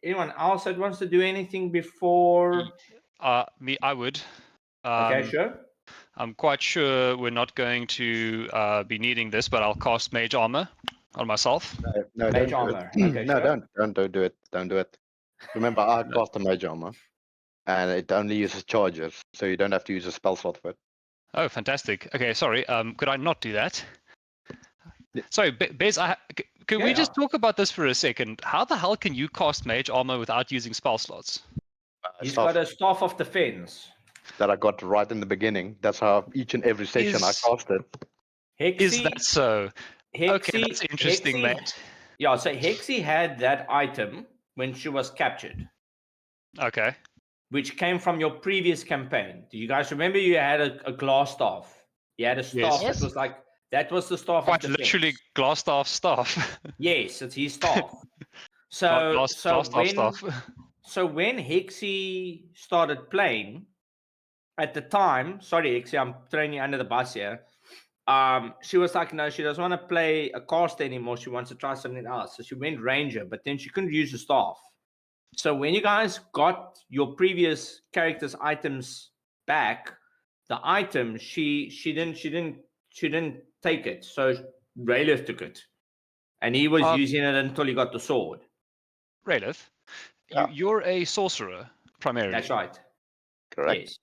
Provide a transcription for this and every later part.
Anyone else that wants to do anything before? Me, I would. Okay, sure. I'm quite sure we're not going to be needing this, but I'll cast Mage Armor on myself. No, Mage don't do armor. it. Okay, No, sure. don't do it. Don't do it. Remember, I cast a mage armor, and it only uses charges, so you don't have to use a spell slot for it. Oh, fantastic. Okay, sorry. Could I not do that? Yeah. Sorry, Bez, could we just talk about this for a second? How the hell can you cast Mage Armor without using spell slots? He's got a Staff of Defense. That I got right in the beginning. That's how each and every session I cast it. Hexy, Is that so? Hexy, Okay, that's interesting, Hexy, mate. Yeah, so Hexy had that item when she was captured. Okay. Which came from your previous campaign. Do you guys remember you had a glass staff? You had a staff Yes. that was like, that was the staff Quite of defense. literally Glassstaff staff. Yes, it's his staff. So when Hexy started playing, at the time, sorry Hexy, I'm throwing you under the bus here. She was like, no, she doesn't want to play a caster anymore. She wants to try something else. So she went Ranger, but then she couldn't use the staff. So when you guys got your previous character's items back, the item she didn't take it. So Raylith took it, and he was using it until he got the sword. Raylith, you're a sorcerer primarily. That's right. Correct. Yes.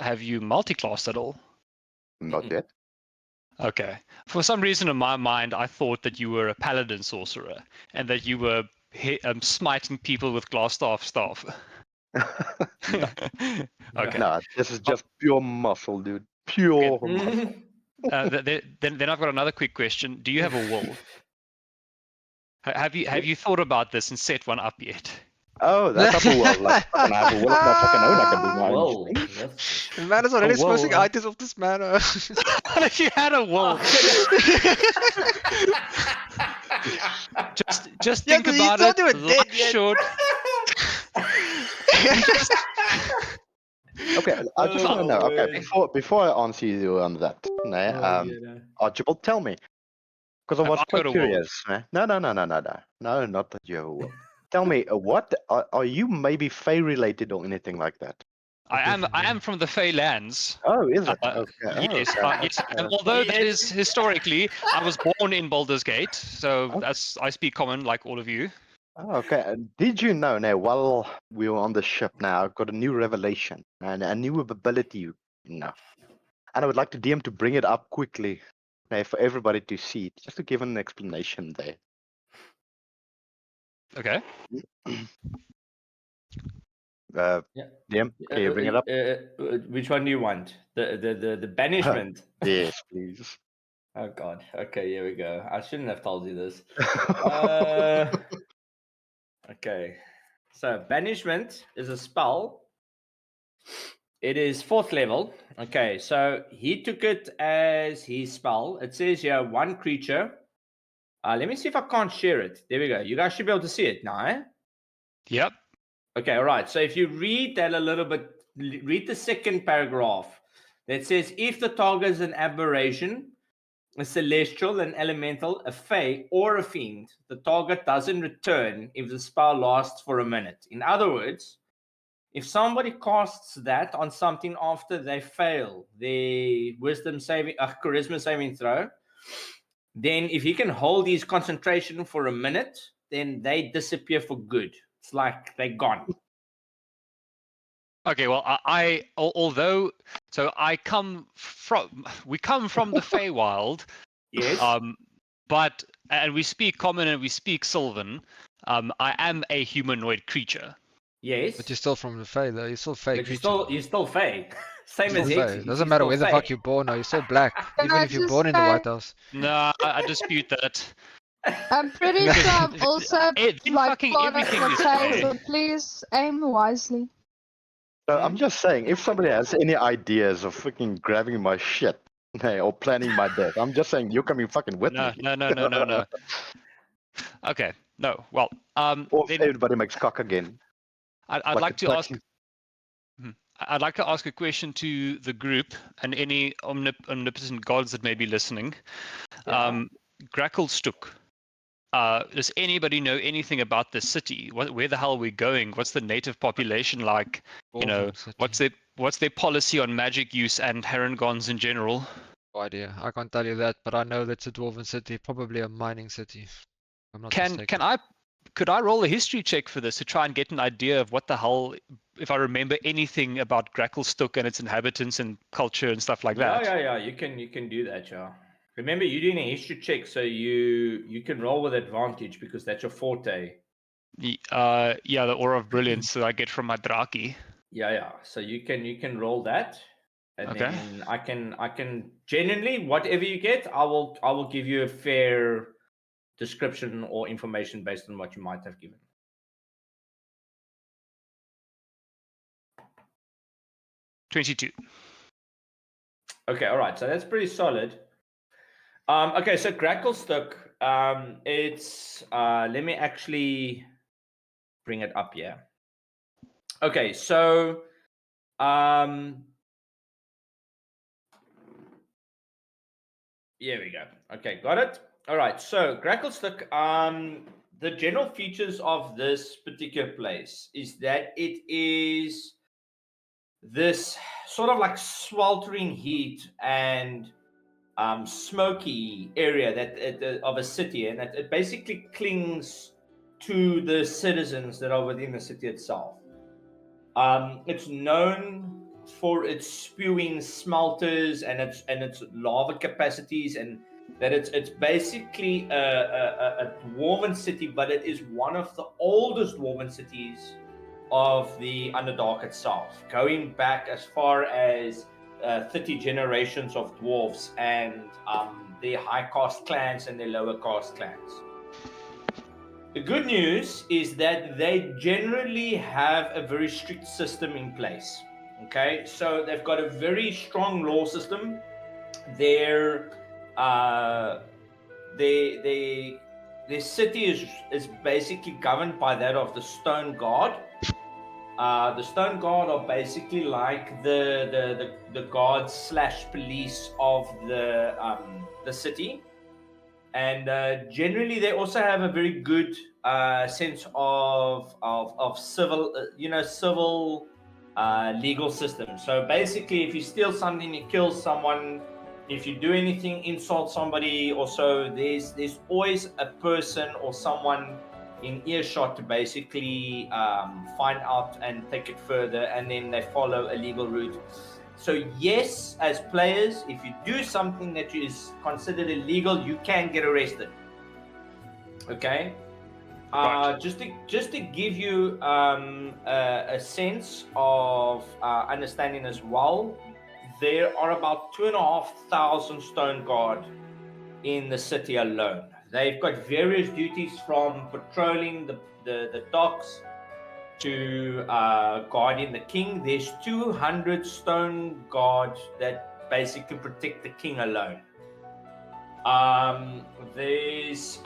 Have you multi-classed at all? Not yet. Okay. For some reason in my mind, I thought that you were a paladin sorcerer and that you were smiting people with Glassstaff staff. Okay. No, this is just pure muscle, dude. Pure muscle. Then I've got another quick question. Do you have a will? Have you thought about this and set one up yet? Oh, that's a will. Like, I have a will of my fucking own. I can do my own thing. The man is already exposing items of this manner. What if you had a will? Just think about it. Life short. Okay, I just want to know. Okay, before I answer you on that, Archibald, tell me, because I was quite curious. No, not that you have a will. Tell me, what are you maybe Fey related or anything like that? I am from the Fey lands. Oh, is it? Okay. Yes. And although that is historically, I was born in Baldur's Gate, so I speak common like all of you. Oh, okay. Did you know now, while we were on the ship now, I've got a new revelation and a new ability, and I would like the DM to bring it up quickly for everybody to see, just to give an explanation there. Okay. DM, can you bring it up? Which one do you want? The banishment? Yes, please. Oh God. Okay, here we go. I shouldn't have told you this. Okay. So banishment is a spell. It is 4th level. Okay, so he took it as his spell. It says here, one creature. Let me see if I can't share it. There we go. You guys should be able to see it now, eh? Yep. Okay, all right. So if you read that a little bit, read the second paragraph. That says, if the target is an aberration, a celestial, an elemental, a fey, or a fiend, the target doesn't return if the spell lasts for a minute. In other words, if somebody casts that on something after they fail their charisma saving throw, then if he can hold his concentration for a minute, then they disappear for good. It's like they're gone. Okay, well, we come from the Feywild. Yes. And we speak common and we speak Sylvan. I am a humanoid creature. Yes. But you're still from the Fey, though. You're still Fey creature. You're still Fey. Same as Hexy. Doesn't matter where the fuck you're born, though. You're still black. Even if you're born in the White House. No, I dispute that. I'm pretty sure I'm also like part of the Fey, but please aim wisely. So I'm just saying, if somebody has any ideas of freaking grabbing my shit or planning my death, I'm just saying you're coming fucking with me. No. Okay, no. Well, or if everybody makes cock again. I'd like to ask a question to the group and any omnipotent gods that may be listening. Gracklstuk. Does anybody know anything about the city? Where the hell are we going? What's the native population like? You know, what's their policy on magic use and Herangons in general? No idea. I can't tell you that, but I know that's a dwarven city, probably a mining city. If I'm not mistaken. Could I roll a history check for this to try and get an idea of what the hell, if I remember anything about Gracklestuk and its inhabitants and culture and stuff like that? Yeah. You can do that, yeah. Remember, you're doing a history check, so you can roll with advantage because that's your forte. Yeah, the aura of brilliance that I get from my Draki. Yeah. So you can roll that, and Okay. then I can genuinely whatever you get, I will give you a fair description or information based on what you might have given. $22. Okay, all right. So that's pretty solid. Okay, so Gracklestuk, it's let me actually bring it up here. Okay, so here we go. Okay, got it. All right, so Gracklestuk, the general features of this particular place is that it is this sort of like sweltering heat and smoky area of a city, and it basically clings to the citizens that are within the city itself. It's known for its spewing smelters and its lava capacities, and that it's basically a dwarven city, but it is one of the oldest dwarven cities of the Underdark itself, going back as far as 30 generations of dwarves and their high caste clans and their lower caste clans. The good news is that they generally have a very strict system in place. Okay, so they've got a very strong law system. Their city is basically governed by that of the Stone Guard. The Stone Guard are basically like the guards / police of the city, and generally they also have a very good sense of civil civil legal system. So basically, if you steal something, you kill someone, if you do anything, insult somebody, or so, there's always a person or someone in earshot to basically find out and take it further, and then they follow a legal route. So yes, as players, if you do something that is considered illegal, you can get arrested. Okay. Right. Just to give you a sense of understanding as well, there are about 2,500 Stone Guard in the city alone. They've got various duties from patrolling the docks to guarding the king. There's 200 Stone Guard that basically protect the king alone. There's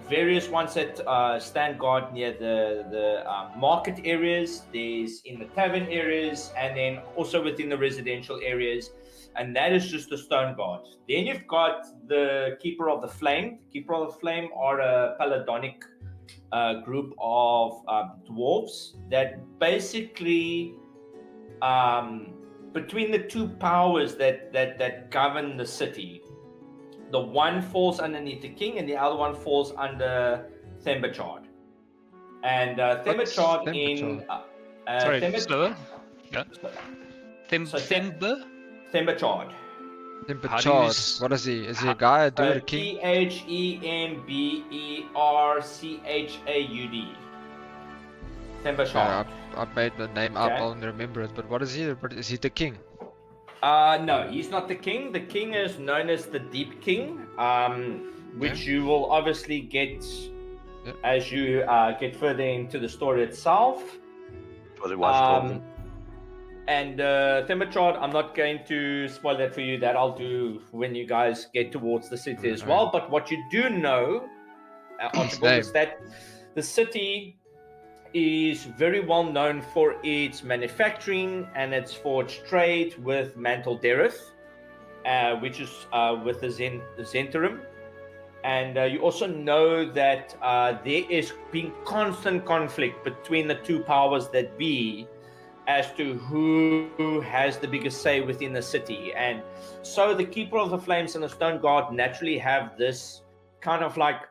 various ones that stand guard near the market areas. There's in the tavern areas, and then also within the residential areas. And that is just the Stone Guard. Then you've got the Keeper of the Flame. The Keeper of the Flame are a paladinic group of dwarves that basically, between the two powers that govern the city, the one falls underneath the king and the other one falls under Thembachard. And Thembachard in... Sorry, slower? Yeah. Thembachard? Thembachard. What is he? Is he a guy, a dude, a king? Thembechaud. Thembachard. I made the name up, I'll remember it. But what is he? Is he the king? No, he's not the king. The king is known as the Deep King, which you will obviously get as you get further into the story itself. And Thembachard, I'm not going to spoil that for you. That I'll do when you guys get towards the city as well. But what you do know, Archibald, is that the city is very well known for its manufacturing and its forged trade with Mantle Dereth, which is with the Zhentarim. And you also know that there is being constant conflict between the two powers that be as to who has the biggest say within the city. And so the Keeper of the Flames and the Stone Guard naturally have this kind of like,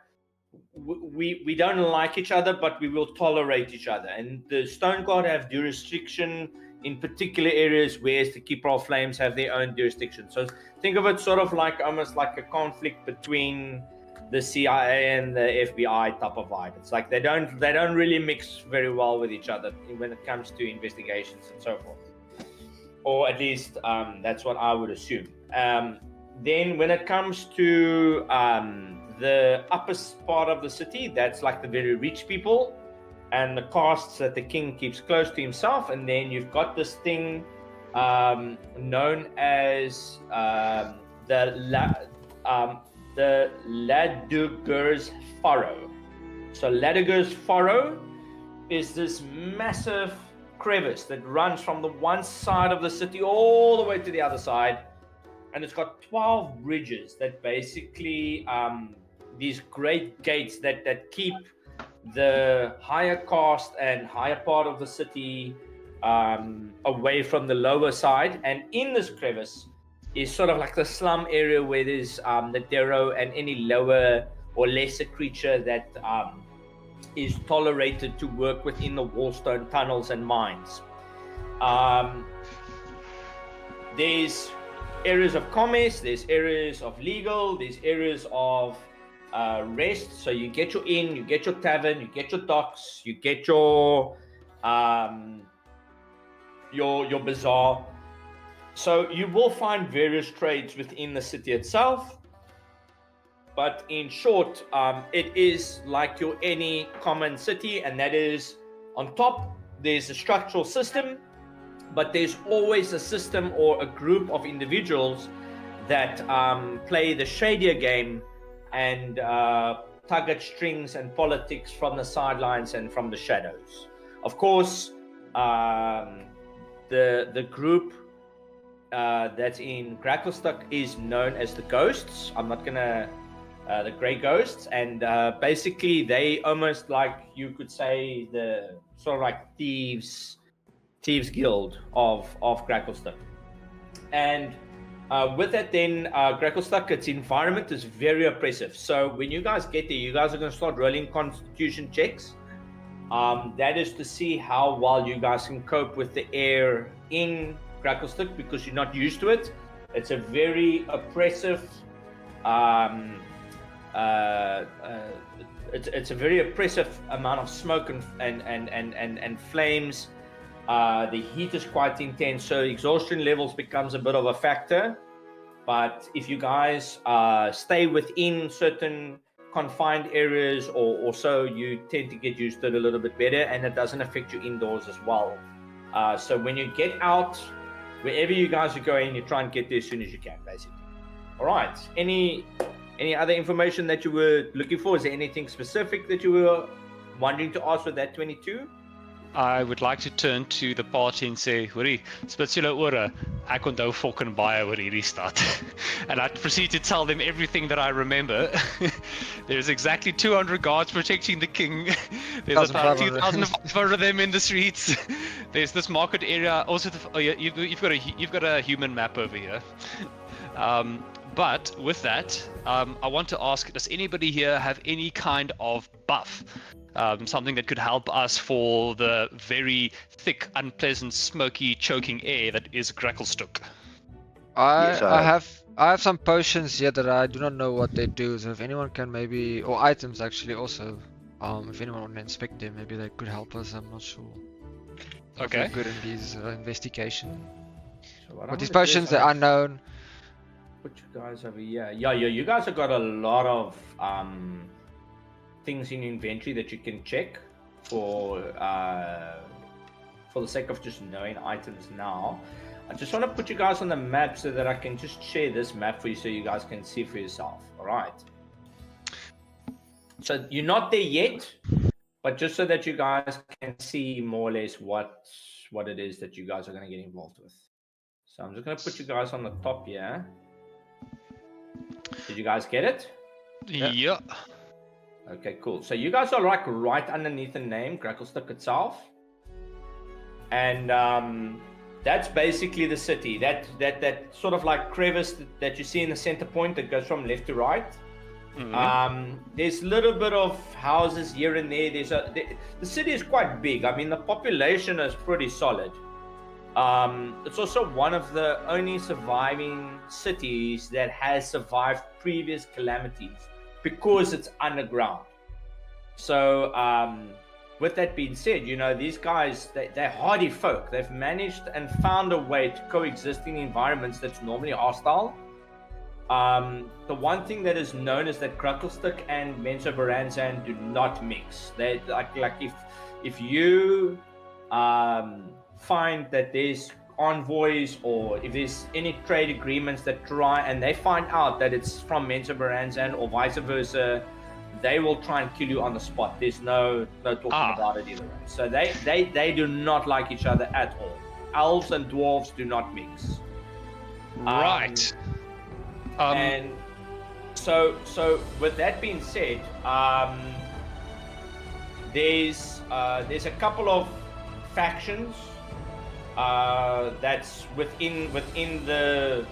we don't like each other, but we will tolerate each other. And the Stone Guard have jurisdiction in particular areas, whereas the Keeper of Flames have their own jurisdiction. So think of it sort of like almost like a conflict between the CIA and the FBI type of vibe. It's like they don't really mix very well with each other when it comes to investigations and so forth, or at least that's what I would assume. Then when it comes to the upper part of the city, that's like the very rich people and the castes that the king keeps close to himself. And then you've got this thing known as the Ladugur's Furrow. So Ladugur's Furrow is this massive crevice that runs from the one side of the city all the way to the other side, and it's got 12 bridges that basically these great gates that keep the higher caste and higher part of the city away from the lower side. And in this crevice is sort of like the slum area where there's the Darrow and any lower or lesser creature that is tolerated to work within the Wallstone tunnels and mines. There's areas of commerce, there's areas of legal, there's areas of rest. So you get your inn, you get your tavern, you get your docks, you get your bazaar. So you will find various trades within the city itself, but in short, it is like your any common city, and that is on top there's a structural system, but there's always a system or a group of individuals that play the shadier game and tug at strings and politics from the sidelines and from the shadows. Of course, the group that's in Gracklestugh is known as the Ghosts. I'm not gonna the Grey Ghosts, and basically they almost like, you could say, the sort of like thieves guild of Gracklestugh. And with that, then Gracklestugh, its environment is very oppressive. So when you guys get there, you guys are going to start rolling constitution checks. That is to see how well you guys can cope with the air in Gracklestugh, because you're not used to it. It's a very oppressive it's a very oppressive amount of smoke and flames. The heat is quite intense, so exhaustion levels becomes a bit of a factor. But if you guys stay within certain confined areas or so, you tend to get used to it a little bit better, and it doesn't affect you indoors as well. So when you get out, wherever you guys are going, you try and get there as soon as you can, basically. All right. Any other information that you were looking for? Is there anything specific that you were wanting to ask with that 22? I would like to turn to the party and say, hoorie, spits julle ore, ek onthou fucking baie oor hierdie stad. And I proceed to tell them everything that I remember. There's exactly 200 guards protecting the king. There's about 2,500 of them in the streets. There's this market area. Also, you've got a human map over here. But with that, I want to ask, does anybody here have any kind of buff? Something that could help us for the very thick, unpleasant, smoky, choking air that is Gracklestugh. I have some potions here that I do not know what they do. So if anyone can maybe, or items actually also, if anyone want to inspect them, maybe they could help us. I'm not sure. Okay. Good in these investigation. So But these potions are unknown. Put you guys over here. Yeah. You guys have got a lot of things in inventory that you can check for the sake of just knowing items now. I just want to put you guys on the map so that I can just share this map for you so you guys can see for yourself. All right. So you're not there yet, but just so that you guys can see more or less what it is that you guys are going to get involved with. So I'm just going to put you guys on the top here. Did you guys get it? Yeah. Okay, cool. So you guys are like right underneath the name, Gracklestuk itself. And that's basically the city. That sort of like crevice that you see in the center point that goes from left to right. There's a little bit of houses here and there. The city is quite big. I mean, the population is pretty solid. It's also one of the only surviving cities that has survived previous calamities because it's underground. So with that being said, you know, these guys, they're hardy folk. They've managed and found a way to coexist in environments that's normally hostile. The one thing that is known is that Gracklestuk and Menzoberranzan do not mix. They like if you find that there's envoys or if there's any trade agreements that try and they find out that it's from Menzoberranzan or vice versa, they will try and kill you on the spot. There's no talking about it either way. So they do not like each other at all. Elves and dwarves do not mix. Right. And so with that being said, there's a couple of factions that's within the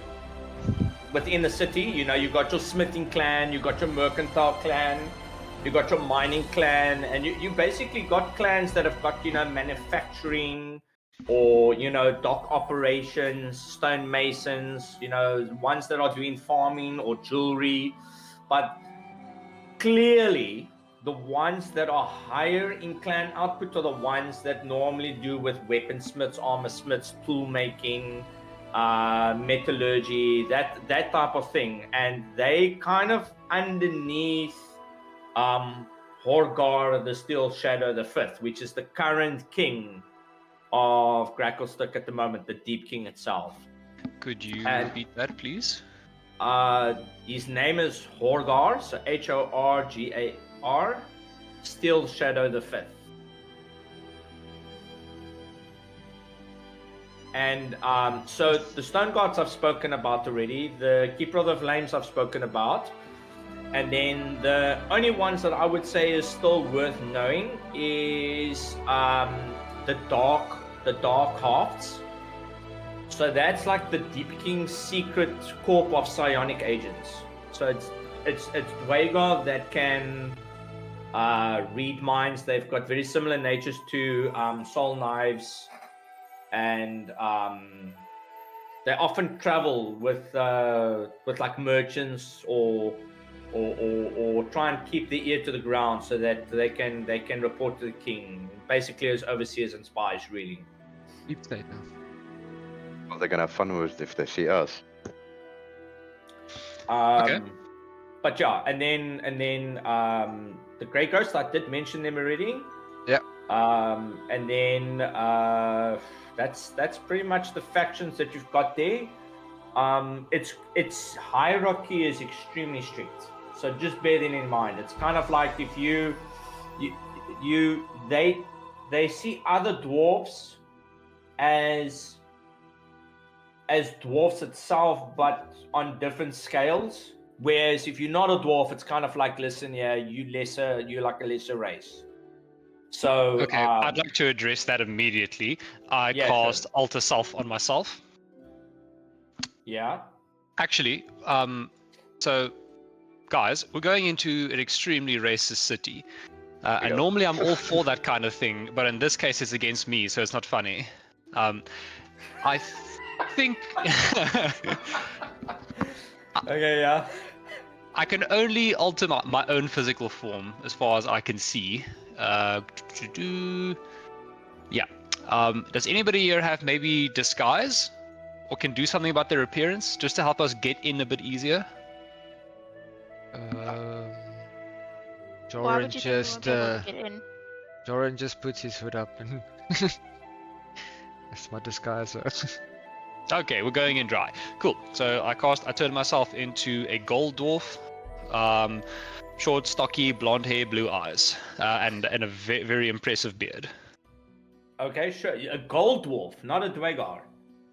city. You know, you got your smithing clan, you got your mercantile clan, you got your mining clan, and you basically got clans that have got, you know, manufacturing or, you know, dock operations, stonemasons, you know, ones that are doing farming or jewelry. But clearly the ones that are higher in clan output are the ones that normally do with weaponsmiths, armor smiths, tool making, metallurgy, that type of thing. And they kind of underneath Horgar the Steel Shadow the Fifth, which is the current king of Gracklestuk at the moment, the Deep King itself. Could you repeat that, please? His name is Horgar, so Horgar, Steel Shadow the Fifth. And so the Stone Gods I've spoken about already, the Keeper of the Flames I've spoken about, and then the only ones that I would say is still worth knowing is the Dark Halves. So that's like the Deep King's secret corp of psionic agents. So it's Dwagar that can read minds. They've got very similar natures to Soul Knives, and they often travel with like merchants or try and keep their ear to the ground so that they can report to the king, basically as overseers and spies, really. Deep state now. Well, they're gonna have fun with if they see us. Okay. But yeah, and then the Grey Ghost, I did mention them already. Yeah. And then that's pretty much the factions that you've got there. Its hierarchy is extremely strict, so just bear that in mind. It's kind of like if they see other dwarves as dwarfs itself, but on different scales. Whereas if you're not a dwarf, it's kind of like, listen, yeah, you're like a lesser race. So okay, I'd like to address that immediately. I cast Alter Self on myself. Yeah. Actually, so guys, we're going into an extremely racist city. And normally I'm all for that kind of thing, but in this case it's against me, so it's not funny. I think... Okay, yeah. I can only alter my own physical form, as far as I can see. Yeah. Does anybody here have maybe disguise? Or can do something about their appearance, just to help us get in a bit easier? Why would you think we won't be able to get in? Joran just puts his hood up and that's my disguiser. Okay, we're going in dry. Cool. So I turned myself into a gold dwarf, short, stocky, blonde hair, blue eyes, and a very impressive beard. Okay, sure. A gold dwarf, not a Dwagar.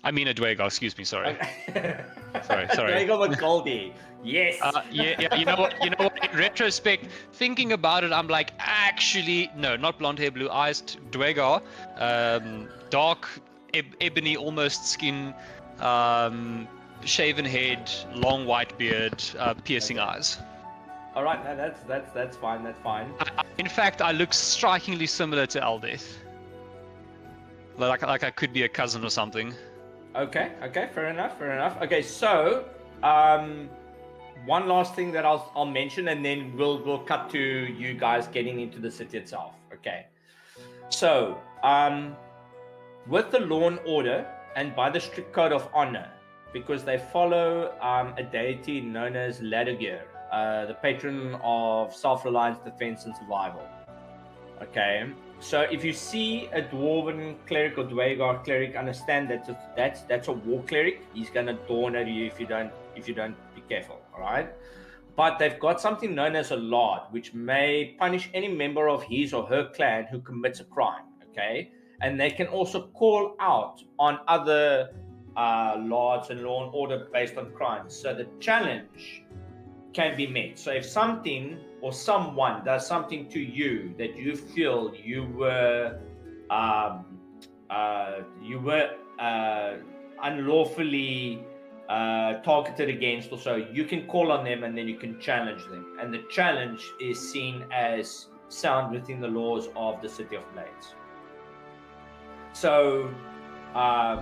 I mean a Dwagar, excuse me, sorry. Okay. Sorry. Dwaygar with Goldie. Yes. Yeah. You know what? In retrospect, thinking about it, I'm like, actually, no, not blonde hair, blue eyes. Dwaygar, dark, ebony, almost skin, shaven head, long white beard, piercing eyes. All right, no, that's fine. That's fine. In fact, I look strikingly similar to Aldeth. Like I could be a cousin or something. Okay, fair enough. Okay, so one last thing that I'll mention, and then we'll cut to you guys getting into the city itself. Okay, so with the law and order, and by the strict code of honor, because they follow a deity known as Ladogir, the patron of self-reliance, defense, and survival. Okay. So if you see a dwarven cleric or Dwaygar cleric, understand that that's a war cleric. He's gonna dawn at you if you don't be careful. All right. But they've got something known as a lord, which may punish any member of his or her clan who commits a crime. Okay. And they can also call out on other lords and law and order based on crimes. So the challenge can be met. So if something or someone does something to you that you feel you were unlawfully targeted against, or so, you can call on them and then you can challenge them. And the challenge is seen as sound within the laws of the City of Blades. So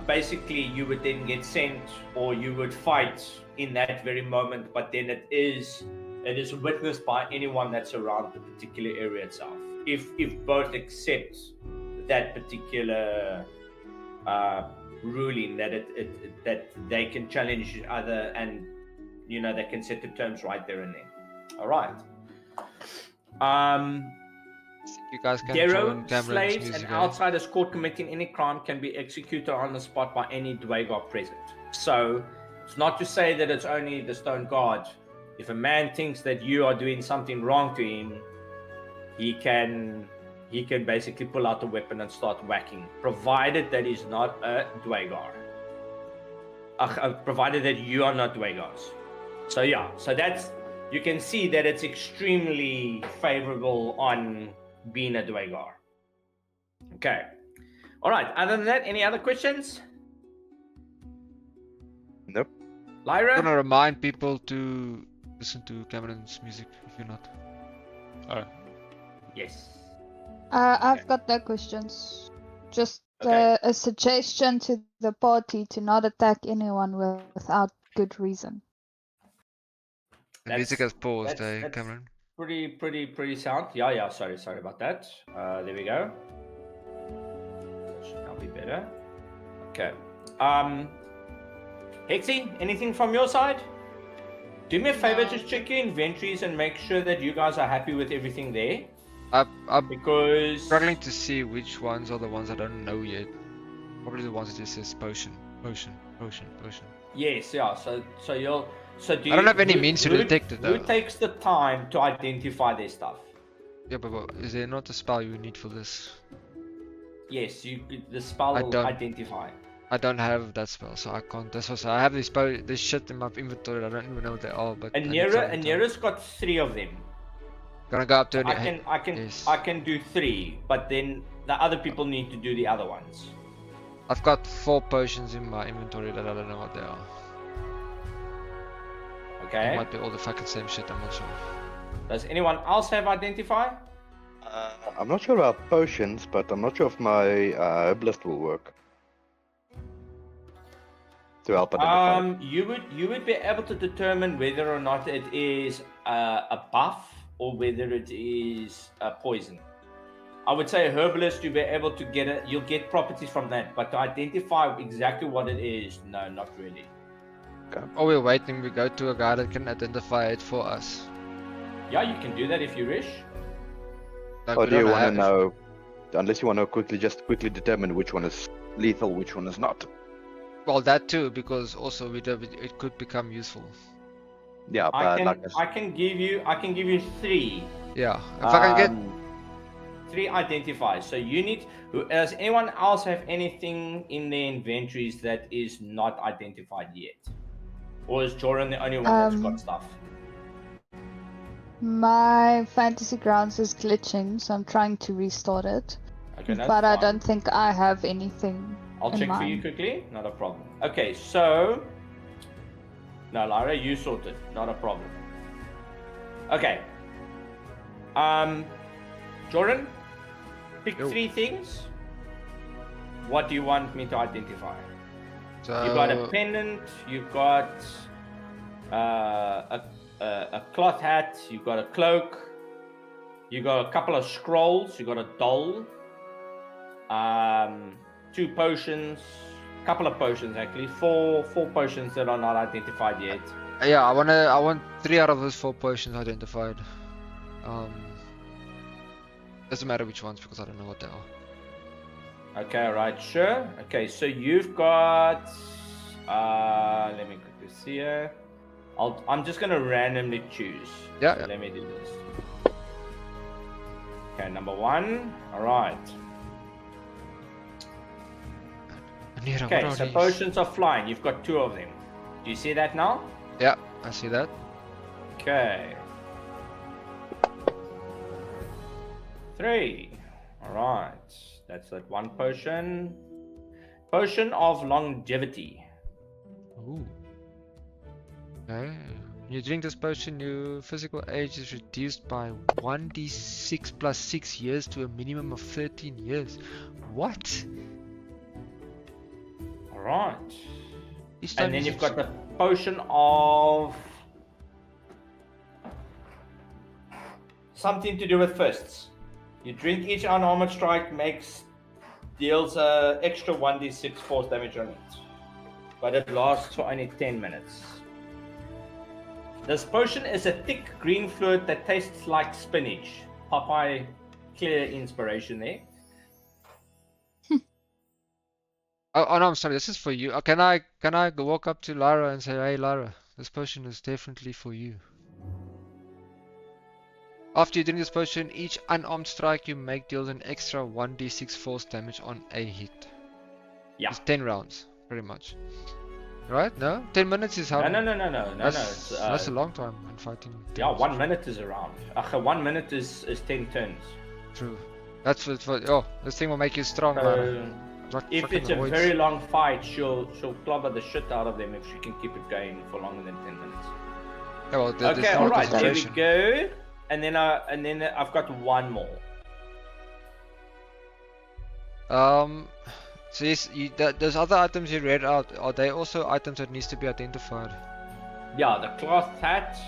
basically you would then get sent, or you would fight in that very moment, but then it is witnessed by anyone that's around the particular area itself, if both accept that particular ruling, that that they can challenge each other, and they can set the terms right there and then. All right. You guys can Darrow, join Cameron's slaves, music, and outsiders caught committing any crime can be executed on the spot by any Dwaygar present. So it's not to say that it's only the Stone Guard. If a man thinks that you are doing something wrong to him, he can basically pull out the weapon and start whacking, provided that he's not a Dwaygar. Provided that you are not Dwaygars. So yeah, so that's, you can see that it's extremely favorable on being a Dwaygar. Okay. All right. Other than that, any other questions? Nope. Lyra? I'm gonna remind people to listen to Cameron's music if you're not. Yes. I've got no questions. Just Okay. a suggestion to the party to not attack anyone without good reason. The music has paused, Cameron. Pretty sound. Yeah. Sorry about that. There we go. Should now be better. Okay. Hexy, anything from your side? Do me a favor, No. just check your inventories and make sure that you guys are happy with everything there. I'm Because struggling to see which ones are the ones I don't know yet. Probably the ones that just says potion. yes, yeah. So you'll. So do I don't you, have any means to detect it, Who though. takes the time to identify their stuff? Yeah, but is there not a spell you need for this? Yes, the spell I will don't. identify. I don't have that spell, so I can't. That's what I have this shit in my inventory. I don't even know what they are. But And Nera's got 3 of them. Gonna go up to. I can do 3, but then the other people need to do the other ones. I've got 4 potions in my inventory that I don't know what they are. Okay. It might be all the fucking same shit. I'm not sure. Does anyone else have identify? I'm not sure about potions, but I'm not sure if my herbalist will work to help identify. You would be able to determine whether or not it is a buff or whether it is a poison. I would say a herbalist, you'll be able to get it. You'll get properties from that, but to identify exactly what it is, no, not really. Oh, we're waiting. We go to a guy that can identify it for us. Yeah, you can do that if you wish. Like, Or we do you don't want to have- know, unless you want to quickly determine which one is lethal, which one is not? Well, that too, because also it could become useful. Yeah, I but can give you 3. Yeah, if I can get 3 identifiers. So you need. Does anyone else have anything in their inventories that is not identified yet? Or is Joran the only one that's got stuff? My Fantasy Grounds is glitching, so I'm trying to restart it. Okay, that's but I fine. don't think I have anything. I'll check for you quickly. Not a problem. Okay, so no, Lyra, you sorted. Not a problem. Okay. Jordan, pick 3 things. What do you want me to identify? So You've got a pendant. You've got a cloth hat. You've got a cloak. You got a couple of scrolls. You got a doll. 2 potions. Couple of potions actually. 4 potions that are not identified yet. yeah, I want 3 out of those 4 potions identified. Doesn't matter which ones because I don't know what they are. Okay, alright, sure. Okay, so you've got let me quickly see here. I'm just gonna randomly choose. Yeah, So yeah. let me do this. Okay, number 1. Alright. Nero, Okay, what are so these? potions are flying. You've got 2 of them. Do you see that now? Yeah, I see that. Okay. 3. Alright. That's that 1 potion. Potion of longevity. Ooh. Okay. When you drink this potion, your physical age is reduced by 1d6 plus 6 years to a minimum of 13 years. What? Alright. Each time And then you you've got the potion of something to do with fists. You drink each unarmored strike deals extra 1d6 force damage on it. But it lasts for only 10 minutes. This potion is a thick green fluid that tastes like spinach. Popeye, clear inspiration there. Oh no, I'm sorry. This is for you. Can I go walk up to Lara and say, "Hey, Lara, this potion is definitely for you." After you drink this potion, each unarmed strike you make deals an extra 1d6 force damage on a hit. Yeah. It's 10 rounds, pretty much. Right? No? 10 minutes is how No. That's, It's, that's a long time in fighting. Yeah, things. 1 minute is around. 1 minute is 10 turns. True. That's for oh, this thing will make you strong, Lara. So, Like if fucking it's a roids. very long fight, she'll clobber the shit out of them if she can keep it going for longer than 10 minutes. Yeah, well, there's Okay, no all right, there we concentration. go. And then I've got 1 more. So yes, those other items you read out, are they also items that needs to be identified? Yeah, the cloth hat,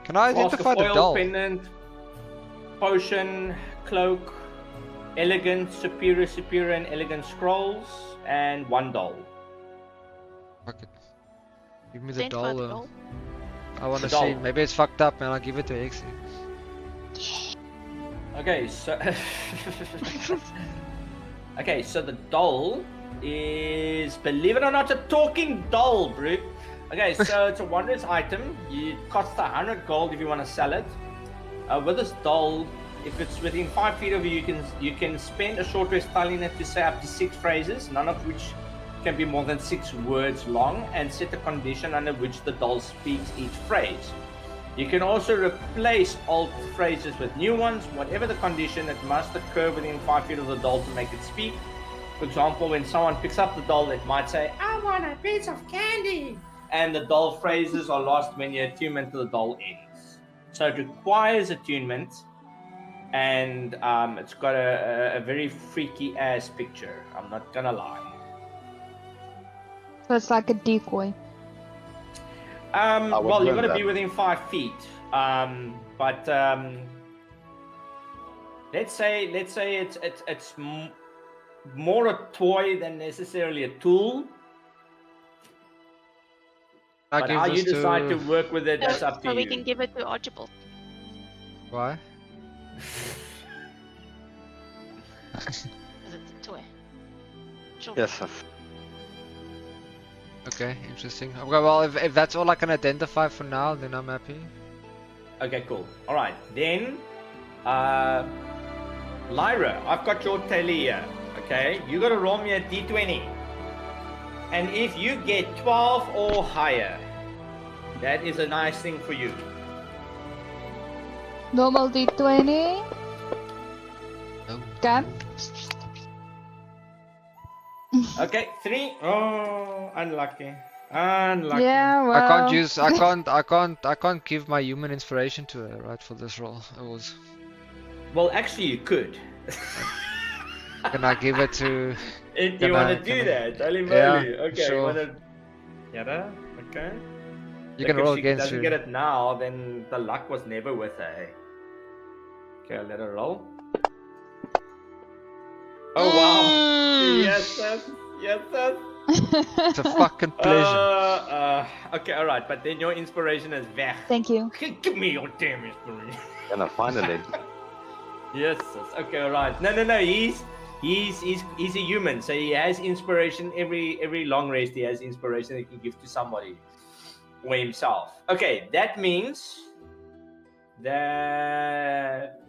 Can I flask identify of the oil, doll? pendant, potion, cloak, elegant, superior, and elegant scrolls, and 1 doll. Fuck it. Give me the Identify the doll. doll. I wanna The see. doll. Maybe it's fucked up, man. I'll give it to Exy. Okay, so okay, so the doll is, believe it or not, a talking doll, bro. Okay, so it's a wondrous item. It costs 100 gold if you want to sell it. With this doll, if it's within 5 feet of you, you can spend a short rest telling it to say up to 6 phrases, none of which can be more than 6 words long, and set a condition under which the doll speaks each phrase. You can also replace old phrases with new ones. Whatever the condition, it must occur within 5 feet of the doll to make it speak. For example, when someone picks up the doll, it might say, "I want a piece of candy." And the doll phrases are lost when your attunement to the doll ends. So it requires attunement, and it's got a very freaky ass picture. I'm not gonna lie. So it's like a decoy. Well, would you're learn gonna be that. within 5 feet. But let's say it's more a toy than necessarily a tool. But how you decide to work with it, that's up to So you. we can give it to Archibald. Why? Is it a toy? Sure. Yes, sir. Okay, interesting. Okay, well, if that's all I can identify for now, then I'm happy. Okay, cool. All right, then, Lyra, I've got your tally here. Okay, you gotta roll me a d20. And if you get 12 or higher, that is a nice thing for you. Normal D20. No. Okay. Okay, 3. Oh, unlucky. Unlucky. Yeah, well. I can't use. I can't give my human inspiration to her, right, for this role. It was. Well, actually, you could. Can I give it to? If Can you want I- to do can I- that, holy Yeah, moly. Okay, sure. you want to. Yeah, okay. You Like, can roll if she against doesn't you. get it now, then the luck was never with her. Eh? Okay, I'll let her roll. Oh wow! Yes, sir. Yes, sir. It's a fucking pleasure. Okay, all right, but then your inspiration is weg. Thank you. Give me your damn inspiration. Gonna finally. Yes, yes. Okay, all right. No. He's a human, so he has inspiration. Every long rest, he has inspiration he can give to somebody or himself. Okay, that means that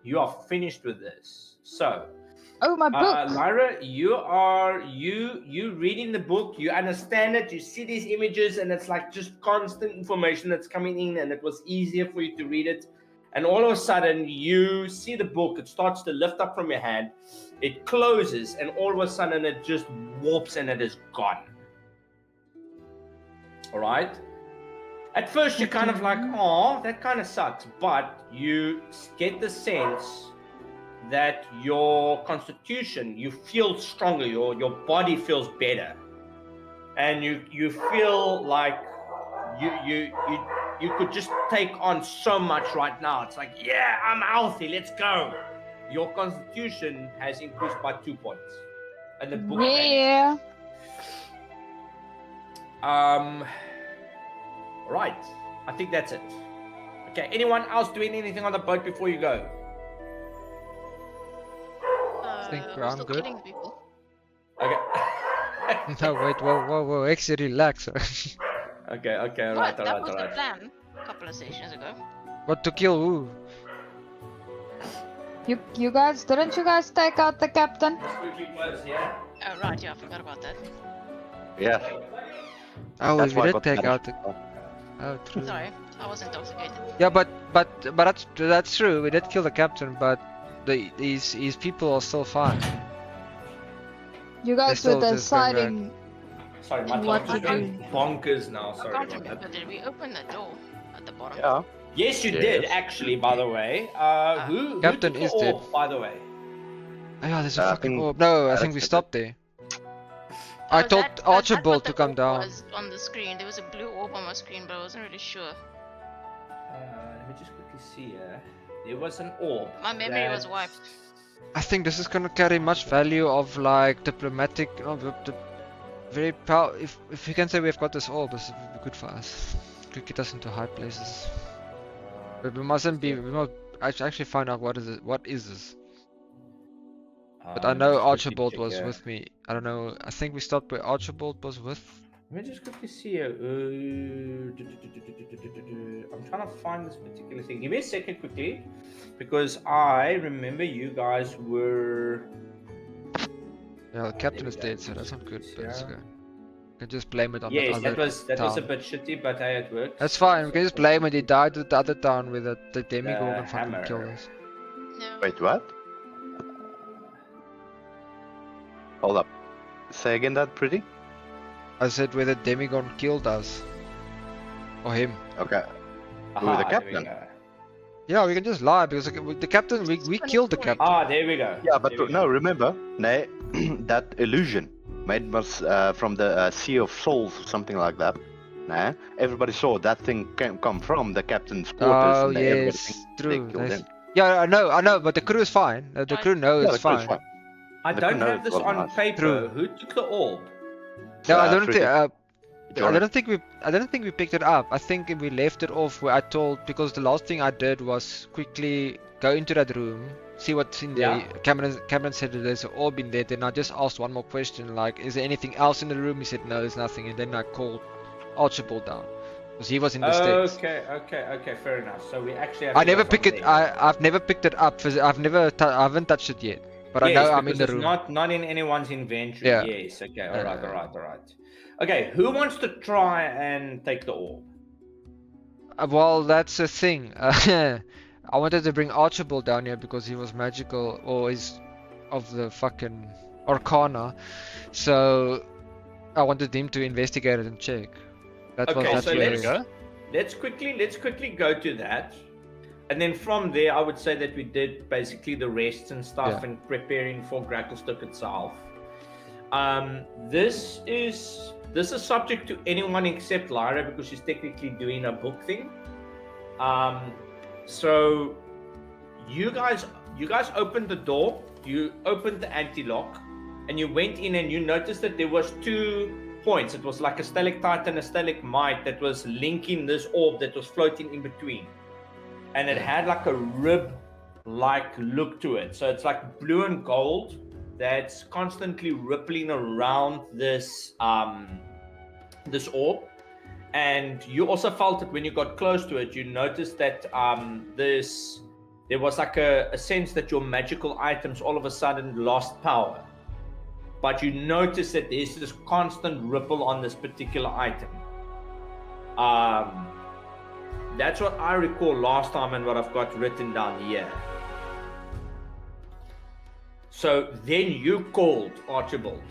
you are finished with this. So, Oh, my book. Lyra, you reading the book, you understand it, you see these images, and it's like just constant information that's coming in, and it was easier for you to read it. And all of a sudden, you see the book, it starts to lift up from your hand, it closes, and all of a sudden, it just warps and it is gone. All right? At first, you're kind of like, oh, that kind of sucks. But you get the sense that your constitution, you feel stronger, your body feels better. And you feel like you could just take on so much right now. It's like, yeah, I'm healthy, let's go. Your constitution has increased by 2 points. And the book Yeah. Right. I think that's it. Okay, anyone else doing anything on the boat before you go? think we're I'm still good. killing people. Okay. No, wait, whoa, actually relax. Okay, all What? right. That was the plan a couple of sessions ago. What to kill who? You guys, didn't you guys take out the captain? Oh, right, yeah, I forgot about that. Yeah. Oh, That's we why I did got take out punished. the. Oh, true. Sorry, I was intoxicated. Yeah, but that's true. We did kill the captain, but these people are still fine. You guys still were just going deciding. Sorry, my What thoughts to are do? bonkers now. I Sorry can't about remember, that. did we open the door at the bottom? Yeah. Yes, you Yes. did actually. By the way, who Captain took is the dead. orb, by the way? Oh, yeah, there's a I fucking think orb. No, I Alex think we did it. stopped there. Oh, I is told that- is that Archibald what to the come orb down. was on the screen. There was a blue orb on my screen, but I wasn't really sure. Let me just quickly see here. There was an orb. My memory was that- wiped. I think this is gonna carry much value of like diplomatic, the very power. If you can say we've got this orb, this would be good for us. Could get us into high places. But we mustn't be. We must actually find out what is it. What is this? But I let me know just quickly Archibald check was here. with me. I don't know. I think we stopped where Archibald was with. Let me just quickly see here. I'm trying to find this particular thing. Give me a second quickly, because I remember you guys were. Yeah, the captain we is go. dead, so that's not good. But it's Yeah. okay. We can just blame it on Yes, the that other was a town. bit shitty, but hey, it worked. That's fine. We can just blame it. He died at the other town with the demigod and fucking hammer. killed us. No. Wait, what? Hold up. Say again that pretty? I said where the demigod killed us. Or him. Okay. Aha, the there we captain. go. Yeah, we can just lie because the captain, we killed the captain. Ah, there we go. Yeah, but There we no, go. remember, nee, that illusion made was from the Sea of Souls or something like that. Nah, everybody saw that thing come from the captain's quarters. Oh and everybody yes, think true. they killed That's- him. Yeah, I know, but the crew is fine. The crew knows Yeah, it's the crew's fine. I The don't knows have this well on enough. paper. True. Who took the orb? No, I don't Pretty. think. I Jordan. don't think we picked it up. I think we left it off where I told because the last thing I did was quickly go into that room, see what's in there. Yeah. Cameron said that there's an orb in there. Then I just asked one more question, like, is there anything else in the room? He said no, there's nothing. And then I called Archibald down because he was in the steps. Okay, fair enough. So we actually have I to go never from pick it. there. I've never picked it up. I haven't touched it yet. But I know I'm in because the it's room. not in anyone's inventory. Yeah. Yes. Okay. All right. Okay. Who wants to try and take the orb? Well, that's the thing. I wanted to bring Archibald down here because he was magical, or is of the fucking Arcana. So I wanted him to investigate it and check. That's Okay, so There we go. let's quickly go to that, and then from there, I would say that we did basically the rest and stuff, and preparing for Gracklestuk itself. This is subject to anyone except Lyra because she's technically doing a book thing. So you guys opened the door, you opened the anti-lock, and you went in and you noticed that there was 2 points. It was like a stalactite and a stalagmite that was linking this orb that was floating in between, and it had like a rib-like look to it. So it's like blue and gold that's constantly rippling around this this orb. And you also felt it when you got close to it. You noticed that there was like a sense that your magical items all of a sudden lost power. But you notice that there's this constant ripple on this particular item. That's what I recall last time and what I've got written down here. So then you called Archibald.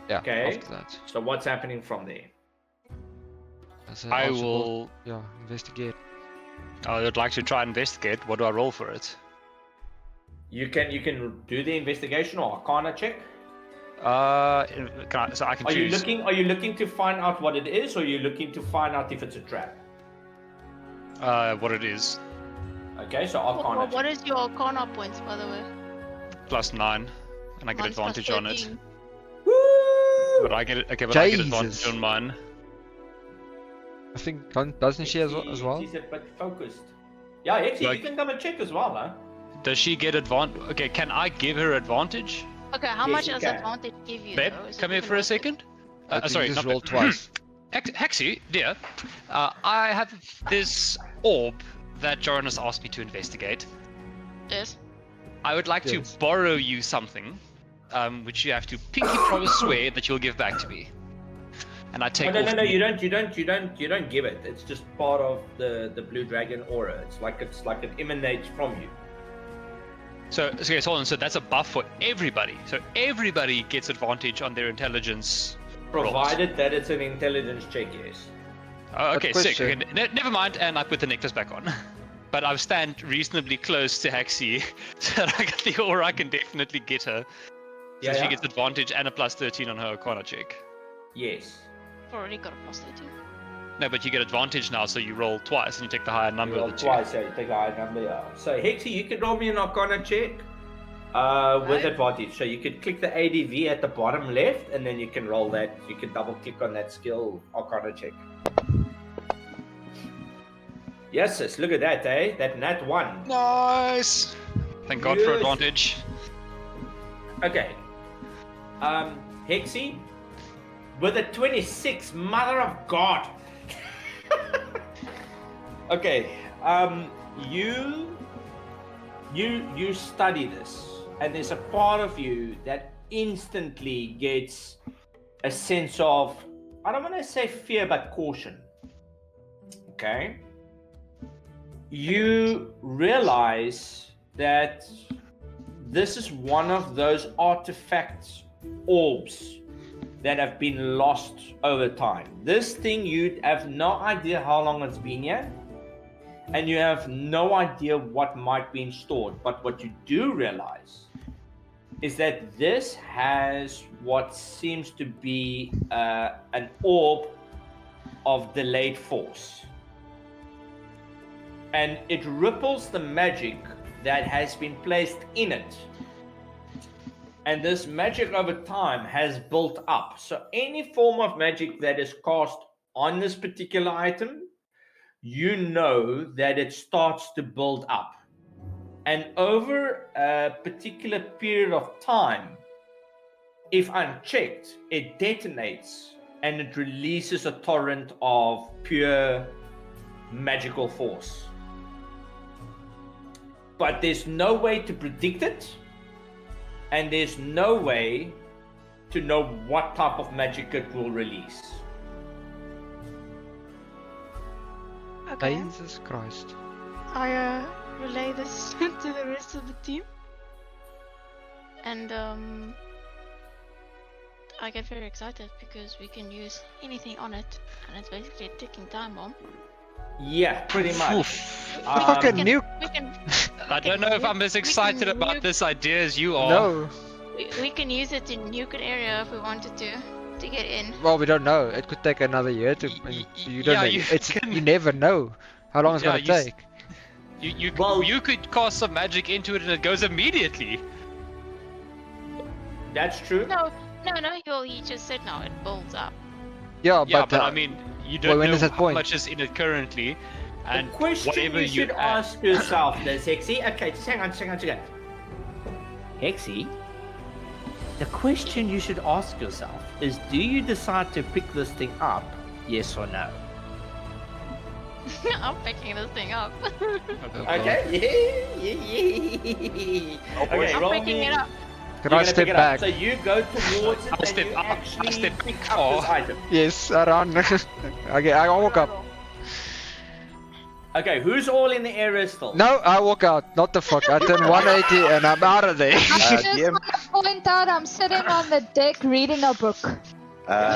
Yeah. Okay. After that. So what's happening from there? I will. Yeah, investigate. I would like to try and investigate. What do I roll for it? You can do the investigation or Arcana check. So I can choose. Are you looking to find out what it is, or are you looking to find out if it's a trap? What it is. Okay, so Arcana. What is your Arcana points, by the way? +9, and I get Mine's advantage on it. +13. Woo! But I get I get advantage Jesus. on mine. I think doesn't she as well? She's a bit focused. Yeah, actually, Like- you can come and check as well, huh? Does she get advantage? Okay, can I give her advantage? Okay, how Yes, much you does can. advantage give you? Babe, though? Is it come here even for a worth it? second. I think Sorry, you just not roll Babe. twice. Hexy, dear, I have this orb that Joran has asked me to investigate. Yes. I would like Yes. to borrow you something, which you have to pinky promise swear that you'll give back to me. And I take Oh, no, off no, no, the- you don't give it. It's just part of the Blue Dragon aura. It's like it emanates from you. So hold on. So that's a buff for everybody. So everybody gets advantage on their intelligence. rolls. Provided that it's an intelligence check, yes. Okay, sick. Okay, question. never mind. And I put the necklace back on. But I stand reasonably close to Hexy, so that I get the aura. I can definitely get her. So Yeah, she yeah. gets advantage and a +13 on her Arcana check. Yes. I've already got a +13. No, but you get advantage now, so you roll twice and you take the higher number You roll of the two. twice, so you take a high number. Yeah. So Hexy, you can roll me an Arcana check with Right. advantage. So you could click the ADV at the bottom left, and then you can roll that. You can double click on that skill Arcana check. Yes, sis. Look at that, eh? That nat 1. Nice. Thank God for Yes. advantage. Okay. Hexy, with a 26, mother of God. Okay. You study this, and there's a part of you that instantly gets a sense of, I don't want to say fear, but caution. Okay. You realize that this is one of those artifacts, orbs, that have been lost over time. This thing, you have no idea how long it's been here, and you have no idea what might be stored. But what you do realize is that this has what seems to be an orb of delayed force. And it ripples the magic that has been placed in it. And this magic over time has built up. So any form of magic that is cast on this particular item, you know that it starts to build up. And over a particular period of time, if unchecked, it detonates and it releases a torrent of pure magical force. But there's no way to predict it. and there's no way to know what type of magic it will release. Okay. Jesus Christ. I relay this to the rest of the team. And I get very excited because we can use anything on it, and it's basically a ticking time bomb. Yeah, pretty much. Fucking nuke. We can. I don't know if I'm as excited about this idea as you are. No. We can use it to nuke an area if we wanted to get in. Well, we don't know. It could take another year to. You don't yeah, know. you You never know how long it's Yeah, gonna take. You could cast some magic into it and it goes immediately. That's true. No, he just said no, it builds up. Yeah, Yeah, but, but I mean, you don't when know is that how point? much is in it currently, and The question whatever you should add- ask yourself, there's Hexy. Okay, just hang on. Hexy, the question you should ask yourself is, do you decide to pick this thing up, yes or no? I'm picking this thing up. Okay, yeah. Okay, I'm roll picking me. it up. can You're I gonna step pick it back? up. So you go towards it I'll and step you up, I'll actually step pick back. up this item. Yes, I run. Okay, I walk up. Okay, who's all in the area still? No, I walk out. Not the fuck. I turn 180 and I'm out of there. I just DM. want to point out I'm sitting on the deck reading a book. Yeah,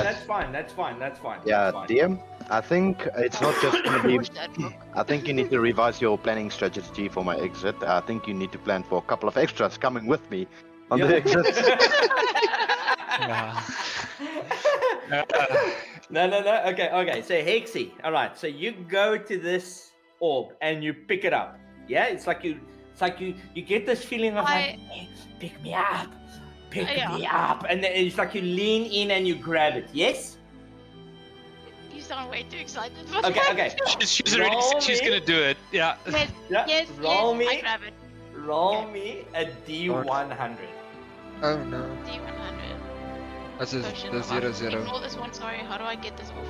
that's fine. That's fine. Yeah, that's fine. DM. I think it's not just gonna be. Push that book. I think you need to revise your planning strategy for my exit. I think you need to plan for a couple of extras coming with me on the Yep. exit. No. Okay. So Hexy, all right. So you go to this orb and you pick it up. Yeah, it's like you get this feeling of like, hey, pick me up, me up, and then it's like you lean in and you grab it. Yes. You sound way too excited for Okay. that. Okay. She's already Roll said she's me. gonna do it. Yeah. Yes, Yeah. yes, Roll I me. grab it. Roll me a D100. Oh no. D100. That's a Potion the of 0-0. Ignore this one, sorry. How do I get this off?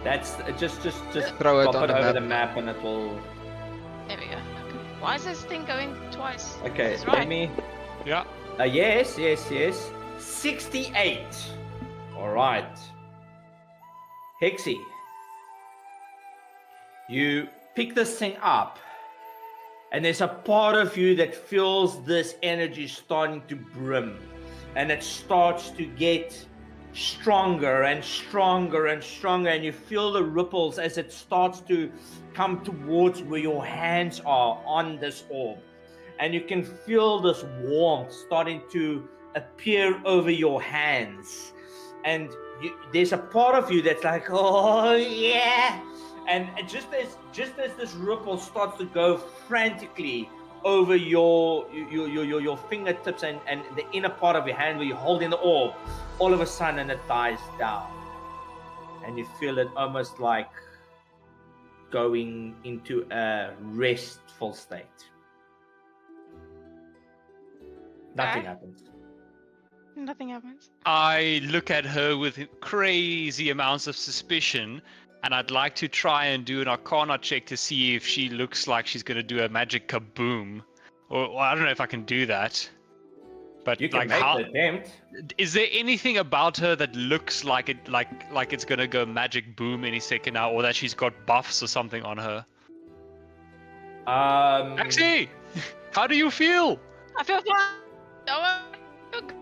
That's just Throw it pop on it the over map. the map and it will. There we go. Okay. Why is this thing going twice? Okay. This is Let right. me. Yeah. Yes. 68. All right. Hexy, you pick this thing up, and there's a part of you that feels this energy starting to brim, and it starts to get stronger and stronger and stronger, and you feel the ripples as it starts to come towards where your hands are on this orb. And you can feel this warmth starting to appear over your hands. And there's a part of you that's like, oh yeah. And just as this ripple starts to go frantically over your fingertips and the inner part of your hand where you're holding the orb, all of a sudden it dies down. And you feel it almost like going into a restful state. Nothing Okay. happens. Nothing happens. I look at her with crazy amounts of suspicion, and I'd like to try and do an Arcana check to see if she looks like she's going to do a magic kaboom. Or I don't know if I can do that. But You can like, make how the attempt. is there anything about her that looks like it, like it's going to go magic boom any second now, or that she's got buffs or something on her? Maxie, how do you feel? I feel fine. Don't worry.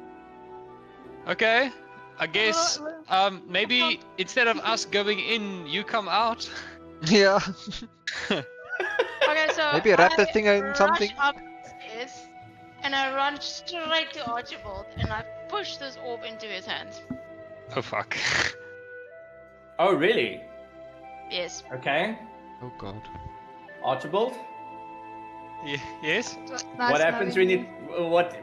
Okay, I guess maybe instead of us going in, you come out. Yeah. Okay, so Maybe wrap the I thing in rush something. upstairs, and I run straight to Archibald, and I push this orb into his hands. Oh fuck. Oh, really? Yes. Okay. Oh god. Archibald? Yes. Nice What happens knowing when what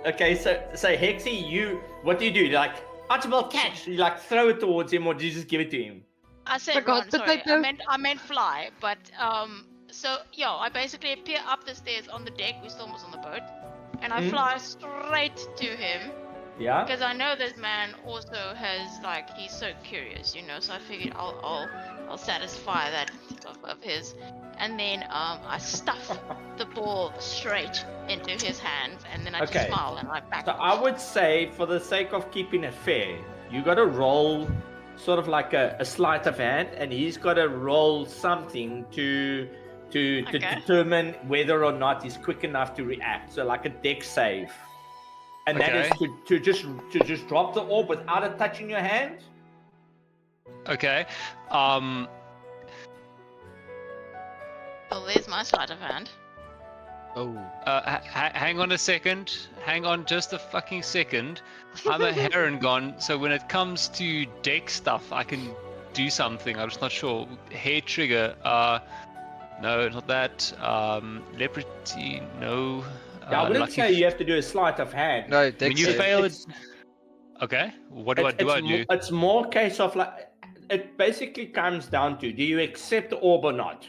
okay, so Hexy, what do? Like, Archibald, catch! You like throw it towards him, or do you just give it to him? I said Forgot run, to sorry. take I note. meant fly, but so yeah, I basically appear up the stairs on the deck. We're still almost on the boat, and I Mhm. fly straight to him, Yeah. Because I know this man also has like he's so curious, you know. So I figured I'll satisfy that of his, and then I stuff the ball straight into his hands, and then I Okay. just smile and I back. So I would say, for the sake of keeping it fair, you got to roll sort of like a sleight of hand, and he's got to roll something to Okay. determine whether or not he's quick enough to react. So like a dex save, and that is to just drop the orb without it touching your hand. Okay. Oh, there's my sleight of hand. Oh. Hang on a second. Hang on just a fucking second. I'm a Heron, so when it comes to deck stuff, I can do something. I'm just not sure. Hair trigger. No, not that. Leprosy. No. Yeah, I wouldn't lucky say you have to do a sleight of hand. No, When Dex you save. fail it. Okay. What do I do? It's more case of like, it basically comes down to, do you accept the orb or not?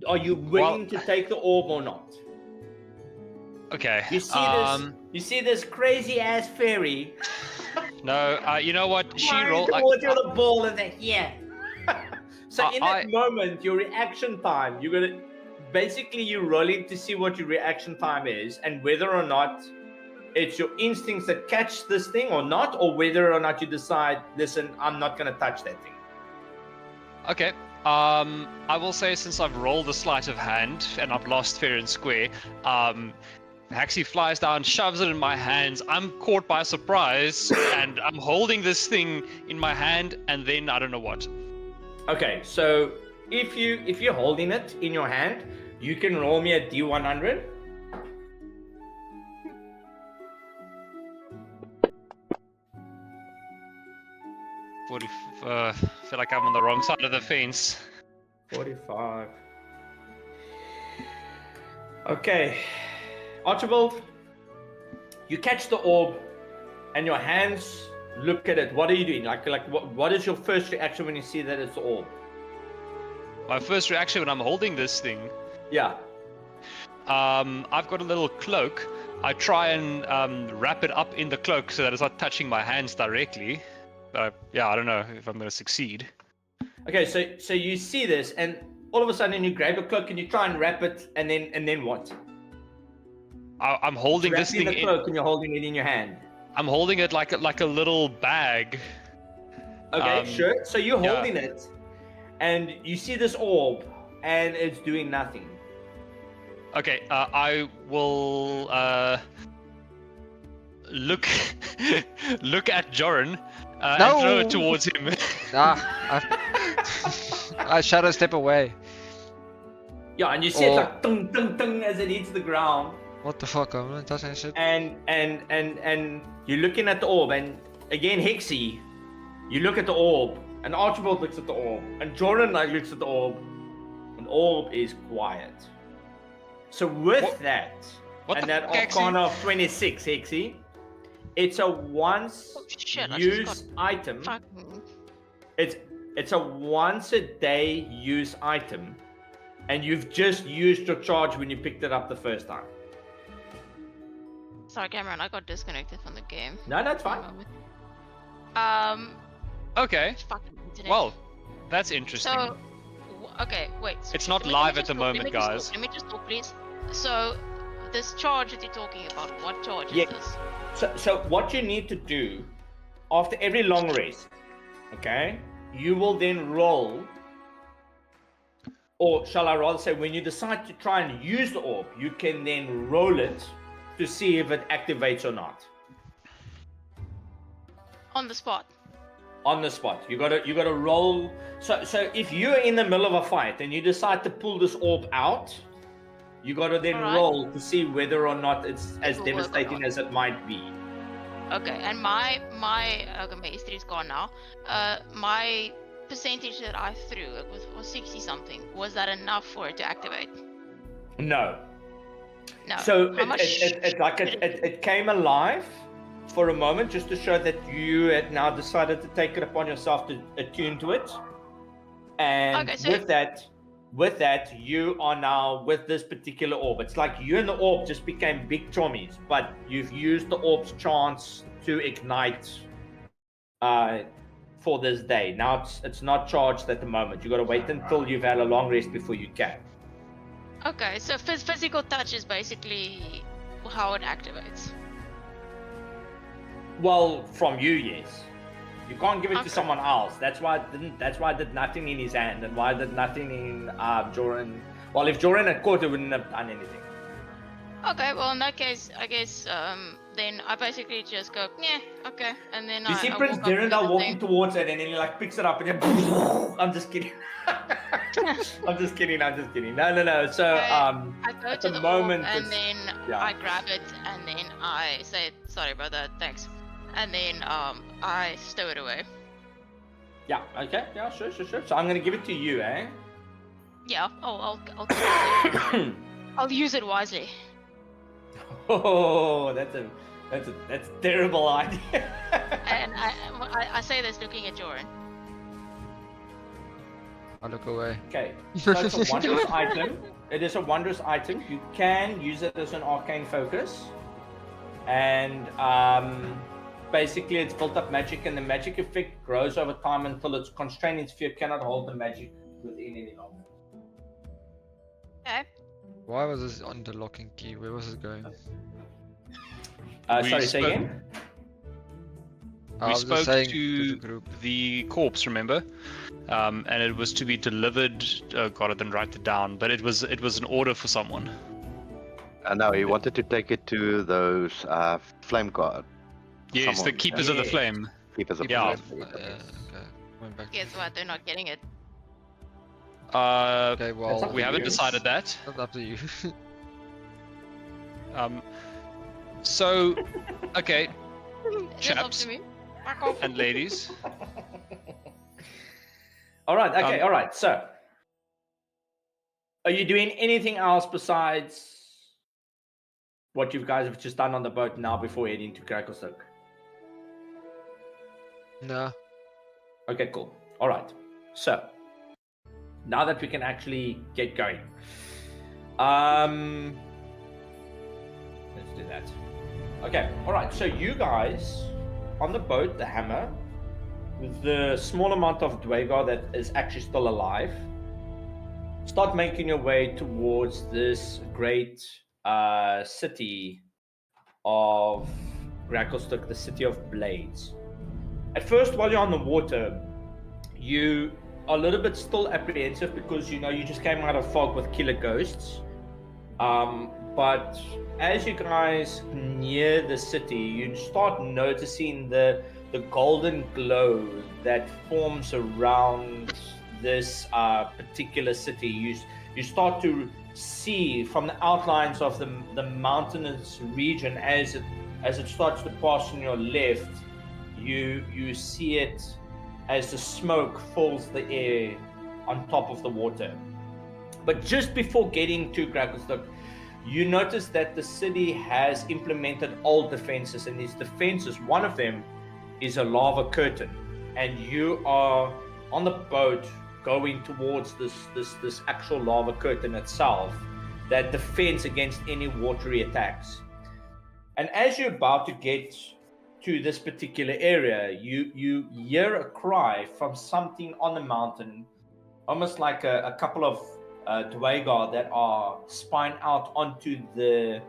Are you willing to take the orb or not? Okay. You see this crazy ass fairy. No. You know what? She flying rolled. towards you with a ball and then yeah. So in that I- moment, your reaction time, you're gonna basically you're rolling to see what your reaction time is and whether or not it's your instincts that catch this thing or not, or whether or not you decide, listen, I'm not gonna touch that thing. Okay. I will say, since I've rolled a sleight of hand and I've lost fair and square, Haxie flies down, shoves it in my hands. I'm caught by surprise, and I'm holding this thing in my hand, and then I don't know what. Okay, so if you're holding it in your hand, you can roll me a D100. Feel like I'm on the wrong side of the fence. 45. Okay, Archibald, you catch the orb, and your hands look at it. What are you doing? Like what is your first reaction when you see that it's the orb? My first reaction when I'm holding this thing, Yeah. I've got a little cloak. I try and wrap it up in the cloak so that it's not touching my hands directly. Yeah, I don't know if I'm gonna succeed. Okay, so you see this, and all of a sudden you grab a cloak and you try and wrap it, and then what? I'm holding this Wrapping thing the cloak and you're holding it in your hand. I'm holding it like a little bag. Okay, sure. So you're yeah. holding it, and you see this orb, and it's doing nothing. Okay, I will look at Joran and throw it towards him. I shadow step away. Yeah, and you see it like tung tung tung as it hits the ground. What the fuck? I'm not touching shit. And you're looking at the orb, and again Hexie, you look at the orb, and Archibald looks at the orb, and Jordan looks at the orb, and the orb is quiet. So with that, and that Arcana of 26, Hexie, it's a once used item. It's a once a day use item, and you've just used your charge when you picked it up the first time. Sorry, Cameron, I got disconnected from the game. No, that's fine. Okay. Fucking internet. Well, that's interesting. So, okay, wait. It's not live at the moment, guys. Let me just talk, please. So, this charge that you're talking about, what charge is this? So what you need to do after every long rest, okay, you will then roll, or shall I rather say, when you decide to try and use the orb, you can then roll it to see if it activates or not. On the spot. On the spot. You gotta roll. So if you're in the middle of a fight and you decide to pull this orb out, you gotta then roll to see whether or not it's as devastating as it might be. Okay, and my history is gone now. My percentage that I threw, it was 60 something. Was that enough for it to activate? No. No. So How much it came alive for a moment, just to show that you had now decided to take it upon yourself to attune to it. And Okay, so with that, with that, you are now with this particular orb. It's like you and the orb just became big chommies, but you've used the orb's chance to ignite for this day. Now it's not charged at the moment. You got to wait until you've had a long rest before you can. Okay, so physical touch is basically how it activates. Well, from you, yes. You can't give it Okay. to someone else. That's why I did nothing in his hand, and why I did nothing in Joran. Well, if Joran had caught, it wouldn't have done anything. Okay, well in that case, I guess then I basically just go, yeah, okay, and then You see I Prince walk up to Durandal the walking thing. towards it, and then he like picks it up and then I'm just kidding. I'm just kidding. No. So I go at to the the moment, orb and it's- then yeah. I grab it and then I say, sorry about that, thanks. And then I stow it away. yeah, okay, yeah, sure. So I'm gonna give it to you, eh? Yeah, I'll I'll use it wisely. Oh, that's a terrible idea. And I say this looking at Joran. I look away. Okay, so it's a wondrous item. It is a wondrous item. You can use it as an arcane focus, and basically it's built up magic, and the magic effect grows over time until its constraining sphere cannot hold the magic within any longer. Okay. Why was this on the locking key? Where was it going? We Sorry, say spoke- again. I We was spoke just saying to the group. the corpse, remember? And it was to be delivered. Oh god, I didn't write it down, but it was an order for someone. No, he wanted to take it to those flame guard Yes, Someone, the keepers of the yeah. flame. keepers of Yeah. the flame. Okay. Going back. Guess what? They're not getting it. Okay, well, That's up We to haven't you. decided that. That's up to you. So, okay, It's up Chaps. to me. Fuck off. and ladies, All right. Okay. Um, All right. So, are you doing anything else besides what you guys have just done on the boat now before heading to Krakelstoke? No. Okay, cool. All right. So, now that we can actually get going, let's do that. Okay. All right. So you guys on the boat, the hammer, with the small amount of Dwagar that is actually still alive, start making your way towards this great city of Gracklestock, the city of Blades. At first, while you're on the water, you are a little bit still apprehensive because you know you just came out of fog with killer ghosts. But as you guys near the city, you start noticing the golden glow that forms around this particular city. You start to see from the outlines of the mountainous region as it starts to pass on your left. You see it as the smoke fills the air on top of the water. But just before getting to Gracklestock, you notice that the city has implemented old defenses, and these defenses, one of them is a lava curtain, and you are on the boat going towards this actual lava curtain itself that defends against any watery attacks. And as you're about to get to this particular area, you hear a cry from something on the mountain, almost like a couple of Dwagar that are spine out onto the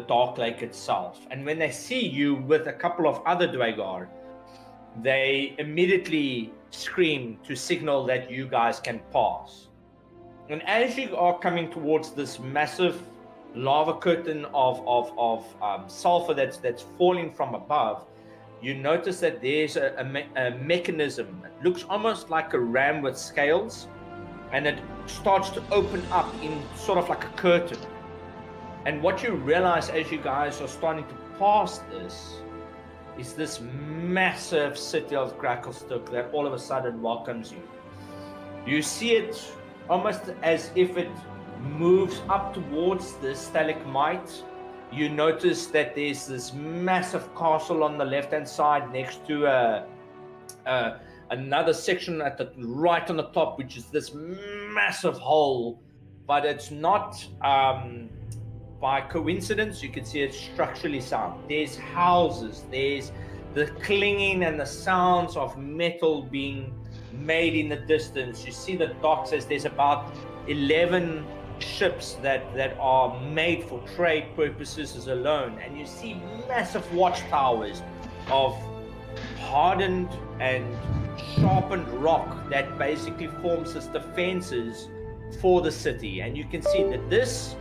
dark lake itself. And when they see you with a couple of other Dwagar, they immediately scream to signal that you guys can pass. And as you are coming towards this massive lava curtain of sulfur that's falling from above, you notice that there's a mechanism. It looks almost like a ram with scales, and it starts to open up in sort of like a curtain. And what you realize as you guys are starting to pass this is this massive city of Gracklestock that all of a sudden welcomes you. You see it almost as if it moves up towards the stalagmite. You notice that there's this massive castle on the left-hand side next to a another section at the right on the top, which is this massive hole, but it's not by coincidence. You can see it's structurally sound. There's houses, there's the clinging and the sounds of metal being made in the distance. You see the dock says there's about 11 ships that are made for trade purposes as alone, and you see massive watchtowers of hardened and sharpened rock that basically forms as defenses for the city. And you can see that this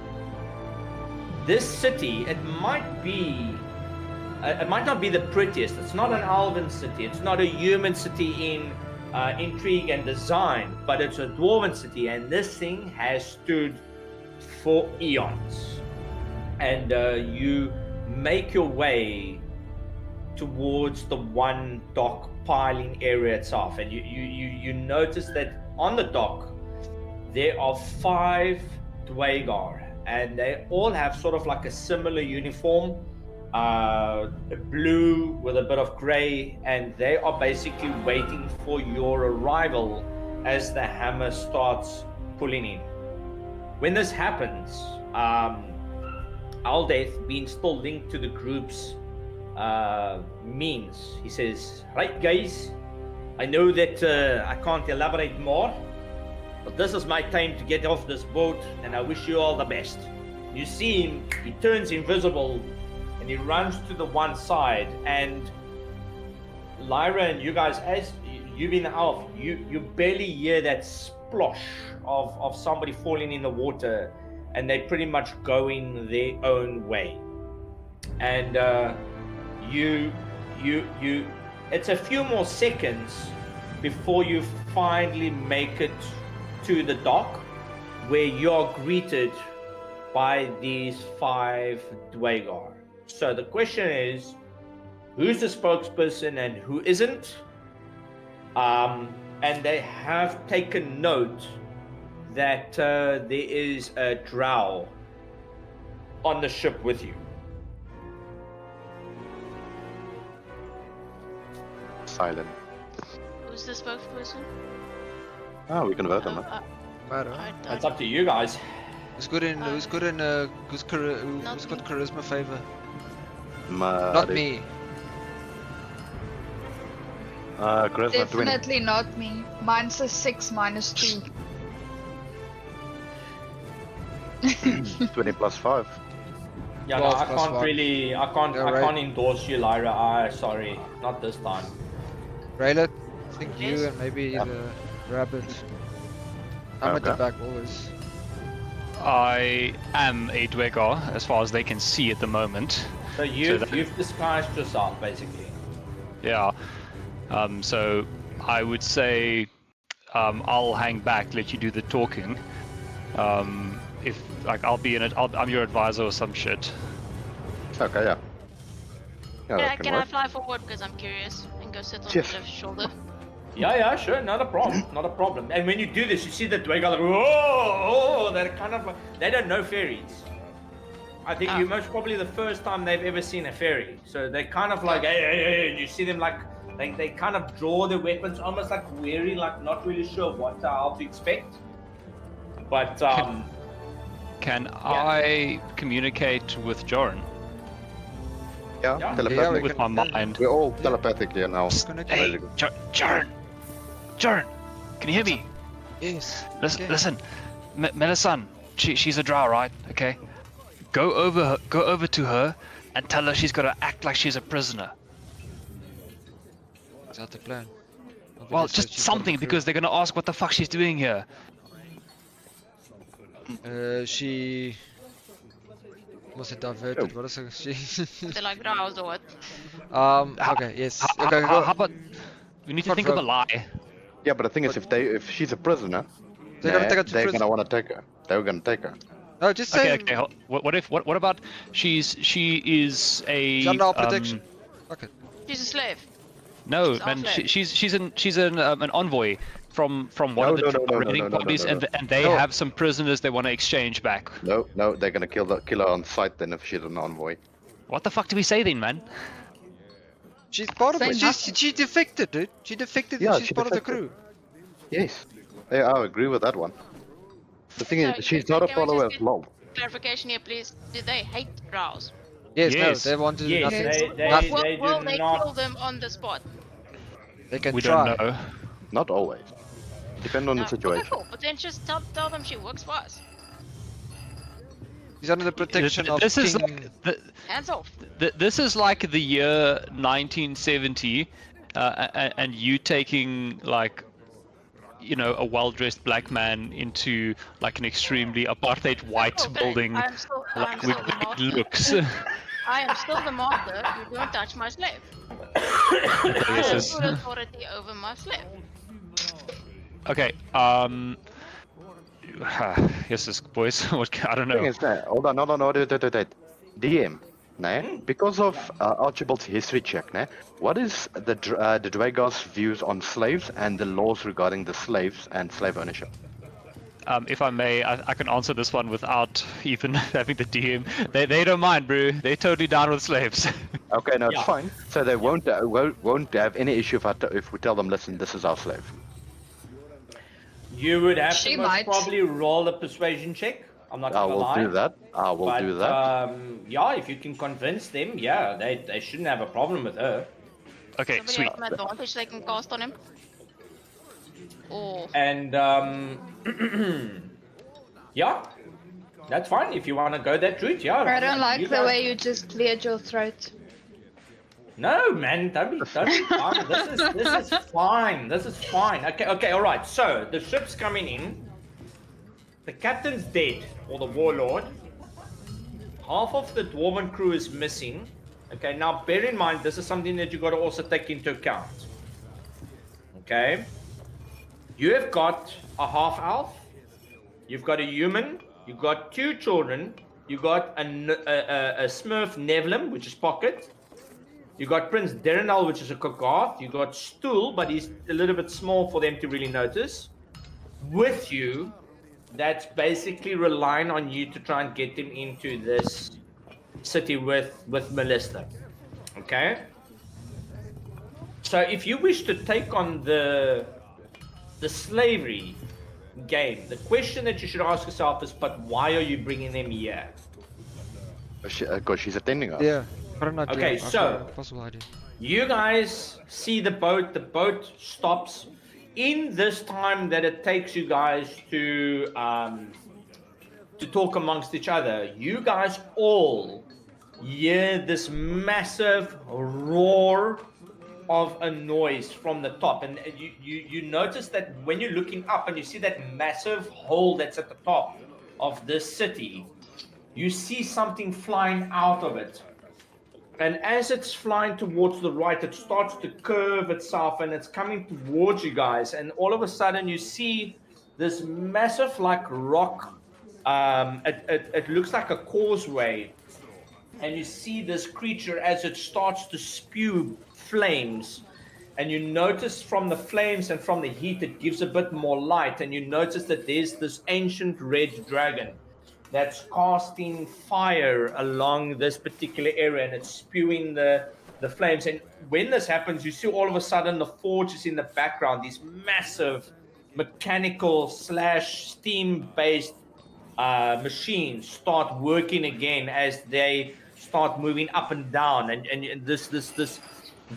city, it might not be the prettiest. It's not an elven city, it's not a human city in intrigue and design, but it's a dwarven city, and this thing has stood for eons. And you make your way towards the one dock piling area itself, and you notice that on the dock there are 5 Dwagar, and they all have sort of like a similar uniform, blue with a bit of gray, and they are basically waiting for your arrival as the hammer starts pulling in. When this happens, Aldeth, being still linked to the group's means, he says, "Right guys, I know that I can't elaborate more, but this is my time to get off this boat, and I wish you all the best." You see him, he turns invisible, and he runs to the one side, and Lyra and you guys, as you've been out, you barely hear that splosh of somebody falling in the water, and they're pretty much going their own way. And you it's a few more seconds before you finally make it to the dock, where you're greeted by these 5 Dwagar. So the question is, who's the spokesperson and who isn't? And they have taken note that there is a drow on the ship with you. Silent. Who's the spokesperson? Oh, we can vote on that. Matter. That's up to you guys. Who's got charisma favor? Not me. Charisma 20. Definitely not me. Mine's a 6 minus 2. 20 plus 5. Yeah, no, 12 I plus can't 1. really, I can't endorse you, Lyra. Sorry, not this time. Raylet, I think you Yes. and maybe Yeah. the rabbit. I'm at the Okay. back always. I am a Dwagar, as far as they can see at the moment. So you've that- disguised yourself, basically. Yeah. So I would say I'll hang back, let you do the talking. If like I'm your advisor or some shit. Okay, yeah. Yeah, Yeah, that can I work. fly forward because I'm curious and go sit on Yes. the shoulder? Yeah, sure, not a problem, not a problem. And when you do this, you see the Dwagar like, oh, they're kind of like, they don't know fairies. I think you most probably the first time they've ever seen a fairy. So they kind of like, hey, and you see them like, they kind of draw their weapons almost like wary, like not really sure how to expect. But Can I communicate with Joran Yeah, Yeah. telepathic. with my mind? We're all telepathic here now. Hey, Joran, can you hear me? Yes. Listen, Okay. listen. Melisande, she's a drow, right? Okay. Go over to her and tell her she's got to act like she's a prisoner. Is that the plan? Well, just something, because they're gonna ask what the fuck she's doing here. She was it diverted? Oh. What is it? She. They're like drows or what? Okay. Yes. How Okay. Go. about we need to Front think of a row. lie? Yeah, but the thing is, if she's a prisoner, They're gonna take her to they're prison. gonna want to take her. They're gonna take her. No, just say. Okay. What about she is a She's under our protection. Okay. She's a slave. No, She's man. off-leg. She's an envoy from one of the raiding parties, and they No. have some prisoners they want to exchange back. No, they're gonna kill her on sight then if she's an envoy. What the fuck do we say then, man? She's part of Say it. She defected, dude. She defected Yeah, and she's she part of the defected. crew. Yes. Yeah, I agree with that one. The thing So, is, she's not a can we follower just of LOL. clarification here, please? Do they hate Rouse? Yes, no, Yes. they want to do Yes, nothing. they Nothing. Will do they not. kill them on the spot? They can We try. don't know. Not always. Depend on the Okay, situation. cool. But then just tell them she works for us. He's under the protection of This is King. like Hands off. this is like the year 1970, and you taking like, you know, a well-dressed black man into like an extremely apartheid white Oh, but building, I'm still like with the bad master. looks. I am still the master. You don't touch my slave. This I is have full authority over my slave. okay. Yes, this boys. What I don't Thing know. is, hold on, wait. DM, ne? Because of Archibald's history check, ne? What is the Dragos' views on slaves and the laws regarding the slaves and slave ownership? If I may, I can answer this one without even having the DM. They don't mind, bro. They're totally down with slaves. Okay, no, it's Yeah. fine. So they won't have any issue if we tell them, listen, this is our slave. You would have She to most might. probably roll a persuasion check. I'm not I gonna will lie. do that. I will But, do that. yeah, if you can convince them, yeah, they shouldn't have a problem with her. Okay, Somebody sweet. has an advantage they can cast on him. Or And yeah, that's fine if you want to go that route. Yeah. I don't like you the guys- way you just cleared your throat. No, man, don't be fine. This is fine. This is fine. Okay, all right. So the ship's coming in. The captain's dead, or the warlord. Half of the dwarven crew is missing. Okay, now bear in mind this is something that you got to also take into account. Okay, you have got a half elf. You've got a human. You've got 2 children. You got a Smurf Nevlin, which is Pocket. You got Prince Derenal, which is a Kogarth. You got Stool, but he's a little bit small for them to really notice. With you, that's basically relying on you to try and get them into this city with Melissa. Okay? So if you wish to take on the slavery game, the question that you should ask yourself is, but why are you bringing them here? Because she's attending us. Yeah. I don't know. Okay, I've got so- a possible idea. You guys see the boat stops. In this time that it takes you guys to talk amongst each other, you guys all hear this massive roar of a noise from the top, and you notice that when you're looking up and you see that massive hole that's at the top of this city, you see something flying out of it. And as it's flying towards the right, it starts to curve itself and it's coming towards you guys. And all of a sudden, you see this massive, like, rock. It looks like a causeway. And you see this creature as it starts to spew flames. And you notice from the flames and from the heat, it gives a bit more light. And you notice that there's this ancient red dragon that's casting fire along this particular area, and it's spewing the flames. And when this happens, you see all of a sudden the forge is in the background. These massive mechanical / steam-based machines start working again as they start moving up and down. And this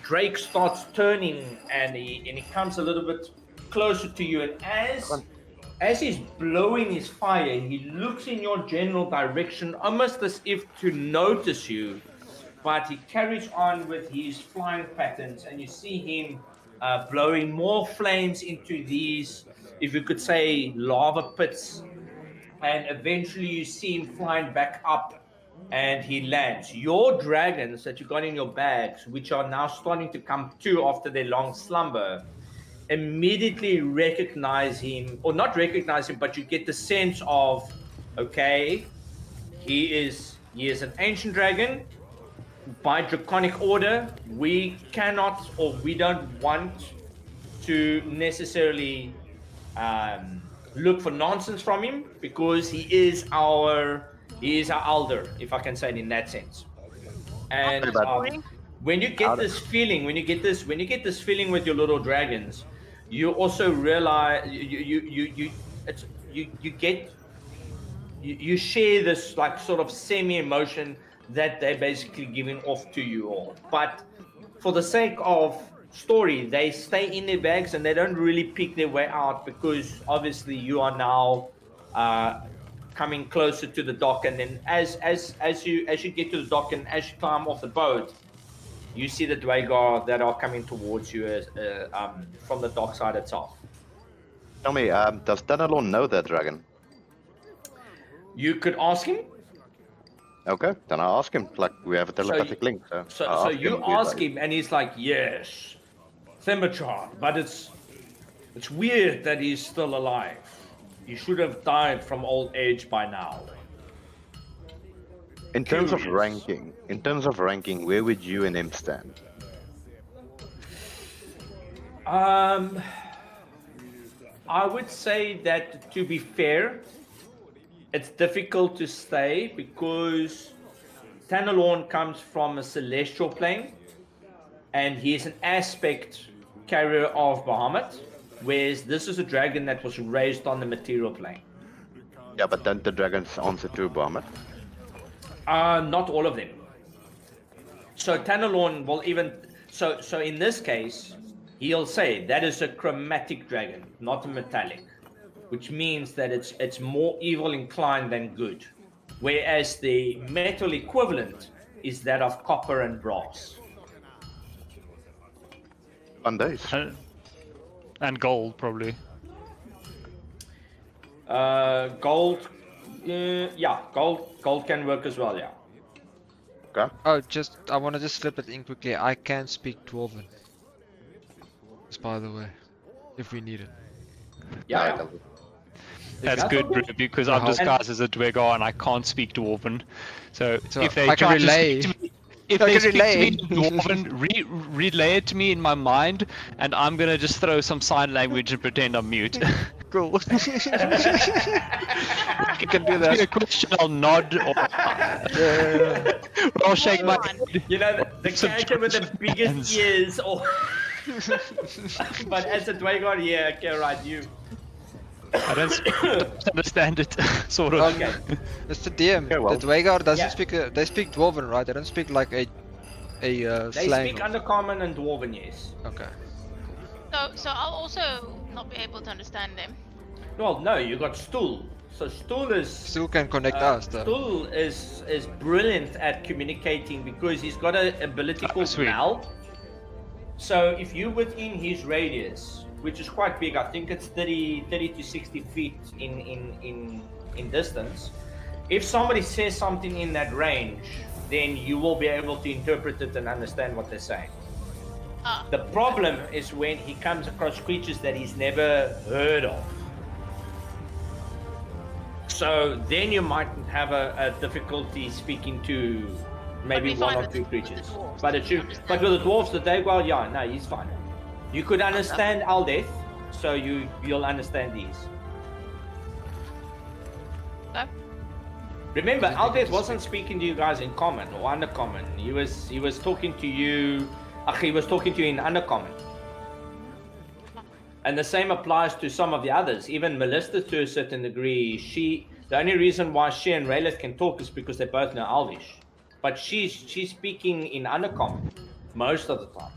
Drake starts turning, and he comes a little bit closer to you. And as he's blowing his fire, he looks in your general direction, almost as if to notice you, but he carries on with his flying patterns, and you see him blowing more flames into these, if you could say, lava pits, and eventually you see him flying back up, and he lands. Your dragons that you got in your bags, which are now starting to come to after their long slumber, immediately recognize him, or not recognize him, but you get the sense of, okay, he is an ancient dragon. By draconic order, we cannot, or we don't want to necessarily look for nonsense from him, because he is our elder, if I can say it in that sense. And when you get this feeling, when you get this feeling with your little dragons, you also realize you share this like sort of semi-emotion that they're basically giving off to you all. But for the sake of story, they stay in their bags and they don't really pick their way out, because obviously you are now coming closer to the dock, and then as you get to the dock and as you climb off the boat, you see the Dwagar that are coming towards you from the dock side itself. Tell me, does Tanalorn know that dragon? You could ask him. Okay, then I'll ask him. Like, we have a telepathic link. So you ask him, and he's like, yes, Themberchaud, but it's weird that he's still alive. He should have died from old age by now. In terms of ranking, where would you and him stand? I would say that, to be fair, it's difficult to say because Tanalorn comes from a celestial plane, and he is an aspect carrier of Bahamut, whereas this is a dragon that was raised on the material plane. Yeah, but don't the dragons answer to Bahamut? Not all of them. So Tanalorn will even so in this case, he'll say that is a chromatic dragon, not a metallic, which means that it's more evil inclined than good, whereas the metal equivalent is that of copper and brass. On days. And gold, probably. Gold, yeah, gold can work as well, yeah. Okay. Oh, I want to just slip it in quickly. I can speak Dwarven. Just by the way, if we need it. Yeah. That's good, bro, because I'm disguised as a Dwagar and I can't speak Dwarven. So if they I can try to relay. speak to me, if they speak to me in Dwarven, relay it to me in my mind, and I'm gonna just throw some sign language and pretend I'm mute. Cool. You can do that. A question, I'll nod or I'll shake my head. You know, the character with the biggest ears, or but as a Dwagar, yeah, okay, right, you. I don't understand it, sort of. Okay. Mr. DM, Okay, well. the Dwagar doesn't Yeah. speak. They speak Dwarven, right? They don't speak like a They slang. speak Undercommon and Dwarven, yes. Okay. So I'll also not be able to understand them. Well, no, you got Stool. So Stool is Still can connect us though. Stool is brilliant at communicating because he's got an ability called sweet. Mal. So if you're within his radius, which is quite big, I think it's 30 to 60 feet in distance. If somebody says something in that range, then you will be able to interpret it and understand what they're saying. The problem is when he comes across creatures that he's never heard of. So then you might have a difficulty speaking to maybe But we one find or with- two with the creatures. dwarves, But with the dwarves, the Dagwal, yeah, no, he's fine. You could understand Aldeth, so you'll understand these. Okay. Remember, Aldeth wasn't speaking to you guys in common or undercommon. He was talking to you. He was talking to you in undercommon. And the same applies to some of the others. Even Melissa, to a certain degree, the only reason why she and Raylith can talk is because they both know Alvish. But she's speaking in undercommon most of the time.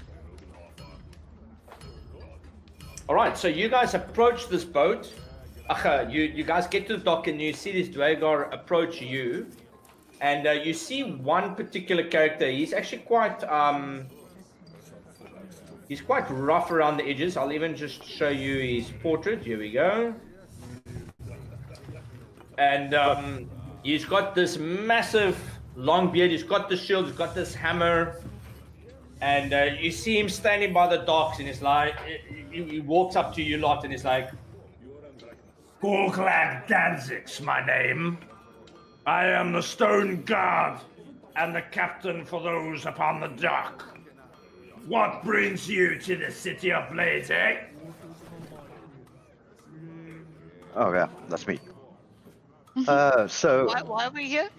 All right, so you guys approach this boat. You guys get to the dock and you see this Dwagar approach you, and you see one particular character. He's actually quite rough around the edges. I'll even just show you his portrait. Here we go. And he's got this massive long beard. He's got the shield. He's got this hammer. And you see him standing by the docks, and he's like, he walks up to you lot, and he's like, Gorglad Danzig's my name. I am the Stone Guard and the captain for those upon the dock. What brings you to the City of Blades, eh? Oh yeah, that's me. So Why are we here?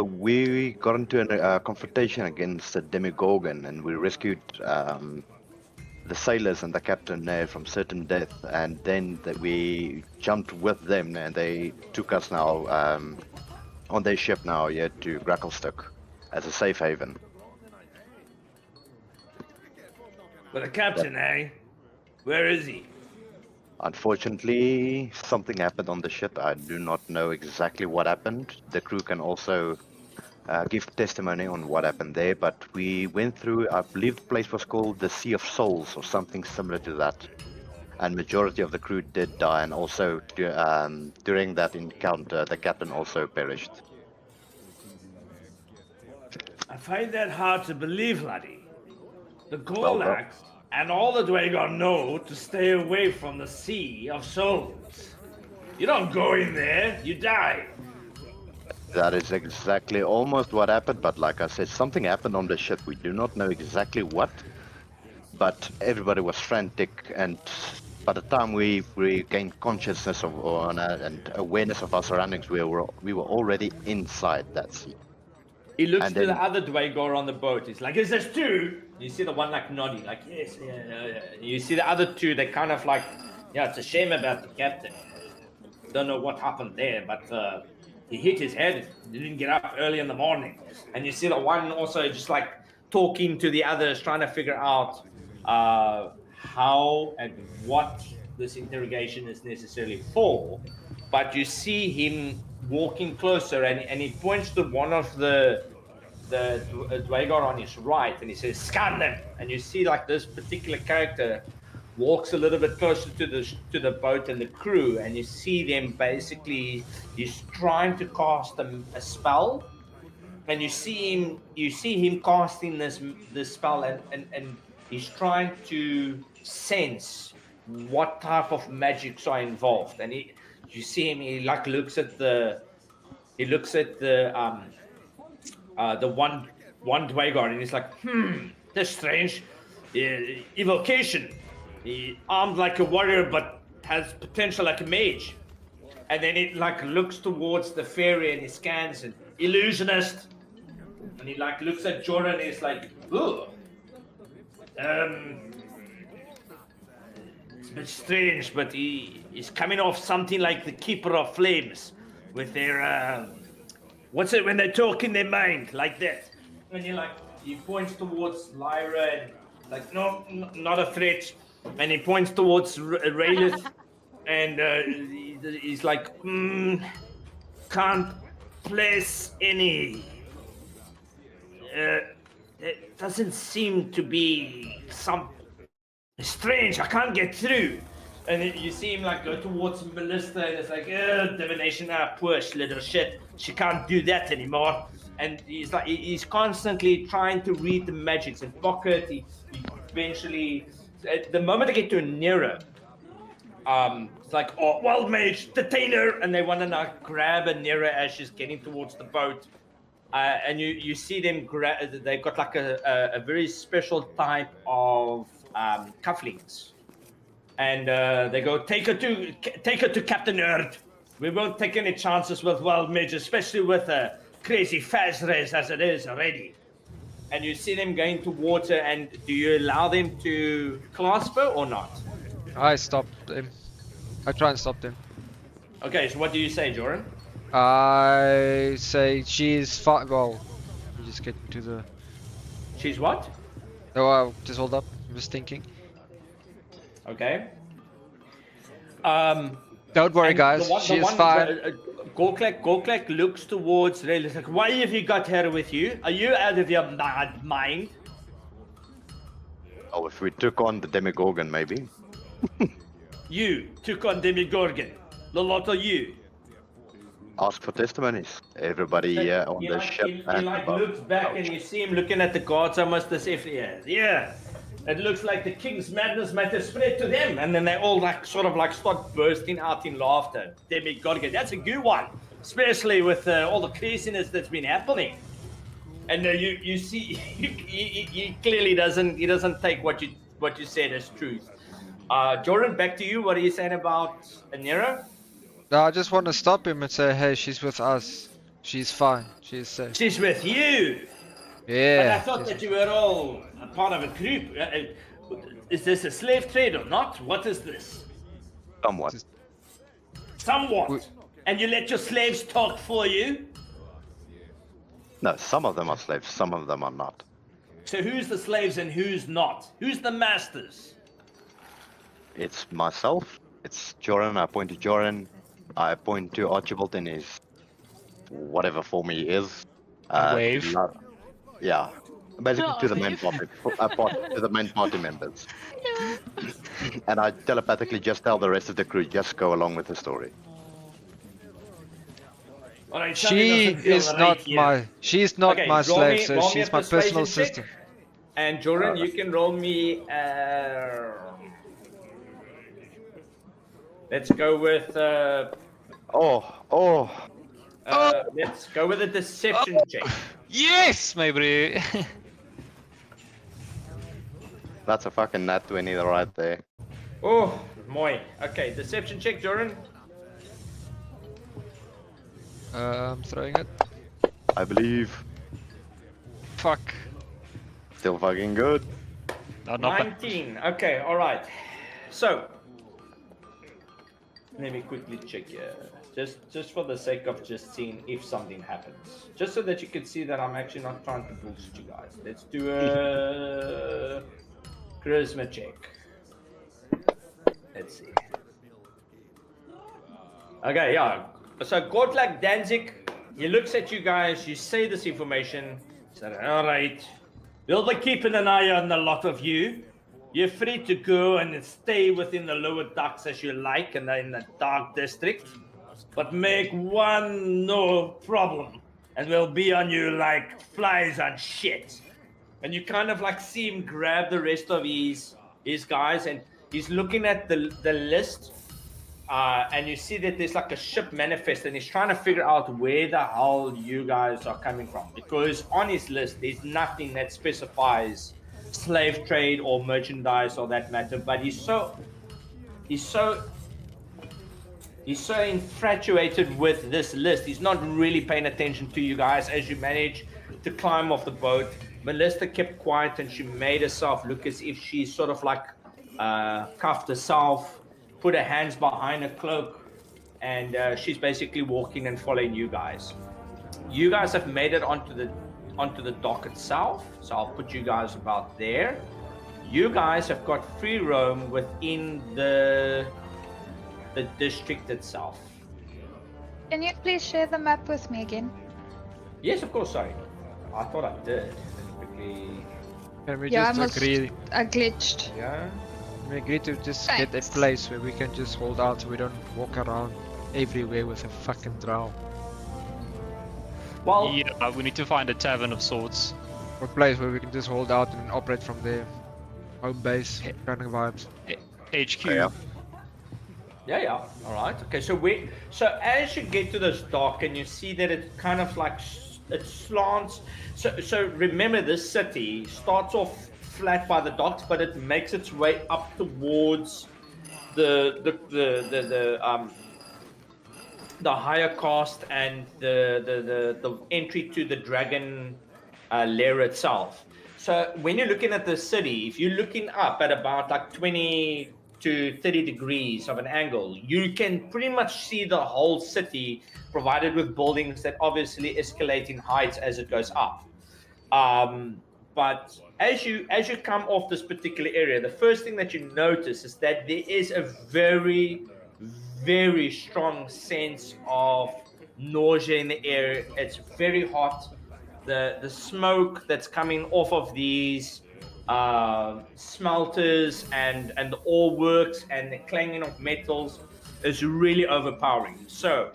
We got into a confrontation against the Demigorgon, and we rescued the sailors and the captain there from certain death, and then we jumped with them, and they took us now on their ship now, yeah, to Gracklestock as a safe haven. But the captain, eh? Where is he? Unfortunately, something happened on the ship. I do not know exactly what happened. The crew can also give testimony on what happened there, but we went through, I believe the place was called the Sea of Souls or something similar to that. And majority of the crew did die, and also during that encounter, the captain also perished. I find that hard to believe, laddie. The Gorlaks and all the Dwagon know to stay away from the Sea of Souls. You don't go in there, you die. That is exactly almost what happened, but like I said, something happened on the ship. We do not know exactly what, but everybody was frantic, and by the time we gained consciousness of and awareness of our surroundings, we were already inside that sea. He looks And to the then- other Dwagon on the boat. He's like, is there two? You see the one like nodding, like, yes, yeah. You see the other two, they kind of like, yeah, it's a shame about the captain. Don't know what happened there, but he hit his head. He didn't get up early in the morning. And you see the one also just like talking to the others, trying to figure out how and what this interrogation is necessarily for. But you see him walking closer, and he points to one of the Dwagon on his right, and he says, "Scan them." And you see like this particular character walks a little bit closer to the boat and the crew, and you see them basically. He's trying to cast a spell, and you see him casting this spell, and he's trying to sense what type of magics are involved, and you see him. He like looks at the one Dwagon, and he's like, that's strange. Evocation. He armed like a warrior, but has potential like a mage. And then it like looks towards the fairy, and he scans and illusionist. And he like looks at Jordan, and he's like, ooh. It's a bit strange, but he's coming off something like the Keeper of Flames with their what's it when they talk in their mind like that? And he points towards Lyra and like, no, not a threat. And he points towards Raelith, and he's like, can't place any. It doesn't seem to be some strange. I can't get through. And you see him like go towards Melissa, and it's like, divination, push, little shit. She can't do that anymore. And he's constantly trying to read the magics and pocket. He eventually, the moment they get to Nera, it's like, oh, wild mage, detain her, and they want to now grab Nera as she's getting towards the boat. And you see them they've got like a very special type of cufflinks. And they go, take her to Captain Nerd. We won't take any chances with wild mages, especially with a crazy Fazrez as it is already. And you see them going towards her, and do you allow them to clasp her or not? I stopped him. I try and stop them. Okay, so what do you say, Joran? I say she's fine. Well, we just get to the. She's what? Oh, just hold up. I'm just thinking. Okay. Don't worry, And guys. She's fine. Gorklek looks towards Ray. He's like, why have you got her with you? Are you out of your mad mind? Oh, if we took on the Demigorgon, maybe. You took on Demigorgon. The lot of you. Ask for testimonies. Everybody on He the like, ship he and like above. looks back, and you see him looking at the guards almost as if, yeah. It looks like the king's madness might have spread to them. And then they all like sort of like start bursting out in laughter. Demigorgon, that's a good one. Especially with all the craziness that's been happening. And you see, he clearly doesn't take what you said as truth. Jordan, back to you. What are you saying about Anira? No, I just want to stop him and say, hey, she's with us. She's fine. She's safe. She's with you. But I Yeah. thought that you were all a part of a group. Is this a slave trade or not? What is this? Somewhat. Somewhat. We- And you let your slaves talk for you? No, some of them are slaves, some of them are not. So who's the slaves and who's not? Who's the masters? It's myself, it's Joran, I point to Joran, I point to Archibald in his whatever form he is. Wave. Yeah. Basically to the main Wave. party, to the main party members. And I telepathically just tell the rest of the crew, just go along with the story. All right, She something doesn't feel is right not here. my. She's not Okay, my roll slave, me- so roll me she's a my personal persuasion check. sister. And Joran, you can roll me. Let's go with. Let's go with a deception check. Yes, maybe. That's a fucking nat 20 right there. Oh, mooi. Okay, deception check, Joran. I'm throwing it. I believe. Fuck. Still fucking good. No, not bad. 19. Okay, all right. So, let me quickly check here. Just for the sake of just seeing if something happens. Just so that you can see that I'm actually not trying to bullshit you guys. Let's do a charisma check. Let's see. Okay, yeah. So Gottlak Danzig, he looks at you guys, you say this information. He said, all right, we'll be keeping an eye on a lot of you. You're free to go and stay within the lower docks as you like and in the dark district. But make one no problem and we'll be on you like flies on shit. And you kind of like see him grab the rest of his guys and he's looking at the list. And you see that there's like a ship manifest and he's trying to figure out where the hell you guys are coming from. Because on his list, there's nothing that specifies slave trade or merchandise or that matter. But he's so infatuated with this list. He's not really paying attention to you guys as you manage to climb off the boat. Melissa kept quiet and she made herself look as if she's sort of like cuffed herself, put her hands behind her cloak, and she's basically walking and following you guys. You guys have made it onto the dock itself, so I'll put you guys about there. You guys have got free roam within the district itself. Can you please share the map with me again? Yes, of course. Sorry, I thought I did. Let me quickly. Can we Yeah, just agree? I glitched. Yeah. We agree to just Thanks. get a place where we can just hold out so we don't walk around everywhere with a fucking drow. Well, Yeah, we need to find a tavern of sorts. Or a place where we can just hold out and operate from there. Home base, kind of vibes. HQ. Yeah. yeah. All right. Okay. So as you get to this dock and you see that it kind of like it slants. So remember, this city starts off flat by the docks, but it makes its way up towards the higher caste and the entry to the dragon lair itself. So when you're looking at the city, if you're looking up at about like 20 to 30 degrees of an angle, you can pretty much see the whole city, provided with buildings that obviously escalate in heights as it goes up. But as you come off this particular area, the first thing that you notice is that there is a very, very strong sense of nausea in the air. It's very hot. The smoke that's coming off of these smelters and the ore works and the clanging of metals is really overpowering. So,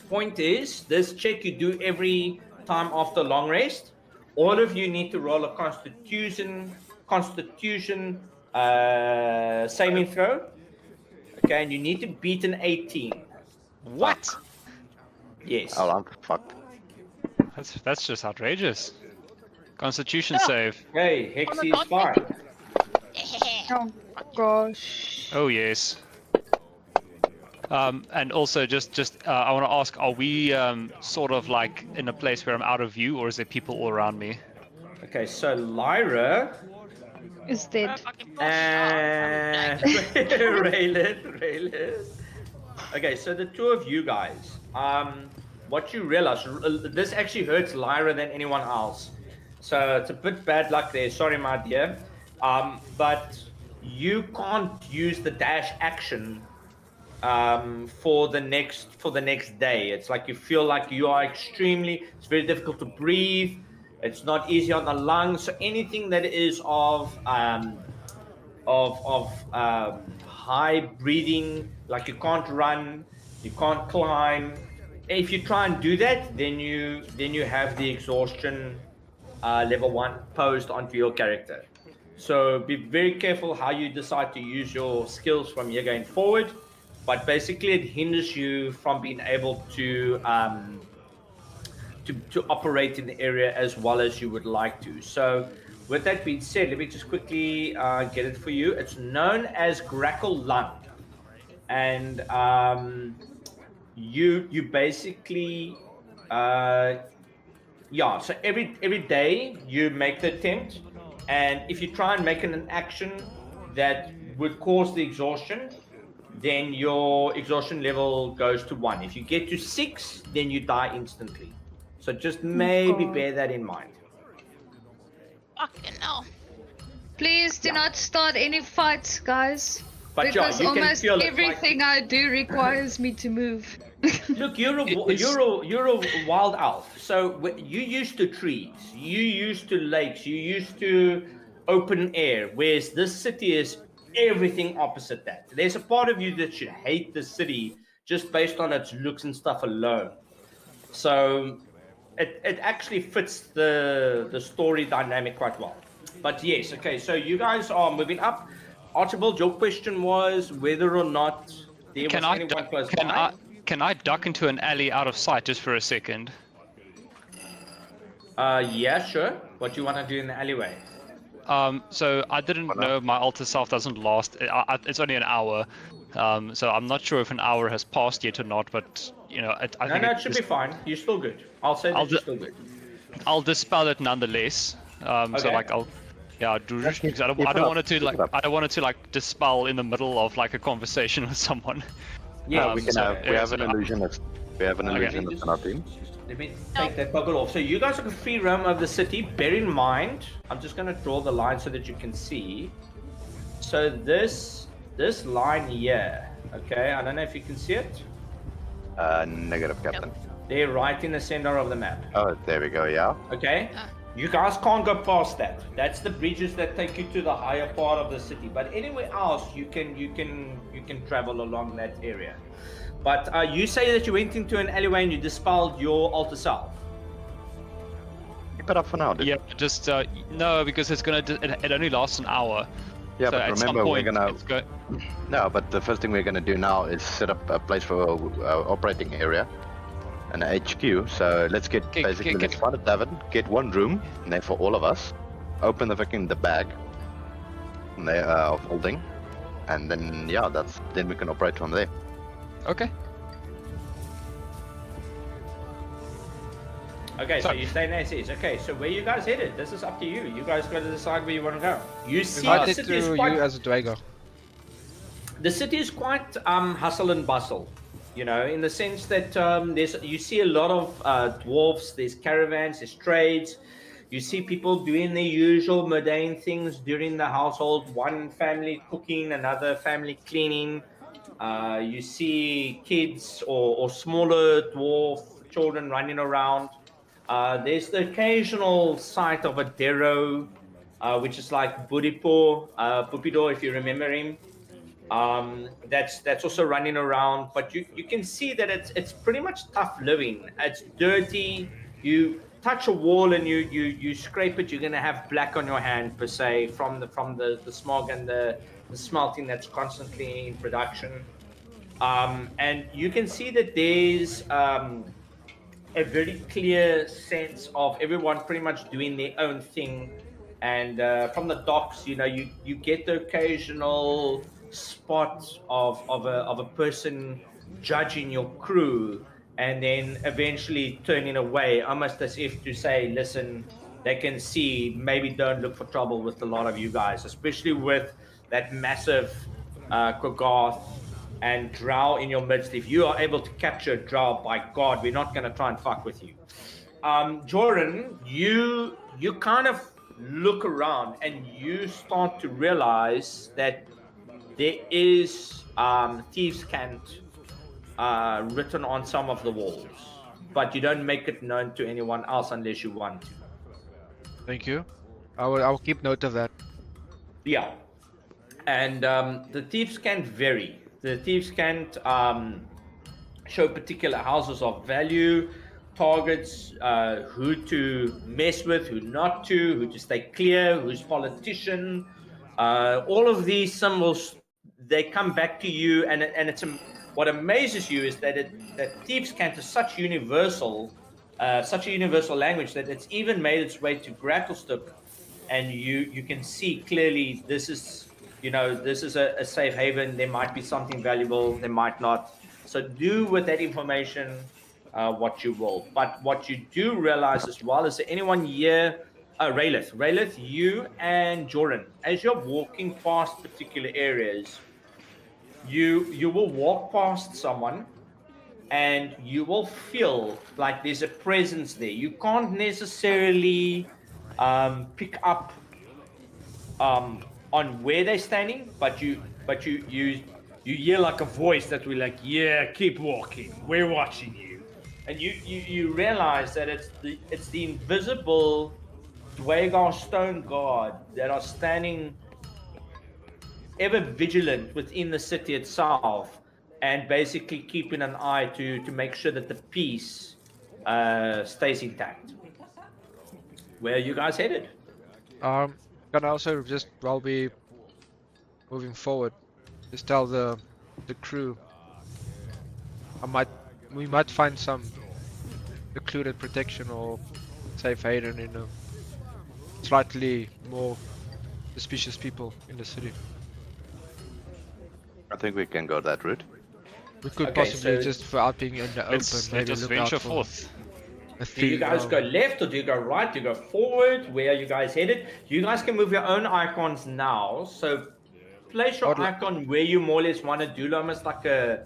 point is, this check you do every time after long rest. All of you need to roll a Constitution saving throw. Okay, and you need to beat an 18. What? Yes. Oh, I'm fucked. That's just outrageous. Constitution save. Okay, Hexy is fine. Oh gosh. Oh yes. And also, I want to ask: are we sort of like in a place where I'm out of view, or is there people all around me? Okay, so Lyra Is dead. and Raylan. Okay, so the two of you guys, what you realize, this actually hurts Lyra than anyone else. So it's a bit bad luck there. Sorry, my dear. But you can't use the dash action for the next day. It's like you feel like you are it's very difficult to breathe. It's not easy on the lungs. So anything that is of high breathing, like you can't run, you can't climb. If you try and do that, then you have the exhaustion level 1 posed onto your character. So be very careful how you decide to use your skills from here going forward. But basically, it hinders you from being able to operate in the area as well as you would like to. So with that being said, let me just quickly get it for you. It's known as Grackle Lung, and you basically so every day you make the attempt, and if you try and make an action that would cause the exhaustion, then your exhaustion level goes to 1. If you get to 6, then you die instantly. So just maybe bear that in mind. Fucking hell. Please do not start any fights, guys. But Because you can almost feel it, everything I do requires me to move. Look, you're a wild elf. So you used to trees, you used to lakes, you used to open air. Whereas this city is everything opposite that. There's a part of you that should hate the city just based on its looks and stuff alone. So it actually fits the story dynamic quite well. But yes, okay. So you guys are moving up. Archibald, your question was whether or not there was anyone close by. Can I duck into an alley out of sight just for a second? Yeah, sure. What do you want to do in the alleyway? So I didn't know my alter self doesn't last. It's only an hour. So I'm not sure if an hour has passed yet or not. But you know, I think it should be fine. You're still good. I'll say that you're still good. I'll dispel it nonetheless. Okay. So like because I don't want it to like dispel in the middle of like a conversation with someone. Yeah, we have an illusionist. We have an illusionist in our team. Let me take that toggle off. So you guys are free roam of the city. Bear in mind, I'm just going to draw the line so that you can see. So this line here, okay, I don't know if you can see it. Negative, Captain. They're right in the center of the map. Oh, there we go, yeah. Okay. You guys can't go past that. That's the bridges that take you to the higher part of the city. But anywhere else, you can travel along that area. But you say that you went into an alleyway and you dispelled your alter self. Keep it up for now, dude. Yeah, just no, because it only lasts an hour. Yeah, so but remember we're gonna. it's go- No, but the first thing we're gonna do now is set up a place for operating area, an HQ. So let's let's find a tavern, get one room, and then for all of us, open the bag, of holding, and then then we can operate from there. Okay. Okay, so you stay in ACs. Okay, so where you guys headed? This is up to you. You guys got to decide where you want to go. You see, the city is quite... you as a Dwager. The city is quite hustle and bustle, you know, in the sense that you see a lot of dwarfs. There's caravans, there's trades. You see people doing their usual mundane things during the household. One family cooking, another family cleaning. You see kids or smaller dwarf children running around. There's the occasional sight of a Dero, which is like Bupido, if you remember him. That's also running around, but you can see that it's pretty much tough living. It's dirty. You touch a wall and you scrape it, you're gonna have black on your hand per se from the smog and the smelting that's constantly in production. And you can see that there's a very clear sense of everyone pretty much doing their own thing. And from the docks, you know, you get the occasional spot of a person judging your crew and then eventually turning away, almost as if to say, listen, they can see, maybe don't look for trouble with a lot of you guys, especially with that massive Kogarth and Drow in your midst. If you are able to capture Drow, by God, we're not going to try and fuck with you. Joran, you kind of look around and you start to realize that there is Thieves' Cant written on some of the walls, but you don't make it known to anyone else unless you want to. Thank you. I will keep note of that. Yeah. And the Thieves' Cant vary. The Thieves' Cant show particular houses of value, targets, who to mess with, who not to, who to stay clear, who's politician. All of these symbols, they come back to you, and it's what amazes you is that Thieves' Cant is such a universal language that it's even made its way to Grapplestuk, and you can see clearly this is a safe haven. There might be something valuable, there might not. So do with that information what you will. But what you do realize as well is that anyone here, Raylith, you and Joran, as you're walking past particular areas, you will walk past someone and you will feel like there's a presence there. You can't necessarily pick up on where they're standing, but you hear like a voice that will like, yeah, keep walking, we're watching you. And you realize that it's the invisible Dwagar stone guard that are standing ever vigilant within the city itself, and basically keeping an eye to make sure that the peace stays intact. Where are you guys headed? Can I also just, while we moving forward, just tell the crew we might find some secluded protection or safe haven in a slightly more suspicious people in the city. I think we can go that route. We could Okay, possibly so just for out being in the open, Let maybe us look venture out for forth. a do you guys go left or do you go right? Do you go forward? Where are you guys headed? You guys can move your own icons now. So place your icon where you more or less want to do, almost like a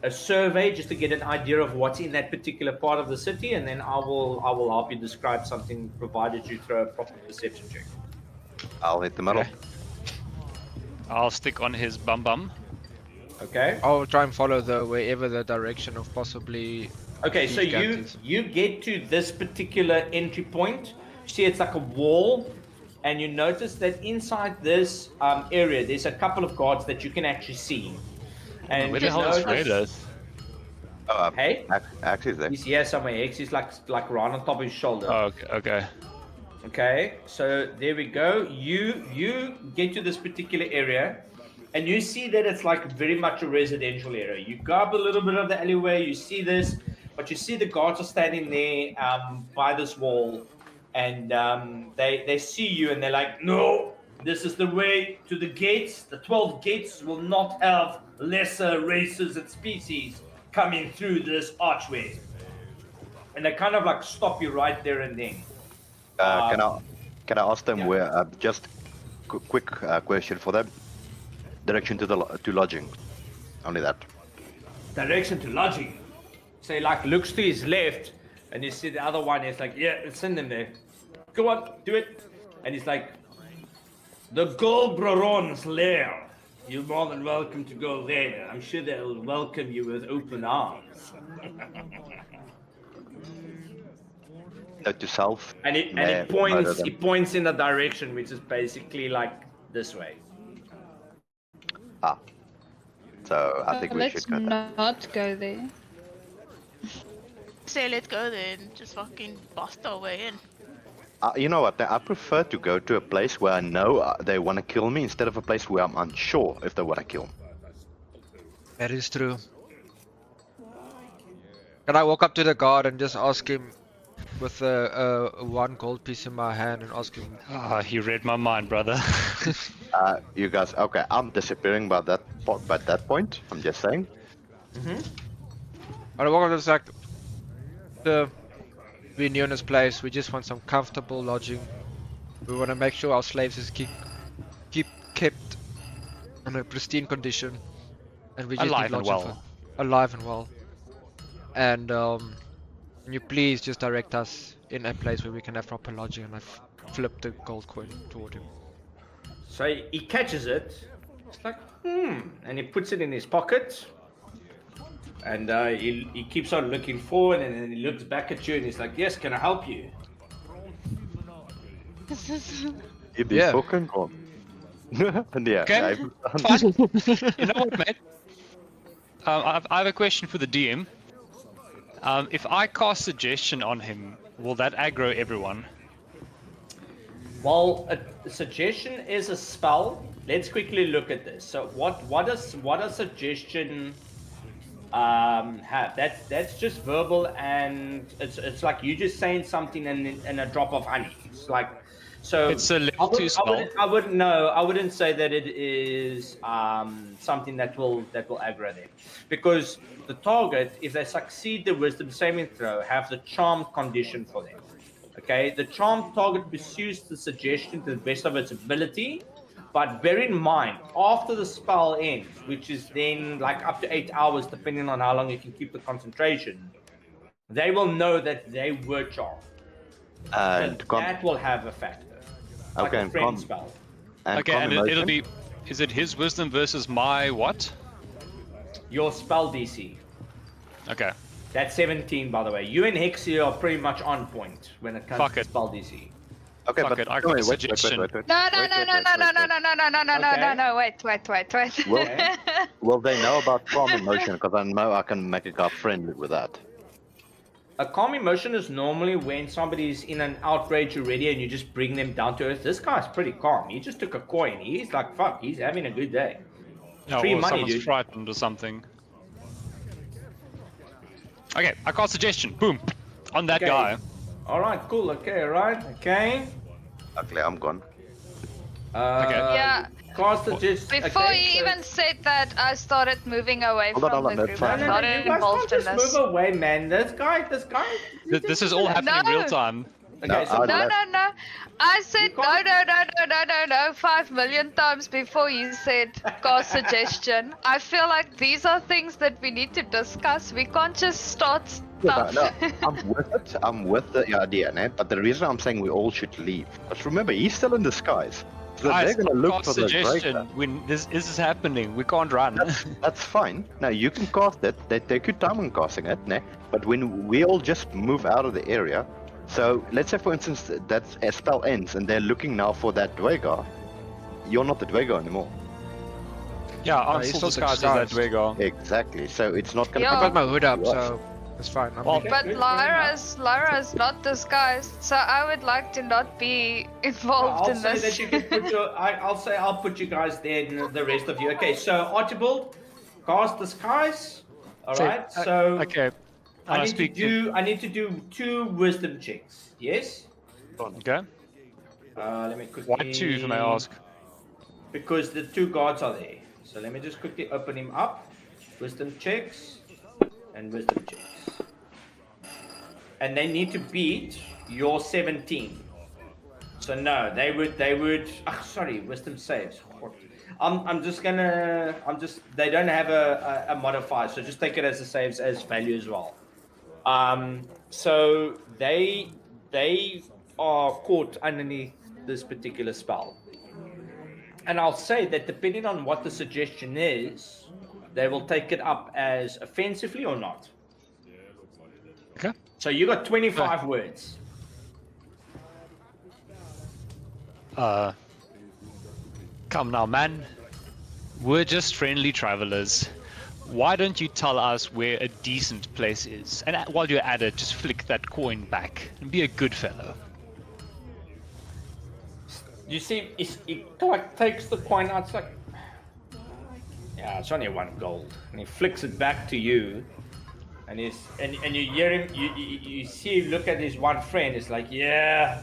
survey, just to get an idea of what's in that particular part of the city, and then I will help you describe something, provided you throw a proper perception check. I'll hit the middle. Okay. I'll stick on his bum. Okay. I'll try and follow wherever the direction of possibly. Okay, so you get to this particular entry point. See, it's like a wall, and you notice that inside this area, there's a couple of guards that you can actually see. And Where the hell is Raylith? Hey? Axe is there. He's here somewhere. He's like right on top of his shoulder. Oh, okay. Okay, so there we go. You get to this particular area, and you see that it's like very much a residential area. You go up a little bit of the alleyway, you see this, but you see the guards are standing there by this wall, and they see you, and they're like, no, this is the way to the gates. The 12 gates will not have lesser races and species coming through this archway. And they kind of like stop you right there and then. Can I ask them yeah. where? Just quick question for them. Direction to lodging. Only that. Direction to lodging. Say like looks to his left, and you see the other one is like, yeah, send them there. Go on, do it. And he's like, the Golbraron's lair. You're more than welcome to go there. I'm sure they'll welcome you with open arms. To south. And he points in the direction, which is basically like this way. So I think we should go there. Let's not go there. Say let's go then, just fucking bust our way in. You know what? I prefer to go to a place where I know they want to kill me instead of a place where I'm unsure if they want to kill me. That is true. Can I walk up to the guard and just ask him with a 1 gold piece in my hand and ask him? Ah, he read my mind, brother. You guys, okay? I'm disappearing by that point. I'm just saying. I walk up to like we're new in this place. We just want some comfortable lodging. We want to make sure our slaves is keep kept in a pristine condition, and we just Alive need and lodging well. alive and well. And can you please just direct us in a place where we can have proper lodging? And I flip the gold coin toward him. So he catches it. It's like, and he puts it in his pocket. And he keeps on looking forward, and then he looks back at you, and he's like, "Yes, can I help you?" You'd be Yeah. fucking gone. And yeah, Okay. I- Fine. You know what, mate? I have a question for the DM. If I cast suggestion on him, will that aggro everyone? Well, a suggestion is a spell. Let's quickly look at this. So what does suggestion have? That's just verbal, and it's like you just saying something in a drop of honey. It's like, so It's a level 2 spell. I wouldn't say that it is something that will aggro them, because the target, if they succeed the wisdom saving throw, have the charmed condition for them. Okay, the charmed target pursues the suggestion to the best of its ability, but bear in mind, after the spell ends, which is then like up to 8 hours, depending on how long you can keep the concentration, they will know that they were charmed. and So con- that will have a factor. Like Okay, a and friend con- spell. Okay, con and it'll emotion? be... Is it his wisdom versus my what? Your spell DC. Okay. That's 17, by the way. You and Hexia are pretty much on point when it comes Fuck to it. spell DC. Okay, Fuck but it, I wait, got a wait. suggestion. No, wait. Okay. Will they know about calm emotion? Because I know I can make a guy friendly with that. A calm emotion is normally when somebody's in an outrage already and you just bring them down to earth. This guy's pretty calm. He just took a coin. He's like, fuck, he's having a good day. No, Free or money, someone's dude. frightened or something. Okay, I cast suggestion. Boom. On that Okay. guy. All right, cool. Okay, all right. Okay. Luckily, I'm gone. Yeah. Cast the just. Before okay, he so- even said that, I started moving away Hold on, from hold on, the that's group. I fine. No, started you guys can't involved in just this. move away, man. This guy. This is all happening in No. real time. Okay, No, so I- No. I said You can't- no 5 million times before you said cast suggestion. I feel like these are things that we need to discuss. We can't just start stuff. No, I'm with it. I'm with the idea, né? But the reason I'm saying we all should leave, because remember, he's still in disguise. So Guys, they're gonna look cast for the suggestion breaker. when this is happening. We can't run. That's fine. Now you can cast it. They take your time on casting it, né? But when we all just move out of the area, so let's say for instance that a spell ends and they're looking now for that Dwager. You're not the Dwager anymore. Yeah, I'm he's still still disguised as that disguised. Dwager. Exactly. So it's not gonna. Yeah. I got my hood up, What? so it's fine. I'm Well, good. But Good, Lyra is not disguised, so I would like to not be involved I'll in say this. that you can put your. I'll put you guys there, and the rest of you. Okay, so Archibald, cast disguise. All right. So Okay. I I need speak I need to do 2 wisdom checks. Yes. Okay. Let me quickly. Why 2, if I may ask? Because the 2 guards are there. So let me just quickly open him up. Wisdom checks and wisdom checks. And they need to beat your 17. So no, they would. Sorry, wisdom saves. They don't have a modifier, so just take it as a saves as value as well. So they are caught underneath this particular spell. And I'll say that depending on what the suggestion is, they will take it up as offensively or not. Okay. So you got 25 words. Come now, man. We're just friendly travelers. Why don't you tell us where a decent place is? And while you're at it, just flick that coin back and be a good fellow. You see, he like takes the coin out. It's like, yeah, it's only 1 gold, and he flicks it back to you. And you hear him. You see him look at his one friend. It's like, yeah.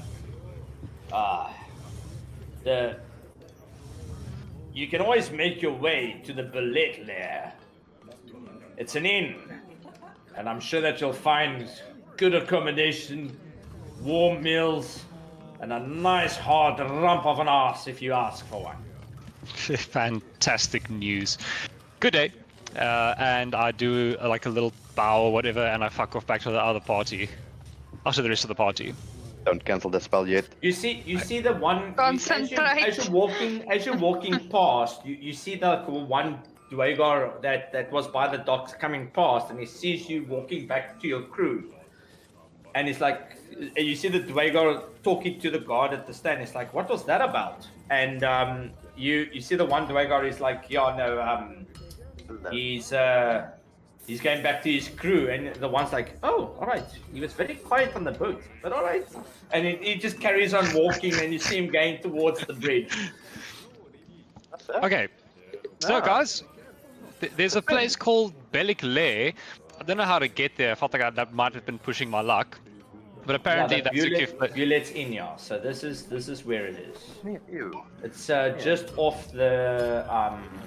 You can always make your way to the Bullet Lair. It's an inn, and I'm sure that you'll find good accommodation, warm meals, and a nice hard rump of an ass if you ask for one. Fantastic news. Good day. And I do like a little bow or whatever, and I fuck off back to the other party. After the rest of the party. Don't cancel the spell yet. You see the one. Concentrate. As you're walking past, you see the one Dwagar that was by the docks coming past, and he sees you walking back to your crew, and it's like, and you see the Dwagar talking to the guard at the stand. It's like, what was that about? And you see the one Dwagar is like, yeah, no, he's going back to his crew, and the one's like, oh, all right. He was very quiet on the boat, but all right. And he just carries on walking, and you see him going towards the bridge. Okay. So guys, there's a place called Belik Lair. I don't know how to get there. I felt like that might have been pushing my luck. But apparently that's a gift. Violet's in, yeah. So this is where it is. Ew. It's just off the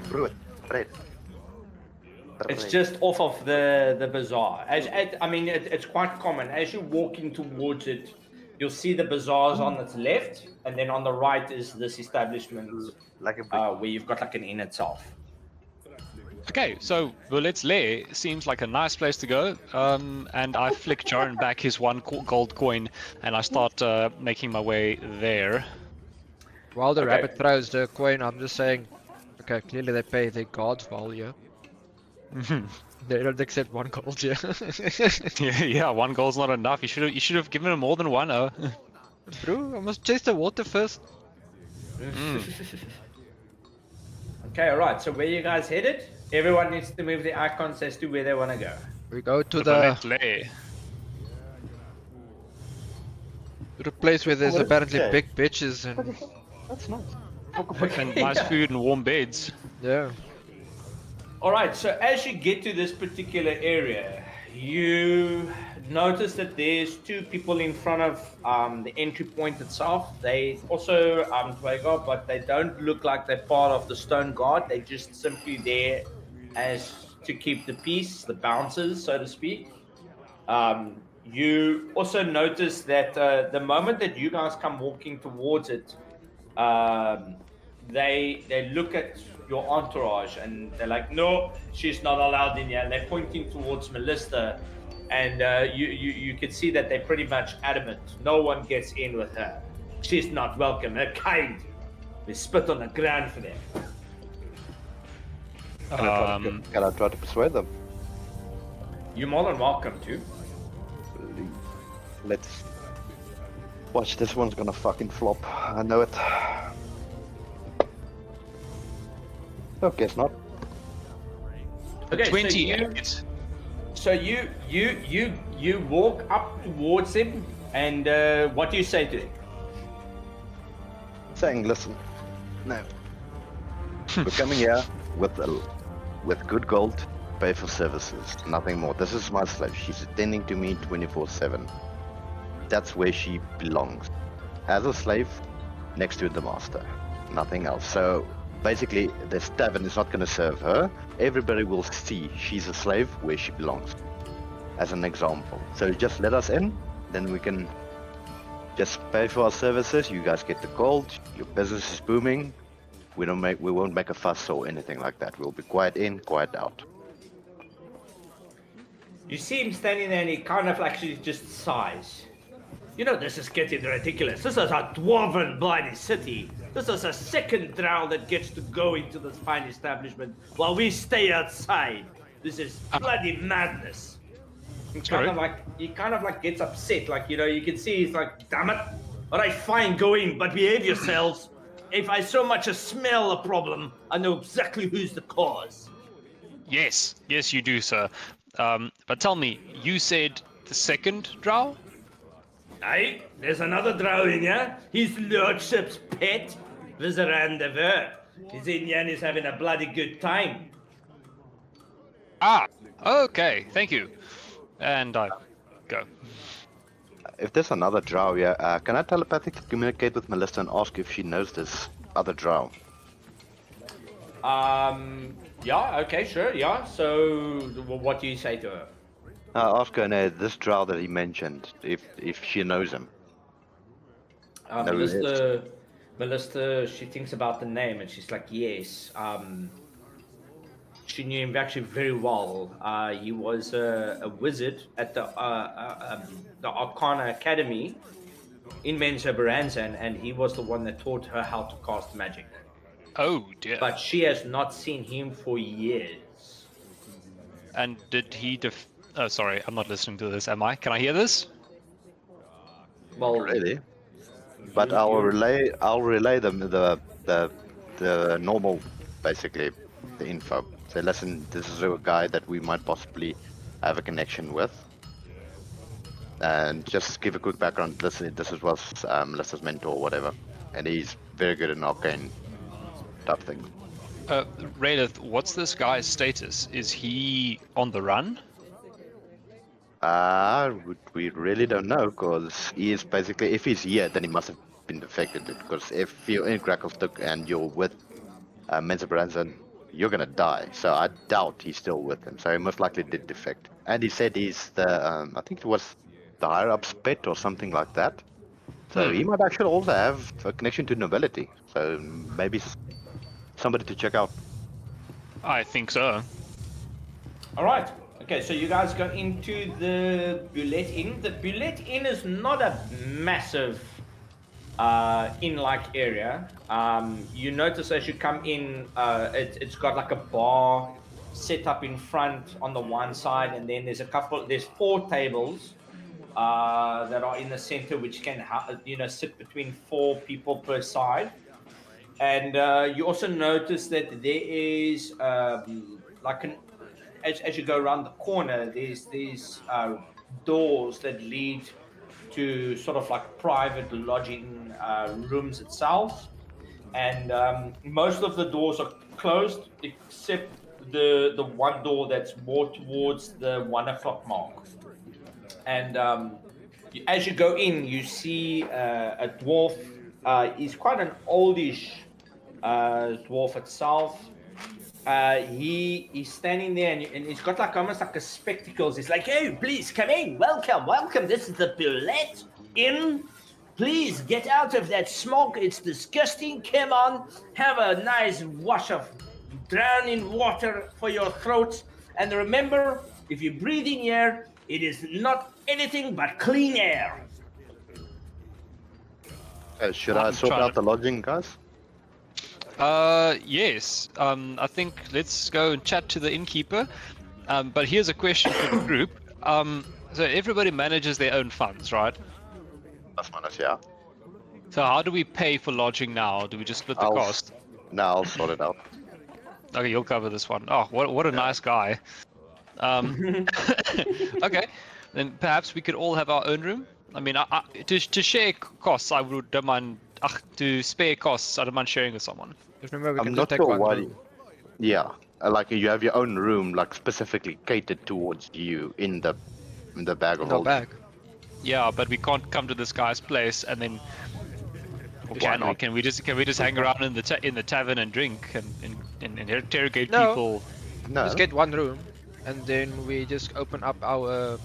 Bread. It's just off of the bazaar. I mean, it's quite common. As you're walking towards it, you'll see the bazaars on its left, and then on the right is this establishment, Like a where you've got like an inn itself. Okay, so Violet's Lair seems like a nice place to go. And I flick Jaren back his one gold coin, and I start making my way there. While the Okay. rabbit throws the coin, I'm just saying, okay, clearly they pay their guard's value. They don't accept 1 gold, yeah. Yeah, 1 gold's not enough. You should have given him more than 1. Bro, I must chase the water first. Okay, all right. So where you guys headed? Everyone needs to move the icons as to where they want to go. We go to Violet's the Lair. place where there's What is apparently that? big bitches and That's nice. And nice food and warm beds. yeah. All right, so as you get to this particular area, you notice that there's 2 people in front of the entry point itself. They also Dwagar, but they don't look like they're part of the Stone Guard. They're just simply there as to keep the peace, the bouncers, so to speak. You also notice that the moment that you guys come walking towards it, they look at your entourage and they're like, no, she's not allowed in here. And they're pointing towards Melissa, and you can see that they're pretty much adamant. No one gets in with her. She's not welcome. Her kind. They spit on the ground for them. Can I try to persuade them? You're more than welcome to. Let's watch. This one's gonna fucking flop. I know it. Oh, guess not. Okay, 28. So you walk up towards him, and what do you say to him? Saying, listen, no. We're coming here with good gold, pay for services, nothing more. This is my slave. She's attending to me 24/7. That's where she belongs. As a slave, next to the master, nothing else. So basically, this tavern is not going to serve her. Everybody will see she's a slave where she belongs, as an example. So just let us in, then we can just pay for our services. You guys get the gold. Your business is booming. We won't make a fuss or anything like that. We'll be quiet in, quiet out. You see him standing there, and he kind of actually just sighs. You know, this is getting ridiculous. This is a dwarven bloody city. This is a second drow that gets to go into this fine establishment while we stay outside. This is bloody madness. He kind of like gets upset. Like, you know, you can see he's like, damn it. All right, fine, go in, but behave yourselves. If I so much as smell a problem, I know exactly who's the cause. Yes, you do, sir. But tell me, you said the second drow? Aye, there's another drow in here. His lordship's pet, Vizeran de Ver. He's in here and he's having a bloody good time. Ah, okay, thank you. And I go. If there's another drow here, can I telepathically communicate with Melissa and ask if she knows this other drow? Yeah. Okay. Sure. Yeah. So, what do you say to her? Ask her, this drow that he mentioned, if she knows him. No, it is. Melissa, she thinks about the name and she's like, yes. She knew him actually very well. He was a wizard at the Arcana Academy in Mensa Baranzan, and he was the one that taught her how to cast magic. Oh dear. But she has not seen him for years. And did he oh, sorry, I'm not listening to this, am I? Can I hear this? Well, Really? But you- I'll you- relay them the normal, basically, the info. Say, listen, this is a guy that we might possibly have a connection with. And just give a quick background. This was Melissa's mentor or whatever. And he's very good in arcane type thing. Raelith, what's this guy's status? Is he on the run? We really don't know, because he is basically, if he's here, then he must have been defected. Because if you're in Krakovstuk and you're with Mensa Baranzan, you're gonna die. So I doubt he's still with him. So he most likely did defect. And he said he's the, I think it was the higher up's pet or something like that. So he might actually also have a connection to nobility. So maybe somebody to check out. I think so. All right. Okay, so you guys go into the Bulette Inn. The Bulette Inn is not a massive inn-like area. You notice as you come in, it's got like a bar set up in front on the one side, and then there's 4 tables that are in the center, which can sit between 4 people per side. And you also notice that there is as you go around the corner, there's these doors that lead to sort of like private lodging rooms itself. And most of the doors are closed except the one door that's more towards the 1 o'clock mark. And as you go in, you see a dwarf. He's quite an oldish dwarf itself. He's standing there and he's got like almost like a spectacles. He's like, "Oh, please come in. Welcome. This is the Bulette Inn. Please get out of that smoke. It's disgusting. Come on, have a nice wash of drowning water for your throats. And remember, if you breathe in air, it is not anything but clean air." Should I sort out the lodging, guys? Yes. I think let's go and chat to the innkeeper. But here's a question for the group. So everybody manages their own funds, right? Plus minus, yeah. So how do we pay for lodging now? Do we just split the cost? No, I'll sort it out. Okay, you'll cover this one. Oh, what a nice guy. Okay, then perhaps we could all have our own room. I mean, to share costs, I don't mind. To spare costs, I don't mind sharing with someone. Just remember, we I'm can not just take sure one why. room. Yeah, like you have your own room, like specifically catered towards you in the bag of No holding. bag. Yeah, but we can't come to this guy's place and then. Or Why can we? not? Can we just hang around in the tavern and drink and interrogate No. people? No, Just get one room, and then we just open up our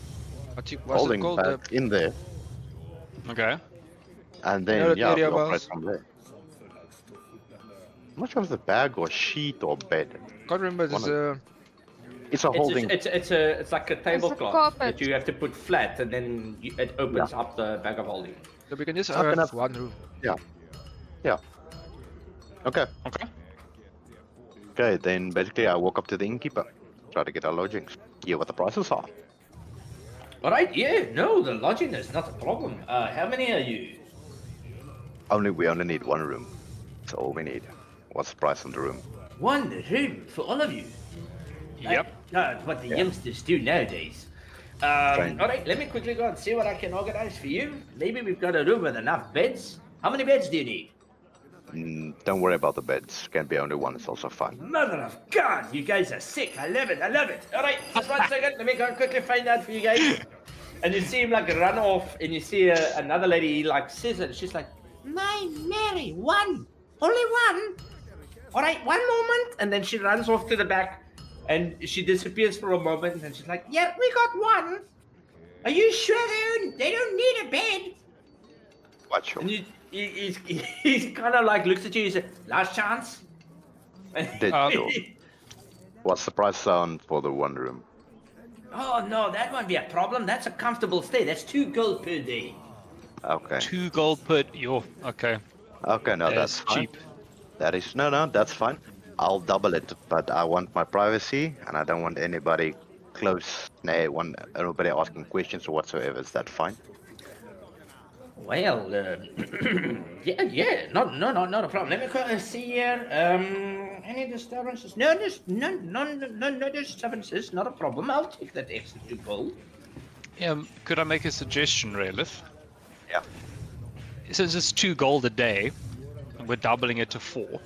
what's it holding called? bag in there, Okay. and You know then that yeah, we area, operate Wells? from there. I'm not sure if it's a bag or sheet or bed. Can't remember. There's a It's a holding. It's like a tablecloth carpet. that you have to put flat, and then it opens up the bag of holding. so we can just Not have enough. one room. Okay. Okay. Okay, then basically I walk up to the innkeeper, try to get our lodgings, hear what the prices are. All right, yeah, no, the lodging is not a problem. How many are you? We only need one room. That's all we need. What's the price on the room? 1 room for all of you. Yep. No, what the youngsters do nowadays. Strange. All right, let me quickly go and see what I can organize for you. Maybe we've got a room with enough beds. How many beds do you need? Don't worry about the beds. Can be only one. It's also fine. Mother of God, you guys are sick. I love it. All right, just 1 second. Let me go and quickly find out for you guys. And you see him like run off, and you see another lady like says it. She's like, "My Mary, one, only one." all right, one moment. And then she runs off to the back and she disappears for a moment. And she's like, yeah, we got one. Are you sure they don't need a bed? Watch And you. he's kind of like looks at you. He said, "Last chance." Did you? What's the price on for the one room? Oh no, that won't be a problem. That's a comfortable stay. That's 2 gold per day. Okay. 2 gold per. Okay. Okay, no, that's fine. cheap. That is no, that's fine. I'll double it, but I want my privacy, and I don't want anybody close. Nobody asking questions or whatsoever. Is that fine? Well, yeah, not a problem. Let me see here. Any disturbances? No disturbances. Not a problem. I'll take that extra 2 gold. Could I make a suggestion, Raelith? Yeah. Since it's 2 gold a day, and we're doubling it to 4.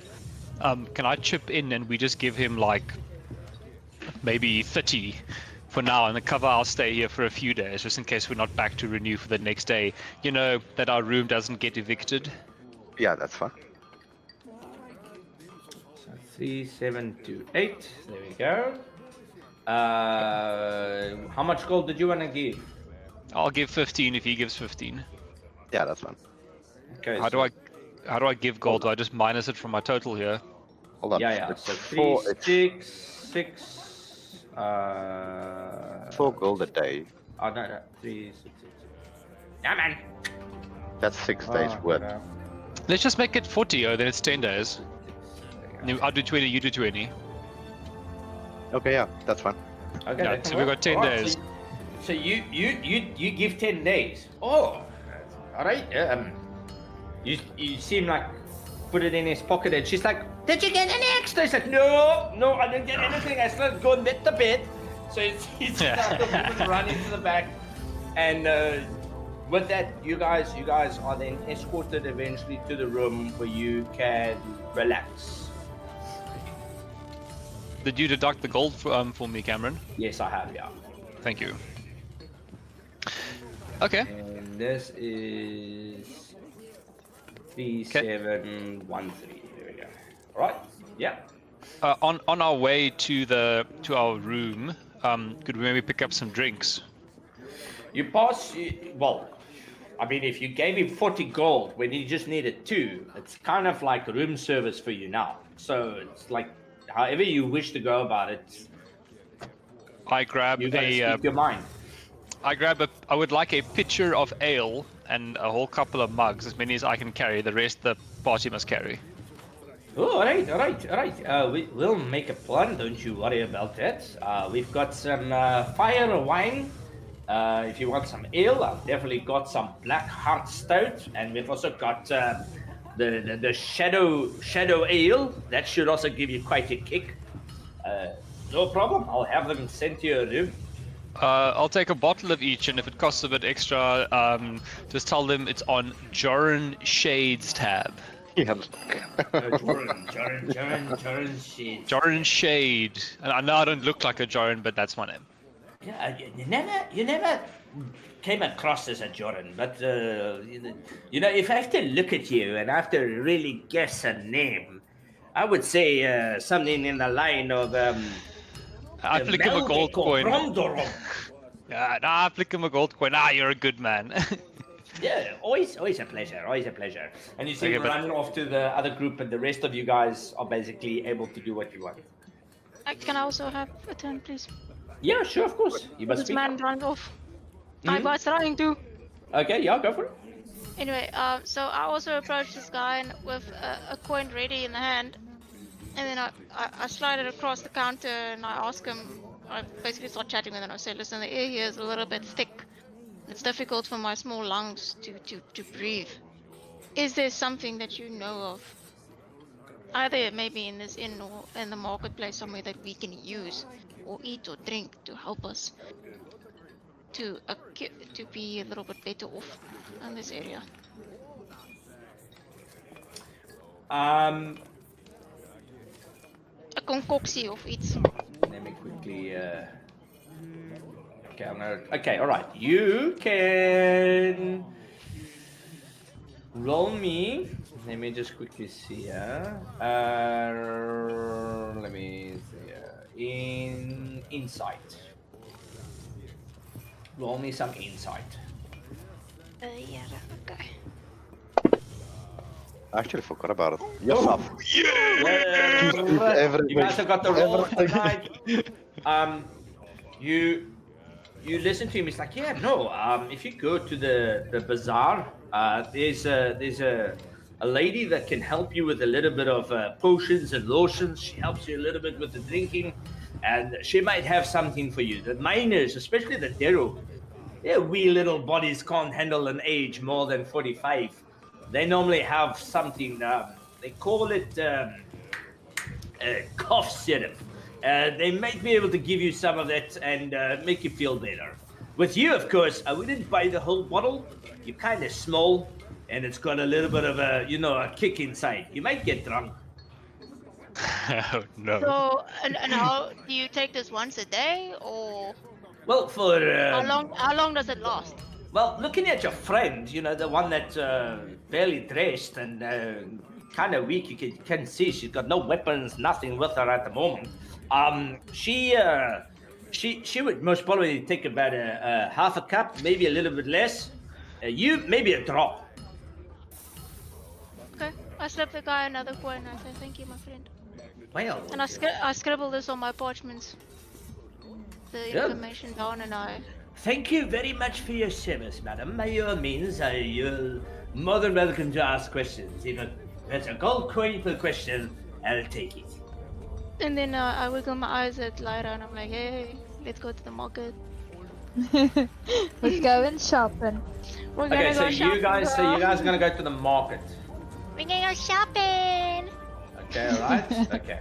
Can I chip in and we just give him like maybe 30 for now and then cover our stay here for a few days, just in case we're not back to renew for the next day. You know, that our room doesn't get evicted. Yeah, that's fine. So 3, 7, 2, 8. There we go. How much gold did you want to give? I'll give 15 if he gives 15. Yeah, that's fine. Okay. How do I give gold? Do I just minus it from my total here? Hold on. Yeah. It's So 4, 6, 6. 4 gold a day. Oh no, 3, 6, 6. Yeah, man. That's 6 days worth. No. Let's just make it 40, then it's 10 days. I'll do 20, you do 20. Okay, yeah, that's fine. Okay, Yeah, that can so we've work. got 10 Alright, days. So you give 10 days. Oh, all right. You seem like put it in his pocket, and she's like, "Did you get any extra?" He's like, "No, I didn't get anything. I still go and get the bed." So he's run into the back, and with that, you guys are then escorted eventually to the room where you can relax. Did you deduct the gold for me, Cameron? Yes, I have. Yeah. Thank you. Okay. And this is 3713. There we go. All right. Yeah. On our way to our room, could we maybe pick up some drinks? You pass. Well, I mean, if you gave him 40 gold when he just needed 2, it's kind of like room service for you now. So it's like, however you wish to go about it, I grab you gotta speak your mind. I would like a pitcher of ale and a whole couple of mugs, as many as I can carry. The rest the party must carry. Oh, all right. We'll make a plan. Don't you worry about that. We've got some fire wine. If you want some ale, I've definitely got some Black Heart Stout, and we've also got the Shadow Ale. That should also give you quite a kick. No problem. I'll have them sent to your room. I'll take a bottle of each, and if it costs a bit extra, just tell them it's on Joran Shade's tab. Yeah. Joran Shade. Joran Shade. And I know I don't look like a Joran, but that's my name. Yeah, you never came across as a Joran, but you know, if I have to look at you and I have to really guess a name, I would say something in the line of I flick him a gold coin. Yeah, I flick him a gold coin. You're a good man. Yeah, always a pleasure, And you see him run off to the other group, and the rest of you guys are basically able to do what you want. Can I also have a turn, please? Yeah, sure, of course. You must This speak. man ran off. I was trying to. Okay, yeah, go for it. Anyway, so I also approached this guy with a coin ready in the hand, and then I slide it across the counter and I ask him. I basically start chatting with him. I say, "Listen, the air here is a little bit thick. It's difficult for my small lungs to breathe. Is there something that you know of, either maybe in this inn or in the marketplace somewhere, that we can use or eat or drink to help us to be a little bit better off in this area?" A concoctie of iets. Let me quickly. Okay, all right. You can roll me Let me just quickly see. Let me see. In insight. Roll me some insight. Yeah, okay. I actually forgot about it. Yourself. Yeah. Everything. You guys have got the roll for Everything. tonight. You listen to him. He's like, yeah, no. If you go to the bazaar, there's a lady that can help you with a little bit of potions and lotions. She helps you a little bit with the drinking, and she might have something for you. The miners, especially the Deru, their wee little bodies can't handle an age more than 45. They normally have something. They call it cough syrup. They might be able to give you some of that and make you feel better. With you, of course, I wouldn't buy the whole bottle. You're kind of small, and it's got a little bit of a kick inside. You might get drunk. Oh, no. So, and how do you take this once a day, or Well, for how long does it last? well, looking at your friend, the one that's barely dressed and kind of weak, you can see she's got no weapons, nothing with her at the moment. She would most probably take about a half a cup, maybe a little bit less. You maybe a drop. Okay, I slip the guy another coin. I say thank you, my friend. Well, And I scribble this on my parchments. The Yeah. information down, and I. thank you very much for your service, madam. By all means, you're more than welcome to ask questions. If it's a gold coin per question, I'll take it. And then I wiggle my eyes at Lyra, and I'm like, hey, let's go to the market. Let's go and shopping. We're gonna Okay, go shopping. you guys are gonna go to the market. We're gonna go shopping. Okay, all right. Okay.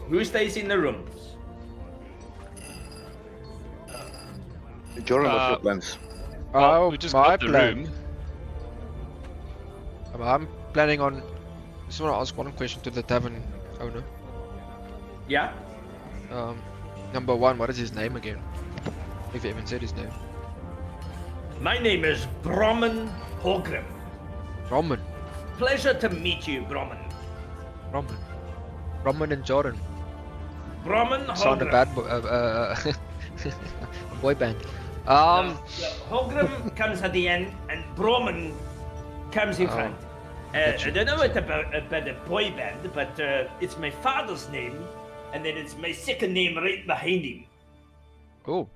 Who stays in the rooms? Jordan, what's your plans? Oh, we just my got the plan. room. I'm planning on. Just want to ask one question to the tavern owner. Yeah. Number one, what is his name again? If you even said his name. My name is Brahman Holgrim. Roman. Pleasure to meet you, Brahman. Roman and Jordan. Brahman Sound a Holgrim. bad boy band. Holgrim comes at the end, and Brahman comes in Oh, front. gotcha. I don't know what about a boy band, but it's my father's name, and then it's my second name right behind him. Cool.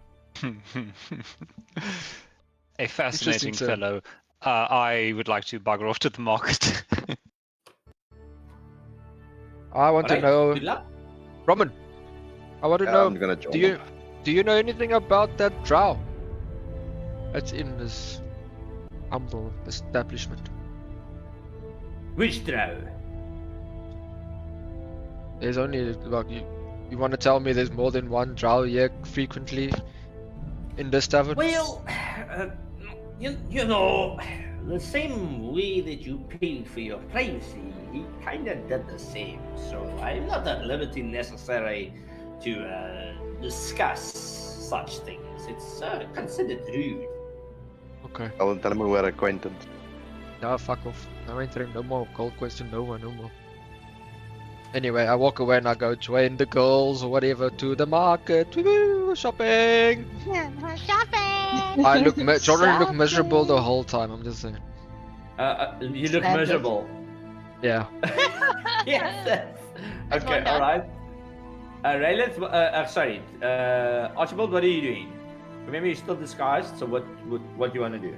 A fascinating sir. fellow. I would like to bugger off to the market. I want to Alright, know, Good luck. Roman. I want to I'm know. gonna join. Do you know anything about that drow that's in this humble establishment? Which drow? There's only like you want to tell me there's more than one drow here frequently in this tavern? Well, you know, the same way that you paid for your privacy, he kind of did the same. So I'm not at liberty necessary to discuss such things. It's considered rude. Okay. I will tell him we're acquainted. Nah, fuck off. I'm entering no more gold question, no more. Anyway, I walk away and I go join the girls or whatever to the market. Woo, shopping! Shopping. I look Jordan look miserable the whole time, I'm just saying. You look Standard. miserable. Yeah. Yes. That's Okay. one All done. right. Raylan, sorry. Archibald, what are you doing? Remember, you're still disguised. So what do you want to do?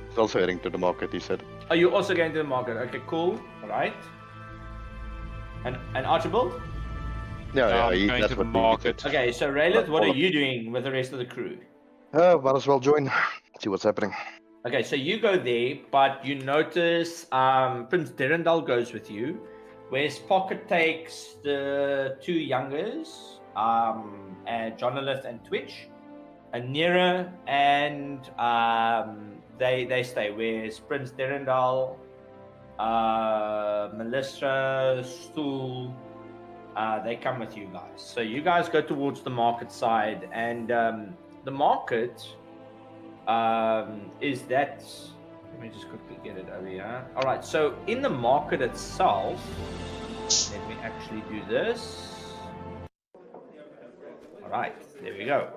He's also heading to the market, he said. Are you also going to the market? Okay, cool. All right. And Archibald? Yeah, I'm he, going that's to the what he market. said. Okay, so Raylan, what are follow. you doing with the rest of the crew? Might as well join. See what's happening. Okay, so you go there, but you notice Prince Derendal goes with you, whereas Pocket takes the two youngers, and Jonathan and Twitch, and Nira, and they stay. Whereas Prince Derendal, Melissa, Stool, they come with you guys. So you guys go towards the market side, and the market is that Let me just quickly get it over here. All right, so in the market itself, let me actually do this. All right, there we go.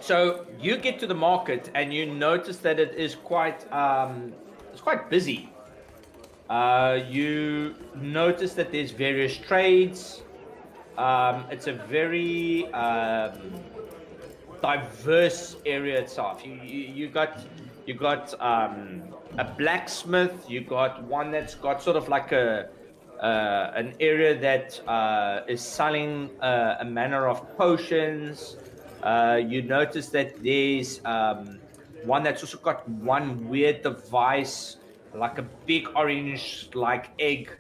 So you get to the market and you notice that it is quite busy. You notice that there's various trades. It's a very diverse area itself. You got a blacksmith. You got one that's got sort of like an area that is selling a manner of potions. You notice that there's one that's also got one weird device, like a big orange like egg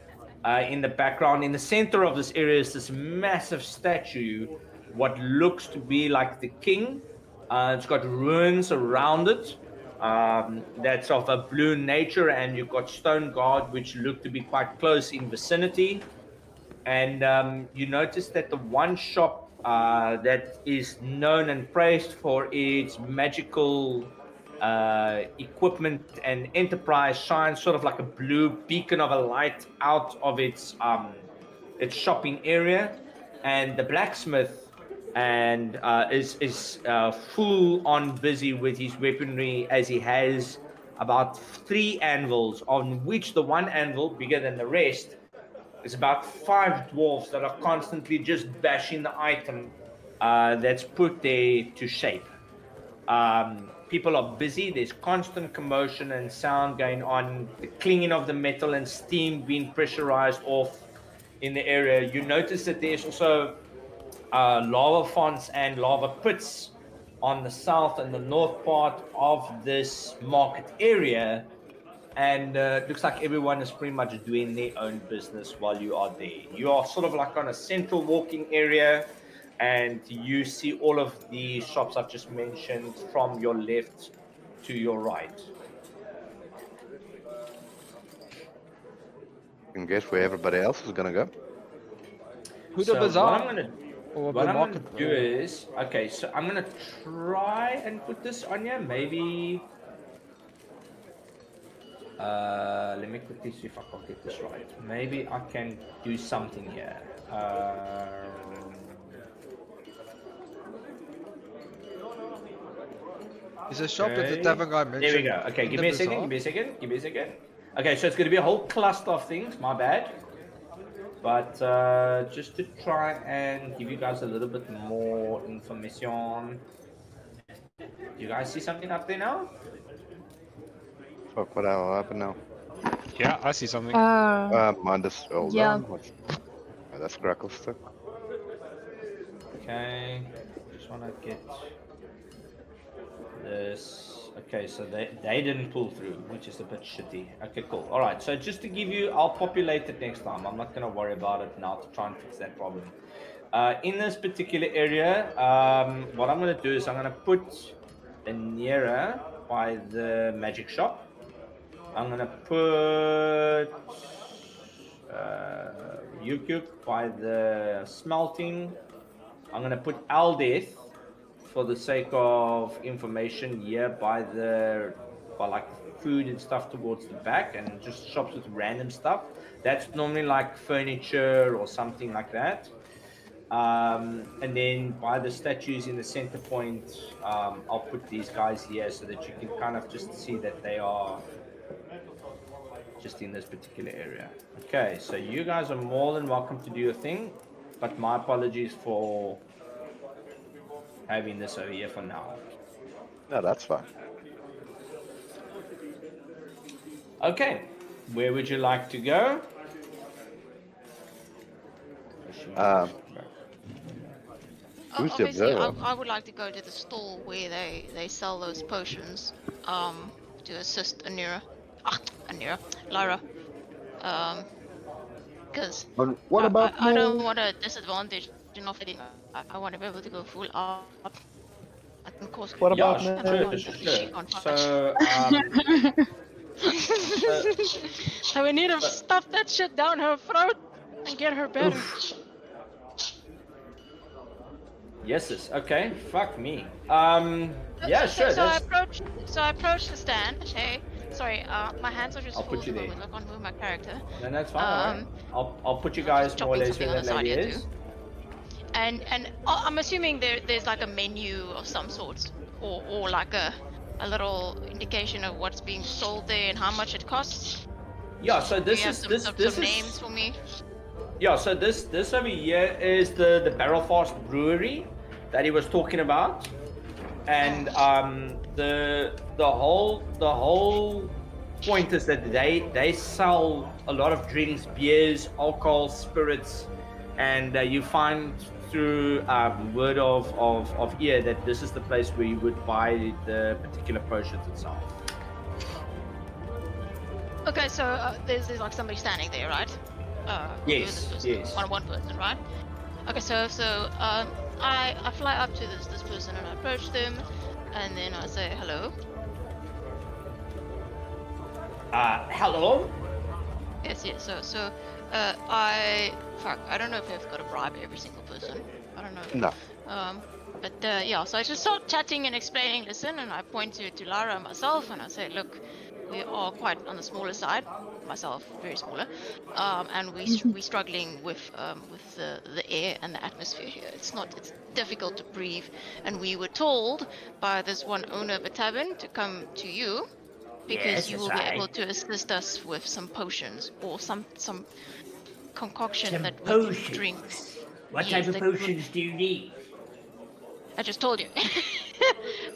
in the background. In the center of this area is this massive statue, what looks to be like the king. It's got ruins around it that's of a blue nature, and you've got stone guard which look to be quite close in vicinity. And you notice that the one shop that is known and praised for its magical equipment and enterprise shines sort of like a blue beacon of a light out of its shopping area. And the blacksmith and is full on busy with his weaponry, as he has about 3 anvils, on which the one anvil, bigger than the rest, is about 5 dwarves that are constantly just bashing the item that's put there to shape. People are busy. There's constant commotion and sound going on, the clinging of the metal and steam being pressurized off in the area. You notice that there's also lava fonts and lava pits on the south and the north part of this market area. And it looks like everyone is pretty much doing their own business while you are there. You are sort of like on a central walking area, and you see all of the shops I've just mentioned from your left to your right. You can guess where everybody else is gonna go. Who So the bazaar? what I'm gonna Or What the I'm going to market? do is, okay, so I'm going to try and put this on you. Maybe, let me quickly see if I can get this right. Maybe I can do something here. Is a shop that the Okay. tavern guy mentioned? There we go. Okay, in give the me a second, bazaar? give me a second, give me a second. Okay, so it's going to be a whole cluster of things, my bad. But just to try and give you guys a little bit more information. You guys see something up there now? Fuck, what happened now? Yeah, I see something. Mine just hold Yeah. on. Oh, that's crackle stick. Okay, just want to get this. Okay, so they didn't pull through, which is a bit shitty. Okay, cool. All right, so just to give you, I'll populate it next time. I'm not going to worry about it now to try and fix that problem. In this particular area, what I'm going to do is I'm going to put a Nera by the magic shop. I'm going to put Yukuk by the smelting. I'm going to put Aldeth, for the sake of information, here by like food and stuff towards the back, and just shops with random stuff. That's normally like furniture or something like that. And then by the statues in the center point, I'll put these guys here so that you can kind of just see that they are just in this particular area. Okay, so you guys are more than welcome to do your thing, but my apologies for having this over here for now. No, that's fine. Okay, where would you like to go? Who's the Obviously, observer? I would like to go to the stall where they sell those potions. To assist Lyra. Because What about I don't want a disadvantage. I want to be able to go full up. I can cause. What about Yeah, me? sure. So, So we need to stuff that shit down her throat and get her better. Yeses. Okay. Fuck me. Yeah, sure. So I That's... approach the stand. Okay. Sorry. My hands are just I'll full put you at the there. moment. I can't move my character. No, that's fine. I'll put you I'm guys just more or chopping less where something on that the lady side here is. And I'm assuming there's like a menu of some sort, or like a little indication of what's being sold there and how much it costs. Yeah. So Do you this have is some, this some, this some is. names for me? Yeah, so this over here is the Barrel Fast Brewery that he was talking about, and the whole point is that they sell a lot of drinks, beers, alcohol, spirits, and you find through word of ear that this is the place where you would buy the particular potions itself. Okay, so there's like somebody standing there, right? Who is this Yes, person? yes. One person, right? Okay, so I fly up to this person and I approach them, and then I say hello. Hello. Yes. So I don't know if I've got to bribe every single person. I don't know. No. But yeah, so I just start chatting and explaining. Listen, and I point to Lara and myself, and I say, look, we are quite on the smaller side. Myself, very smaller, and we're struggling with the air and the atmosphere here. It's difficult to breathe, and we were told by this one owner of a tavern to come to you because Yes, you that's will be right. able to assist us with some potions or some concoction Some that we can potions. drink. What Yes, type of that will- potions do you need? I just told you.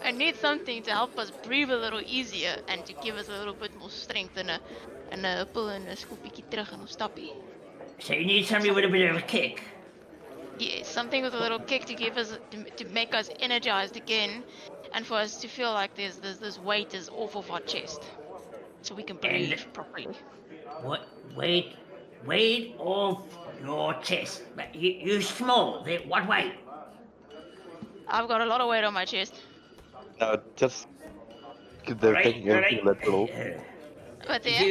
I need something to help us breathe a little easier and to give us a little bit more strength and a pull and a scoopie terug en ons stappie. So you need somebody with a bit of a kick. Yeah, something with a little kick to give us to make us energized again, and for us to feel like this weight is off of our chest, so we can breathe properly. What? Weight off your chest. But you're small. What weight? I've got a lot of weight on my chest. No, just they're taking everything literal. But If yeah,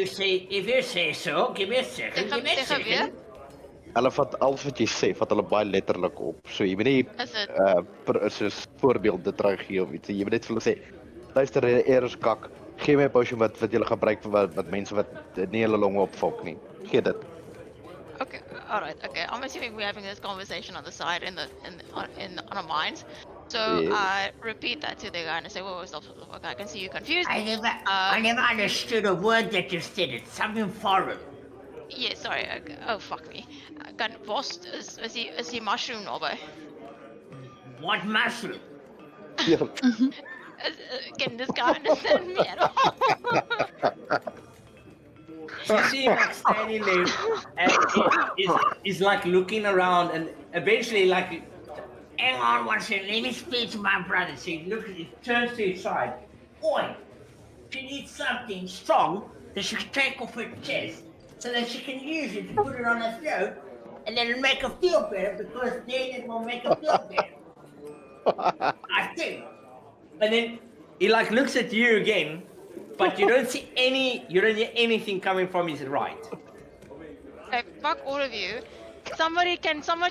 you say so, give me a second. Give me a Tegen wie? second. Hulle vat alles wat jy sê, vat hulle baie letterlik op. So jy moet nie Is dit? soos voorbeelde teruggee of iets. Jy moet net vir hulle sê, luister, eer is kak. Gee my 'n potion wat jy gebruik vir wat mense wat nie hulle longe opvolk nie. Gee dit. Okay, all right. Okay, I'm assuming we're having this conversation on the side in on our minds. So Yes. I repeat that to the guy and I say, "Whoa, stop! Okay, I can see you confused." I never understood a word that you said. It's something foreign. Yeah, sorry. Okay. Oh fuck me. Kan Vost is he mushroom naby? What mushroom? Ja. Can this guy understand me at all? You see him like standing there, and he's like looking around, and eventually like, hang on one second, let me speak to my brother. So he turns to his side. Oi, she needs something strong that she can take off her chest, so that she can use it to put it on her throat, and then it'll make her feel better, because then it will make her feel better. I think. And then he like looks at you again, but you don't hear anything coming from his right. Hey, fuck all of you. Someone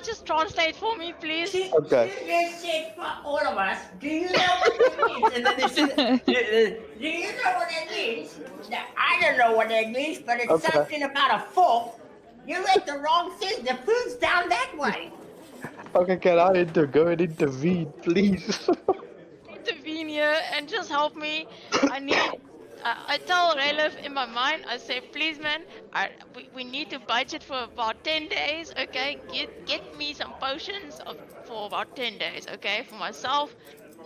just translate for me, please? Okay. You just said for all of us, do you know what that means? And then they said, do you know what that means? Now, I don't know what that means, but it's Okay. something about a fork. You read the wrong thing. The food's down that way. Okay, can I go and intervene, please? Intervene here and just help me. I tell Rayleigh in my mind, I say, please man, we need to budget for about 10 days, okay? Get me some potions for about 10 days, okay? For myself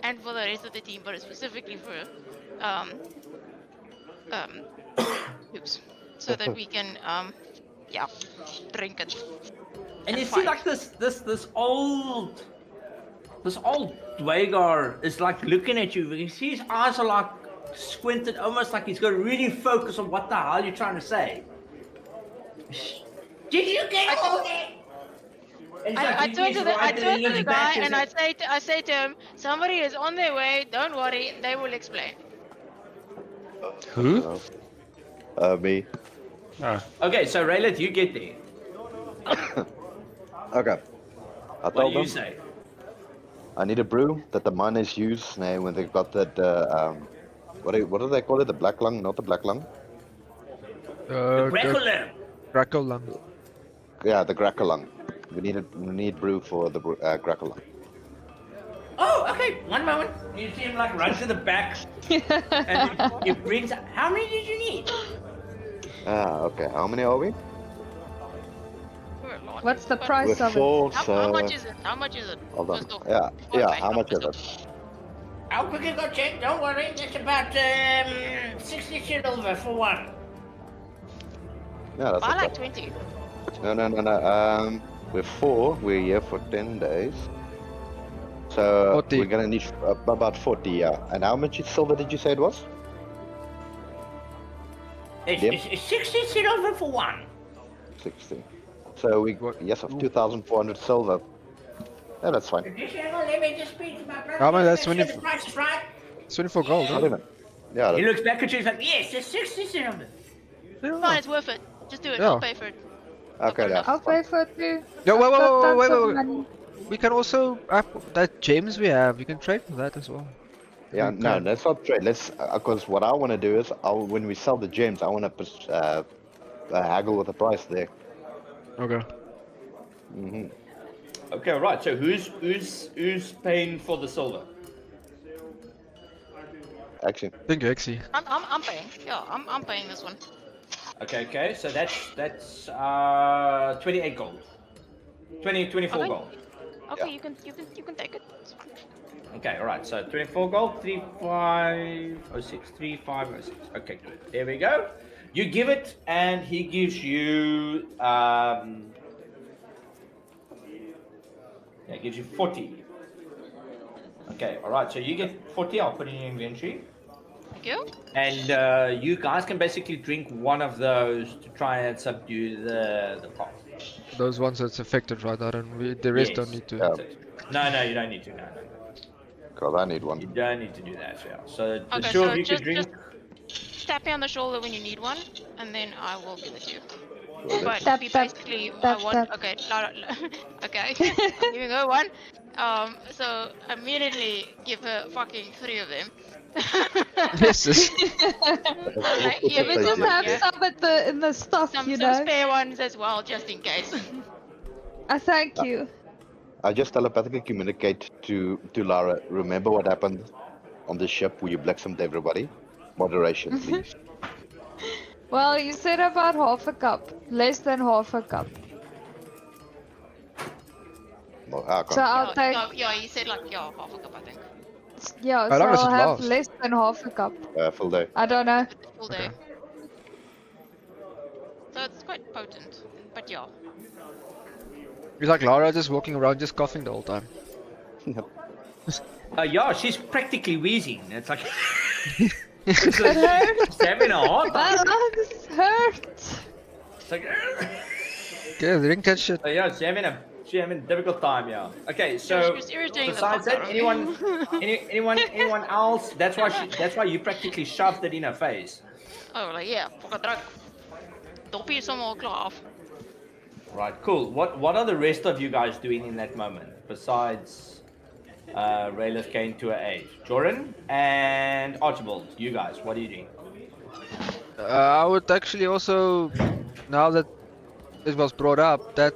and for the rest of the team, but specifically for oops. So that we can drink it. And you see, fight. like this old Dwagar is like looking at you. You see his eyes are like squinted, almost like he's got to really focus on what the hell you're trying to say. Did you get all that? I turn to the guy and I say to him, somebody is on their way. Don't worry, they will explain. Who? Me. Oh. Okay, so Rayleigh, you get there. Okay. I What tell do you them, say? I need a brew that the miners use now when they've got that. What do they call it? The black lung, not the black lung. Regular. Grackle lung. Yeah, the grackle lung. We need brew for the grackle lung. Oh, okay. One moment. You see him like run to the back, and he brings. How many did you need? Okay. How many are we? We're a lot. What's the But price We're of it? 4. How So much is it? How much is it? hold on. First off, Yeah. okay, How much is first it? I'll quickly go check. Don't worry. It's about 60 silver for one. Yeah, that's I okay. like 20. No. We're 4. We're here for 10 days. So 40. we're gonna need about 40. Yeah. And how much silver did you say it was? It's 60 silver for one. 60. So we yes of 2,400 silver. Yeah, that's fine. Let me just speak to my brother. How much? That's Make 20. sure the price is right. It's 24 gold, Not huh? even. Yeah. He That's, looks back at you. He's like, yes, it's 60 silver. Fine, it's worth it. Just do it. Yeah. I'll pay for it. okay. That's I'll fine. pay for it too. No, I've got tons wait. of money. We can also that gems we have. We can trade for that as well. Yeah, Okay. no, let's not trade. Let's because what I want to do is, when we sell the gems, I want to haggle with the price there. Okay. Hmm. Okay, right. So who's paying for the silver? Actually, Thank you, Exy. I'm paying. Yeah, I'm paying this one. Okay. So that's 28 gold. 24 Okay. gold. Okay, Yeah. you can take it. It's fine. Okay, all right. So 24 gold, 3506, 3506. Okay, good. There we go. You give it, and he gives you yeah, gives you 40. Okay, all right. So you get 40. I'll put it in your inventory, Thank you. and you guys can basically drink one of those to try and subdue the cough. Those ones that's affected, right? I don't. The rest don't Yes, need to. that's it. No, you don't need to. No. because I need You one. don't need to do that. Yeah. So the Okay, two so of you can just drink. tap me on the shoulder when you need one, and then I will give it to you. Well, But Tap, we tap, basically tap, I want tap. okay, okay. I'm giving her one. So immediately give her fucking 3 of them. Yes, yes. Like, Yeah, here we you just go, have yeah. some in the stock, Some you know. spare ones as well, just in case. Thank you. I just telepathically communicate to Lara. Remember what happened on the ship where you blacksmithed everybody? Moderation, please. Well, you said about half a cup, less than half a cup. No, I So can't. I'll take yeah, you said like half a cup, I think. yeah. How So long does I'll it have last? less than half a cup. Full day. I don't know. Full day. Okay. So it's quite potent, but yeah. It's like Lara just walking around, just coughing the whole time. Yeah, she's practically wheezing. It's like It hurts. she's having a hard My time. lungs hurt. It's like, Okay, drink that shit. yeah, she's having a difficult time. Yeah. Okay, so She was irritating the besides fuck that, out of me. anyone else? That's why you practically shoved it in her face. Oh, like yeah, fucking druk. Doppie is allemaal klaar af. Right, cool. What are the rest of you guys doing in that moment besides Rayla's came to her aid? Joran and Archibald, you guys, what are you doing? I would actually also, now that it was brought up, that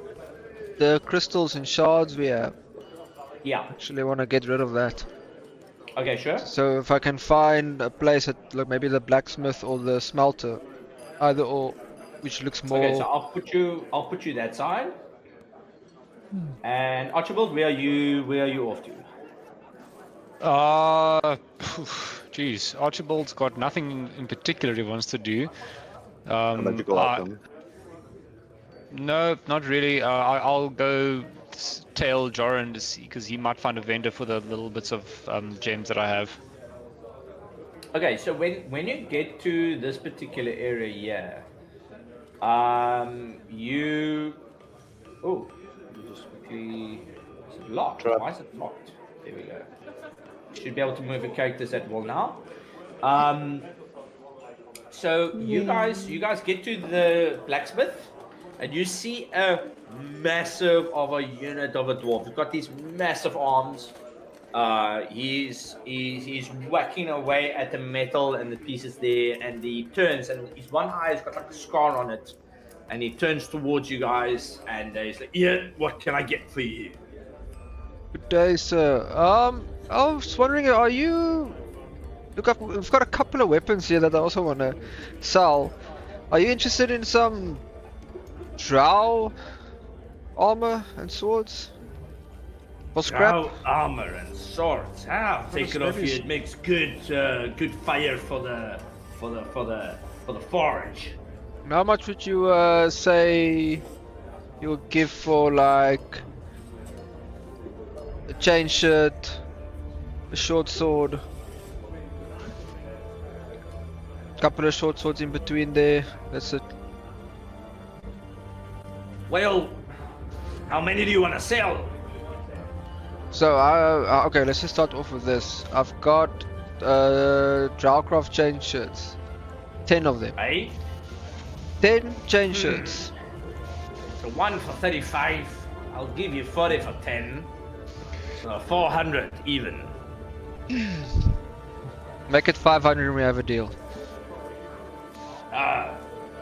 the crystals and shards we have, Yeah. actually want to get rid of that. Okay, sure. So if I can find a place at like maybe the blacksmith or the smelter, either or, which looks more. Okay, so I'll put you that side. And Archibald, where are you off to? Geez, Archibald's got nothing in particular he wants to do. Magical item. No, not really. I'll go tail Joran to see, because he might find a vendor for the little bits of gems that I have. Okay, so when you get to this particular area here, you just quickly, is it locked? Trap. Why is it locked? There we go. Should be able to move your characters at will now. So you guys get to the blacksmith, and you see a massive of a unit of a dwarf. He's got these massive arms, He's whacking away at the metal and the pieces there, and he turns, and his one eye's got like a scar on it, and he turns towards you guys, and he's like, "Yeah, what can I get for you?" Good day, sir. I was wondering, are you... Look, we've got a couple of weapons here that I also want to sell. Are you interested in some drow armor and swords? For scrap? Drow armor and swords. I'll take it off you. It makes good fire for the forge. How much would you say you would give for like a chain shirt, a short sword, couple of short swords in between there? That's it. Well, how many do you want to sell? So okay, let's just start off with this. I've got Drowcraft chain shirts, 10 of them. Right? 10 chain shirts. So one for 35. I'll give you 40 for 10. So 400 even. Make it 500 and we have a deal.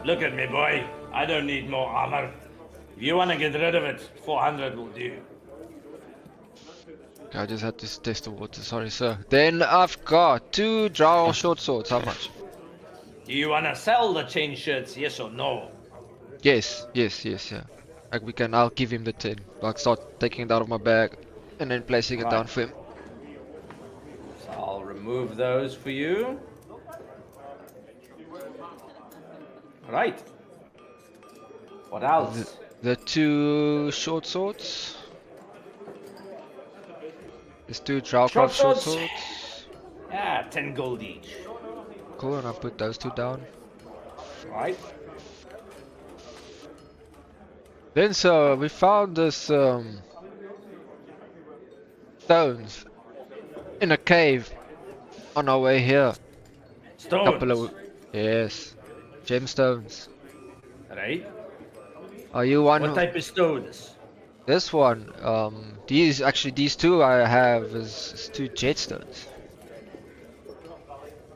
Look at me, boy. I don't need more armor. If you want to get rid of it, 400 will do. I just had to test the water, sorry sir. Then I've got 2 drow short swords, how much? Do you want to sell the chain shirts, yes or no? Yes, yeah. Like I'll give him the 10. Like start taking it out of my bag and then placing it down for him. So I'll remove those for you. Right. What else? The 2 short swords. There's 2 Drowcraft short swords. Yeah, 10 gold each. Cool, and I'll put those 2 down. Right. Then so we found this stones in a cave on our way here. Stones. Yes, gemstones. Right. Are you one? What type of stones? This one. These 2 I have is 2 jetstones.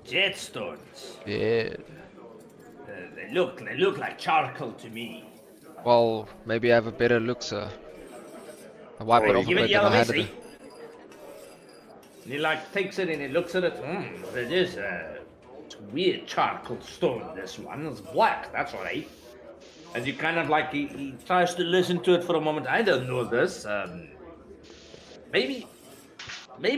Jetstones. Yeah. They look like charcoal to me. Well, maybe I have a better look, sir. I wipe it off a Give it bit and yellow, I handed see? it. And he like takes it and he looks at it. It is it's weird charcoal stone. This one is black. That's right. And you kind of like he tries to listen to it for a moment. I don't know this. Maybe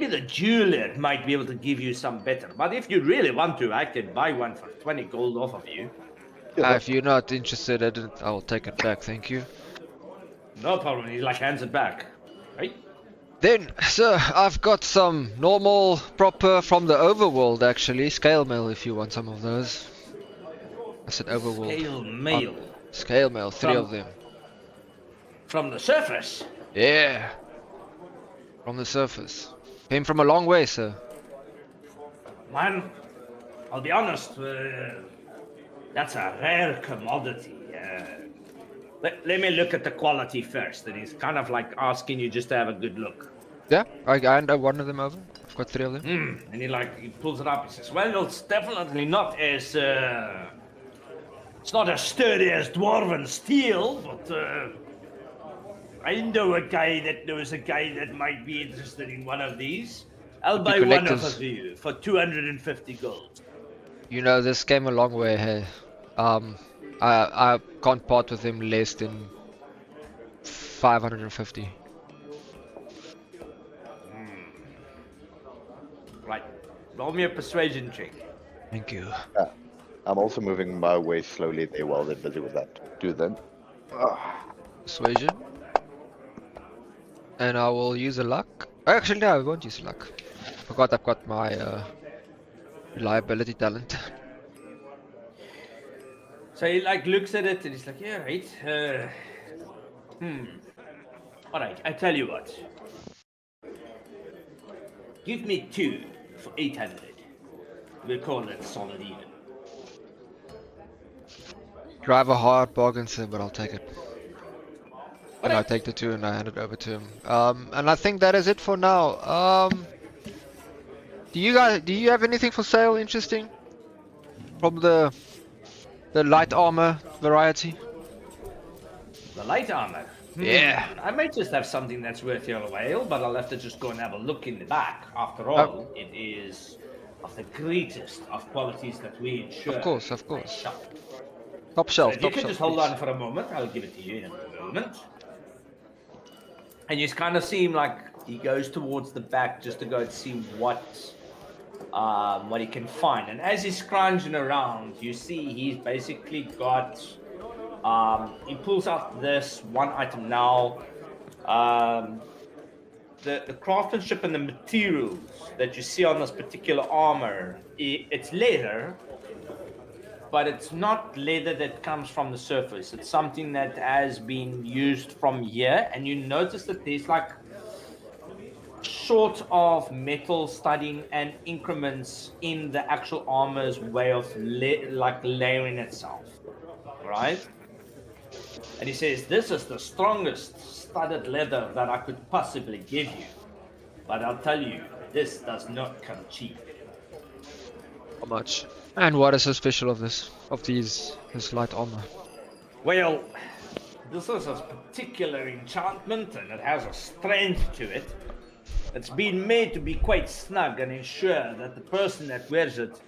the jeweler might be able to give you some better. But if you really want to, I can buy one for 20 gold off of you. If you're not interested, I'll take it back. Thank you. No problem. He like hands it back. Right? Then, sir, I've got some normal, proper from the overworld actually. Scale mail if you want some of those. I said overworld. Scale mail. Scale mail, 3 of them. From the surface? Yeah. From the surface. Came from a long way, sir. Man, I'll be honest, that's a rare commodity. Let me look at the quality first. And he's kind of like asking you just to have a good look. Yeah, I hand one of them over. I've got 3 of them. And he pulls it up. He says, "Well, it's definitely not as it's not as sturdy as dwarven steel, but I know a guy that knows a guy that might be interested in one of these. I'll buy one of you for 250 gold." You know, this came a long way, hey. I can't part with him less than 550. Right. Roll me a persuasion check. Thank you. I'm also moving my way slowly there while they're busy with that. Do then. Persuasion. And I will use a luck. Actually, no, I won't use luck. Forgot I've got my reliability talent. So he looks at it and he's like, "Yeah, right. All right, I tell you what. Give me 2 for 800. We'll call it solid even." Drive a hard bargain, sir, but I'll take it. And I take the 2 and I hand it over to him. And I think that is it for now. Do you have anything for sale interesting from the light armor variety? The light armor. Yeah. I might just have something that's worth your while, but I'll have to just go and have a look in the back. After all, it is of the greatest of qualities that we ensure. Of course. Shop. Top shelf. If you Top could shelf. just hold please. on for a moment, I'll give it to you in a moment. And you kind of see him like he goes towards the back just to go and see what he can find. And as he's scrounging around, you see he's basically got. He pulls out this one item now. The craftsmanship and the materials that you see on this particular armor, it's leather, but it's not leather that comes from the surface. It's something that has been used from here, and you notice that there's like sort of metal studding and increments in the actual armor's way of like layering itself, right? And he says, this is the strongest studded leather that I could possibly give you. But I'll tell you, this does not come cheap. How much? And what is so special of this light armor? Well, this is a particular enchantment and it has a strength to it. It's been made to be quite snug and ensure that the person that wears it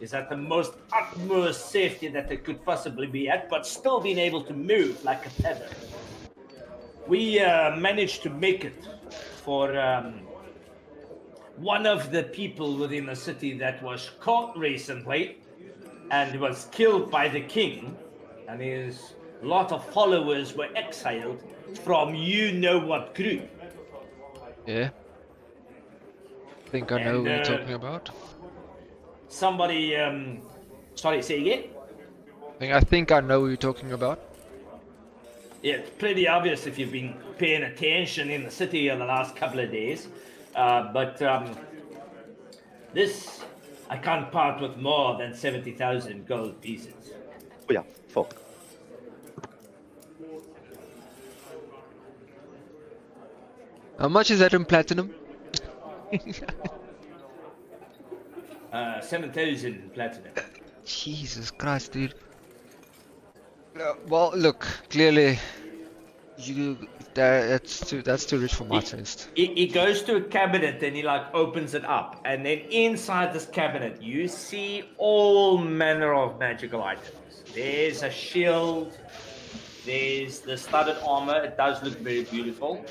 is at the most utmost safety that they could possibly be at, but still being able to move like a feather. We managed to make it for one of the people within the city that was caught recently and was killed by the king, and his lot of followers were exiled from you know what group. Yeah. I think I know what you're talking about. Somebody, sorry, say again? I think I know what you're talking about. Yeah, it's pretty obvious if you've been paying attention in the city in the last couple of days. But this, I can't part with more than 70,000 gold pieces. Oh yeah, fuck. How much is that in platinum? 7,000 platinum. Jesus Christ, dude. Well, look, clearly, that's too rich for my taste. He goes to a cabinet and he like opens it up, and then inside this cabinet you see all manner of magical items. There's a shield, there's the studded armor. It does look very beautiful.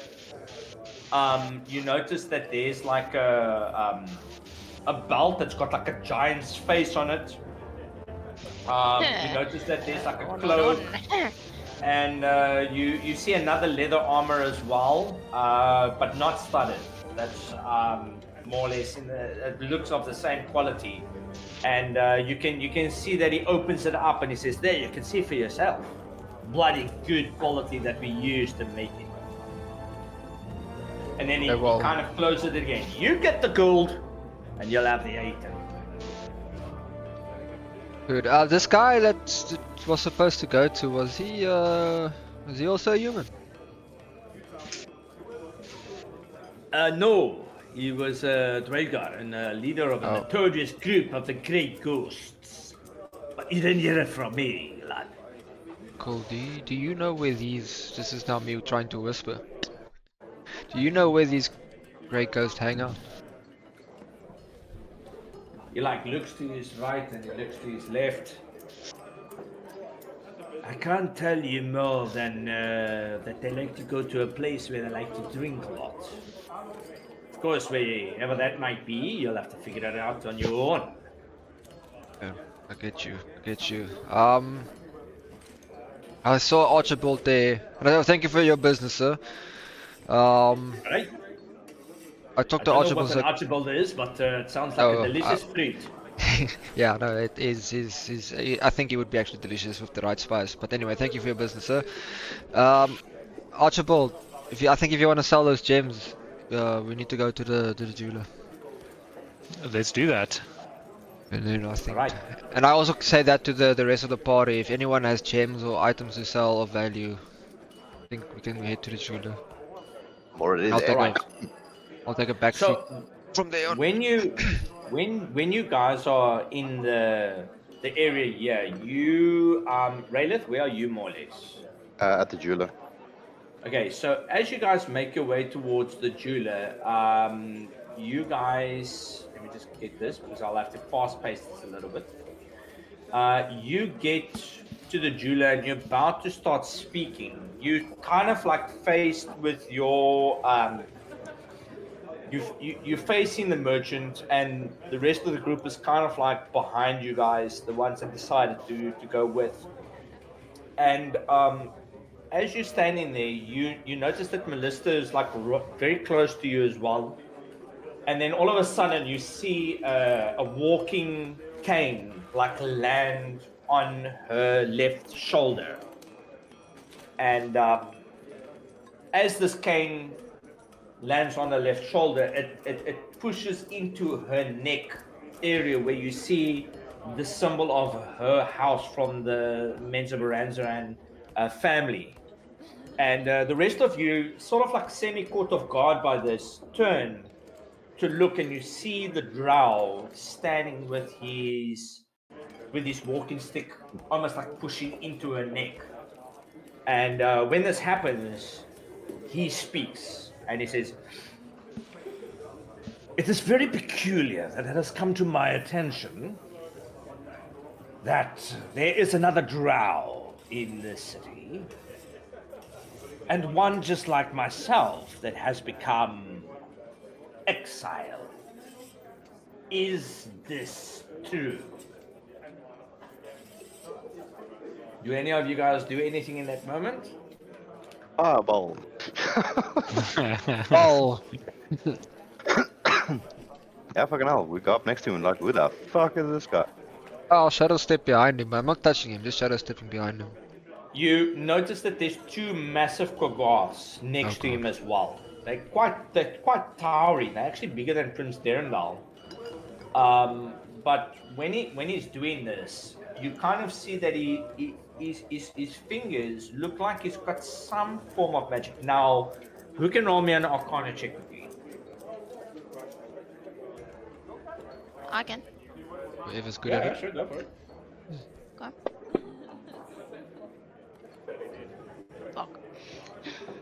You notice that there's like a belt that's got like a giant's face on it. You notice that there's like a cloak, and you see another leather armor as well, but not studded. That's more or less in the looks of the same quality. And you can see that he opens it up and he says, "There, you can see for yourself. Bloody good quality that we used to make it." And then he kind of closes it again. You get the gold, and you'll have the item. Good. This guy that was supposed to go to, was he also a human? No, he was a Dragar and a leader of a notorious group of the Great Ghosts. But you didn't hear it from me, lad. Cool. Do you know where these? This is now me trying to whisper. Do you know where these Great Ghosts hang out? He like looks to his right and he looks to his left. I can't tell you more than that they like to go to a place where they like to drink a lot. Of course, wherever that might be, you'll have to figure it out on your own. Yeah, I get you. I saw Archibald there. Thank you for your business, sir. Right? I talked to I don't Archibald. know what an Archibald is, but it sounds like a delicious fruit. Yeah, no, it is. I think it would be actually delicious with the right spice. But anyway, thank you for your business, sir. Archibald, I think if you want to sell those gems, we need to go to the jeweler. Let's do that. And then I think, Right. and I also say that to the rest of the party. If anyone has gems or items to sell of value, I think we can head to the jeweler. I'm already I'll there. take Right. I'll take a back seat So from there on. when you guys are in the area here, you Raylith, where are you more or less? At the jeweler. Okay, so as you guys make your way towards the jeweler, you guys, let me just get this because I'll have to fast pace this a little bit. You get to the jeweler and you're about to start speaking. You kind of like faced with your you're facing the merchant, and the rest of the group is kind of like behind you guys, the ones that decided to go with. And as you're standing there, you notice that Melissa is like very close to you as well. And then all of a sudden, you see a walking cane like land on her left shoulder. And as this cane lands on her left shoulder, it pushes into her neck area where you see the symbol of her house from the Menzoberranzan family. And the rest of you, sort of like semi-caught off guard by this, turn to look, and you see the drow standing with his walking stick, almost like pushing into her neck. And when this happens, he speaks, and he says, "It is very peculiar that it has come to my attention that there is another drow in this city, and one just like myself that has become exiled. Is this true?" Do any of you guys do anything in that moment? Ah, well. Oh, Yeah, fucking hell. We go up next to him and like, who the fuck is this guy? I'll shadow step behind him. I'm not touching him, just shadow stepping behind him. You notice that there's two massive Kogoths next to him as well. They're quite towering. They're actually bigger than Prince Derendal. But when he's doing this, you kind of see that his fingers look like he's got some form of magic. Now, who can roll me an Arcana check with me? I can. Whoever's good at it. sure, go for it. Go. Fuck.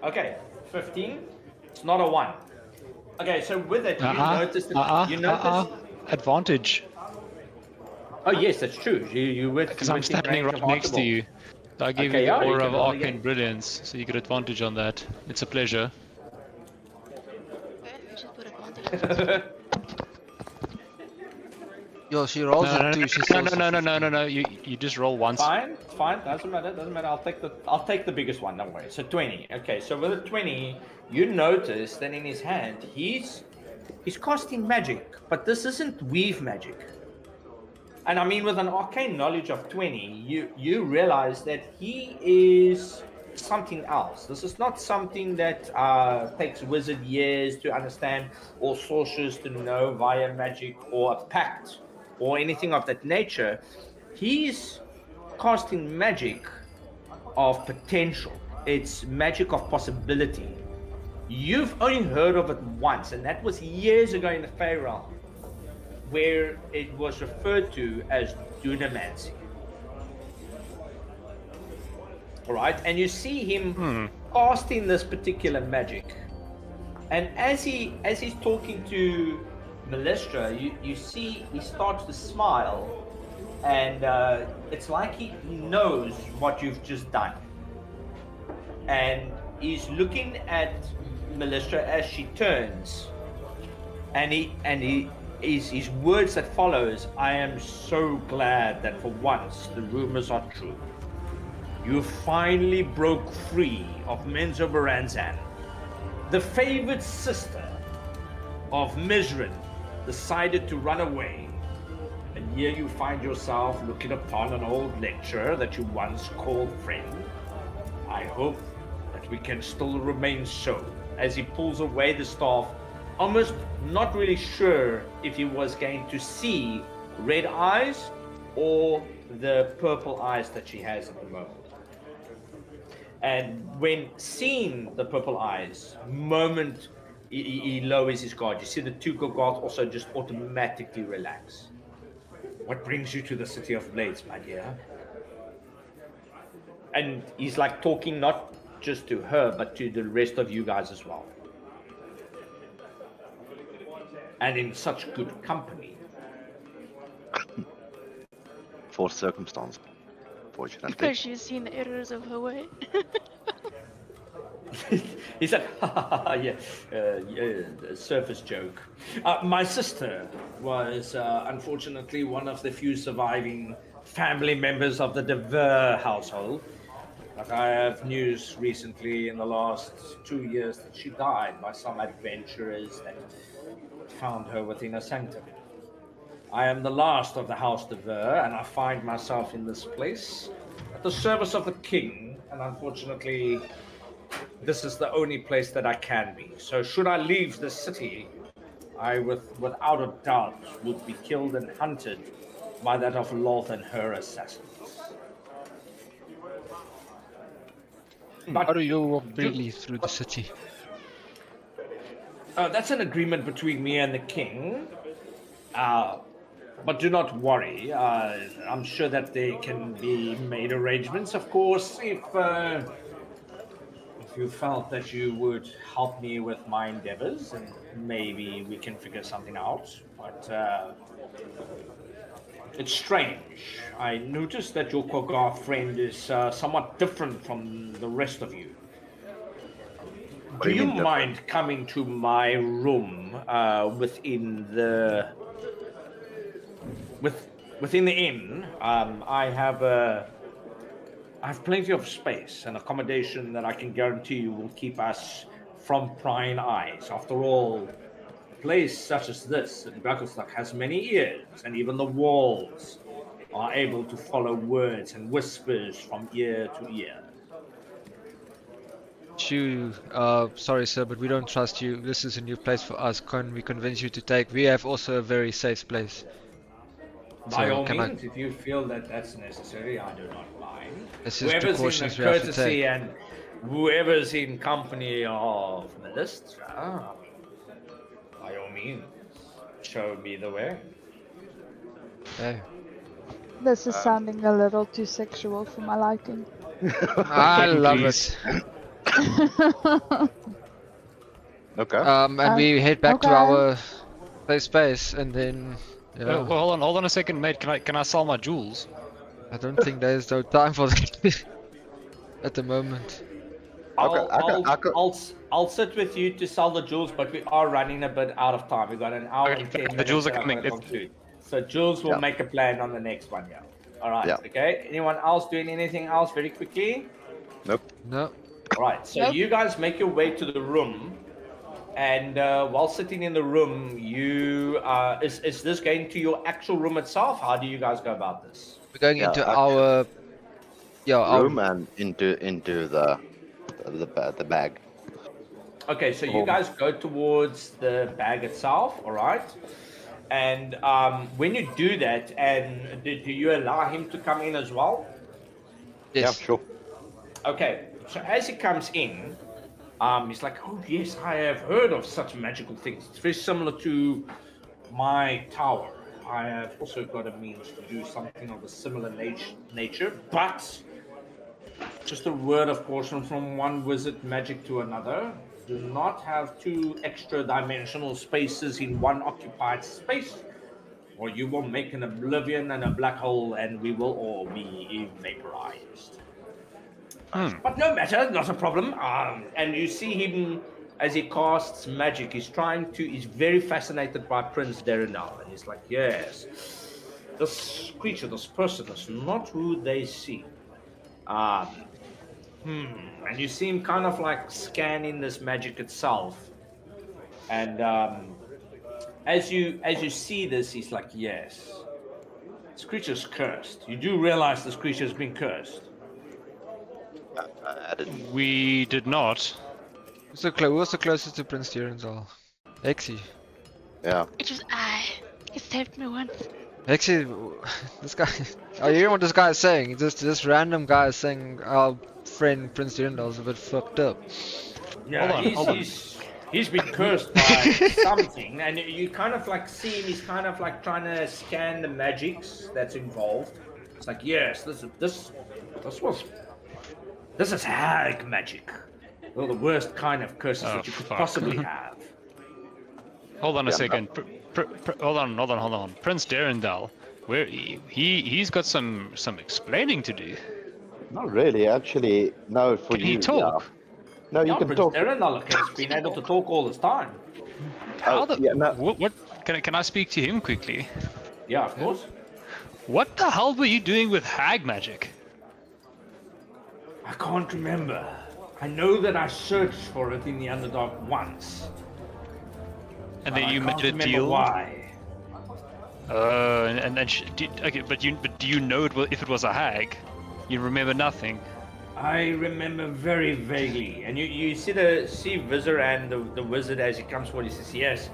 Okay, 15. It's not a 1. Okay, so with it, you notice that Advantage. Oh yes, that's true. You with Because I'm standing right next to you. So I give Okay, you the yeah, you aura can of roll arcane again. brilliance, so you get advantage on that. It's a pleasure. Okay, we should put advantage. Yo, she rolls it too. She No. You just roll once. Fine, fine. Doesn't matter. I'll take the biggest one. Don't worry. So 20. Okay, so with a 20, you notice that in his hand he's casting magic, but this isn't weave magic. And I mean, with an arcane knowledge of 20, you realize that he is something else. This is not something that takes wizard years to understand or sorcerers to know via magic or a pact or anything of that nature. He's casting magic of potential. It's magic of possibility. You've only heard of it once, and that was years ago in the Fey realm, where it was referred to as dunamancy. All right, and you see him casting this particular magic, and as he's talking to Melistra, you see he starts to smile, and it's like he knows what you've just done, and he's looking at Melistra as she turns, and his words that follows, "I am so glad that for once the rumors are true. You finally broke free of Menzoberranzan. The favored sister of Mizrin decided to run away, and here you find yourself looking upon an old lecturer that you once called friend. I hope that we can still remain so." As he pulls away the staff, almost not really sure if he was going to see red eyes or the purple eyes that she has at the moment. And when seeing the purple eyes, moment he lowers his guard. You see the two guards also just automatically relax. What brings you to the City of Blades, my dear? And he's like talking not just to her, but to the rest of you guys as well. And in such good company. For circumstance, fortunately. Because she's seen the errors of her way. He said, yeah, a surface joke. My sister was unfortunately one of the few surviving family members of the De Ver household. But I have news recently in the last 2 years that she died by some adventurers that found her within a sanctum. I am the last of the House De Ver, and I find myself in this place at the service of the king, and unfortunately, this is the only place that I can be. So should I leave the city, I without a doubt would be killed and hunted by that of Loth and her assassins. How do you walk freely through the city? That's an agreement between me and the king. But do not worry. I'm sure that there can be made arrangements, of course, if you felt that you would help me with my endeavors, and maybe we can figure something out. But it's strange. I noticed that your Kogar friend is somewhat different from the rest of you. Do you mind coming to my room within the inn? I have plenty of space and accommodation that I can guarantee you will keep us from prying eyes. After all, a place such as this in Dragonstock has many ears, and even the walls are able to follow words and whispers from ear to ear. Sorry sir, but we don't trust you. This is a new place for us. Can we convince you to take? We have also a very safe place. By all means, if you feel that that's necessary, I do not mind. It's just Whoever's precautions in we have to courtesy take. and whoever's in company of Melistra, by all means, show me the way. Hey. This is sounding a little too sexual for my liking. I love it. Okay. And we head back to okay. our safe space, and then Well, hold on a second, mate. Can I sell my jewels? I don't think there's no time for that at the moment. I'll sit with you to sell the jewels, but we are running a bit out of time. We've got an hour and 10 minutes. The jewels are that I'm coming. gonna conclude. So Jules will make a plan on the next one, yeah. All right, okay. Anyone else doing anything else very quickly? Nope. No. All right, so you guys make your way to the room, and while sitting in the room, you is this going to your actual room itself? How do you guys go about this? We're going into our room and into the bag. Okay, so you guys go towards the bag itself, all right? And when you do that, and do you allow him to come in as well? Yes. Yeah, sure. Okay, so as he comes in, he's like, oh yes, I have heard of such magical things. It's very similar to my tower. I have also got a means to do something of a similar nature, but just a word of caution from one wizard magic to another. Do not have two extra dimensional spaces in one occupied space, or you will make an oblivion and a black hole, and we will all be vaporized. But no matter, not a problem. And you see him as he casts magic. He's very fascinated by Prince Derenal, and he's like, yes, this creature, this person is not who they seem. And you see him kind of like scanning this magic itself. And as you see this, he's like, yes, this creature's cursed. You do realize this creature's been cursed. We did not. Who's the closest to Prince Derenal? Exie. Yeah. It was I. He saved me once. Actually, this guy. Are you hearing what this guy is saying? This random guy is saying our friend Prince Durandal's a bit fucked up. Yeah, Hold on. he's been cursed by something, and you kind of like see him. He's kind of like trying to scan the magics that's involved. It's like, yes, this is hag magic. Well, the worst kind of curses Oh, that you could fuck. possibly have. Hold on a Yeah, second. Hold on. Prince Durandal, where he's got some explaining to do. Not really, actually. No, for Can you. he talk? Yeah. No, you Yeah, can Prince talk. Durandal has been able to talk all this time. How the yeah, no. what can I speak to him quickly? Yeah, of course. What the hell were you doing with hag magic? I can't remember. I know that I searched for it in the Underdark once. And but then I you can't made a remember deal. Why? And then okay, but do you know if it was a hag? You remember nothing. I remember very vaguely. And you see Vizir and the wizard as he comes forward. He says, yes.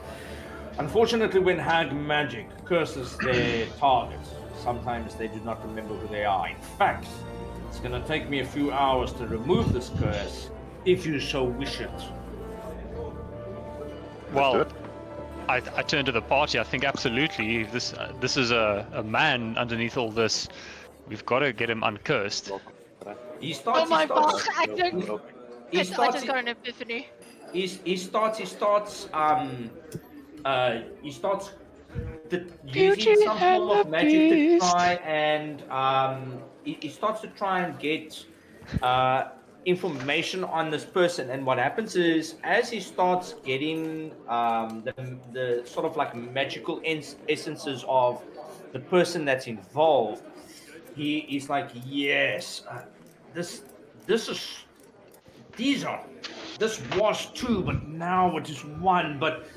Unfortunately, when hag magic curses their target, sometimes they do not remember who they are. In fact, it's going to take me a few hours to remove this curse, if you so wish it. Well, I turn to the party. I think absolutely this is a man underneath all this. We've got to get him uncursed. He starts. Oh my he starts, god, I he starts, just got an epiphany. he starts using some form of magic to try and he starts to try and get information on this person. And what happens is, as he starts getting the sort of like magical essences of the person that's involved, he's like, yes, this was two, but now it is one. But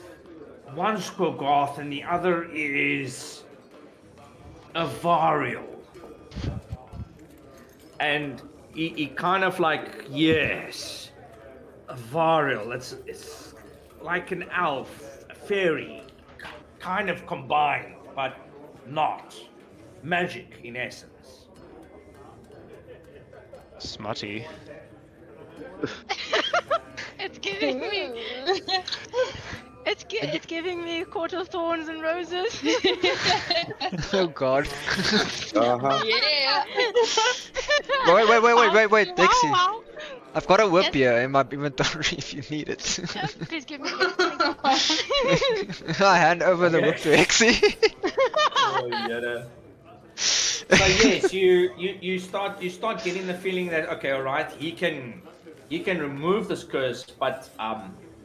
one's Kogoth and the other is Avariel. And he kind of like, yes, Avariel. It's like an elf, a fairy, kind of combined, but not magic in essence. Smutty. It's giving me. It's giving me Court of Thorns and Roses. Oh god. Uh-huh. Yeah. Wait, Dixie. Wow. I've got a whip Yes. here in my inventory if you need it. Yeah, please give me it. I hand over the whip to Dixie. Oh, yeah. So yes, you start getting the feeling that, okay, all right, he can remove this curse, but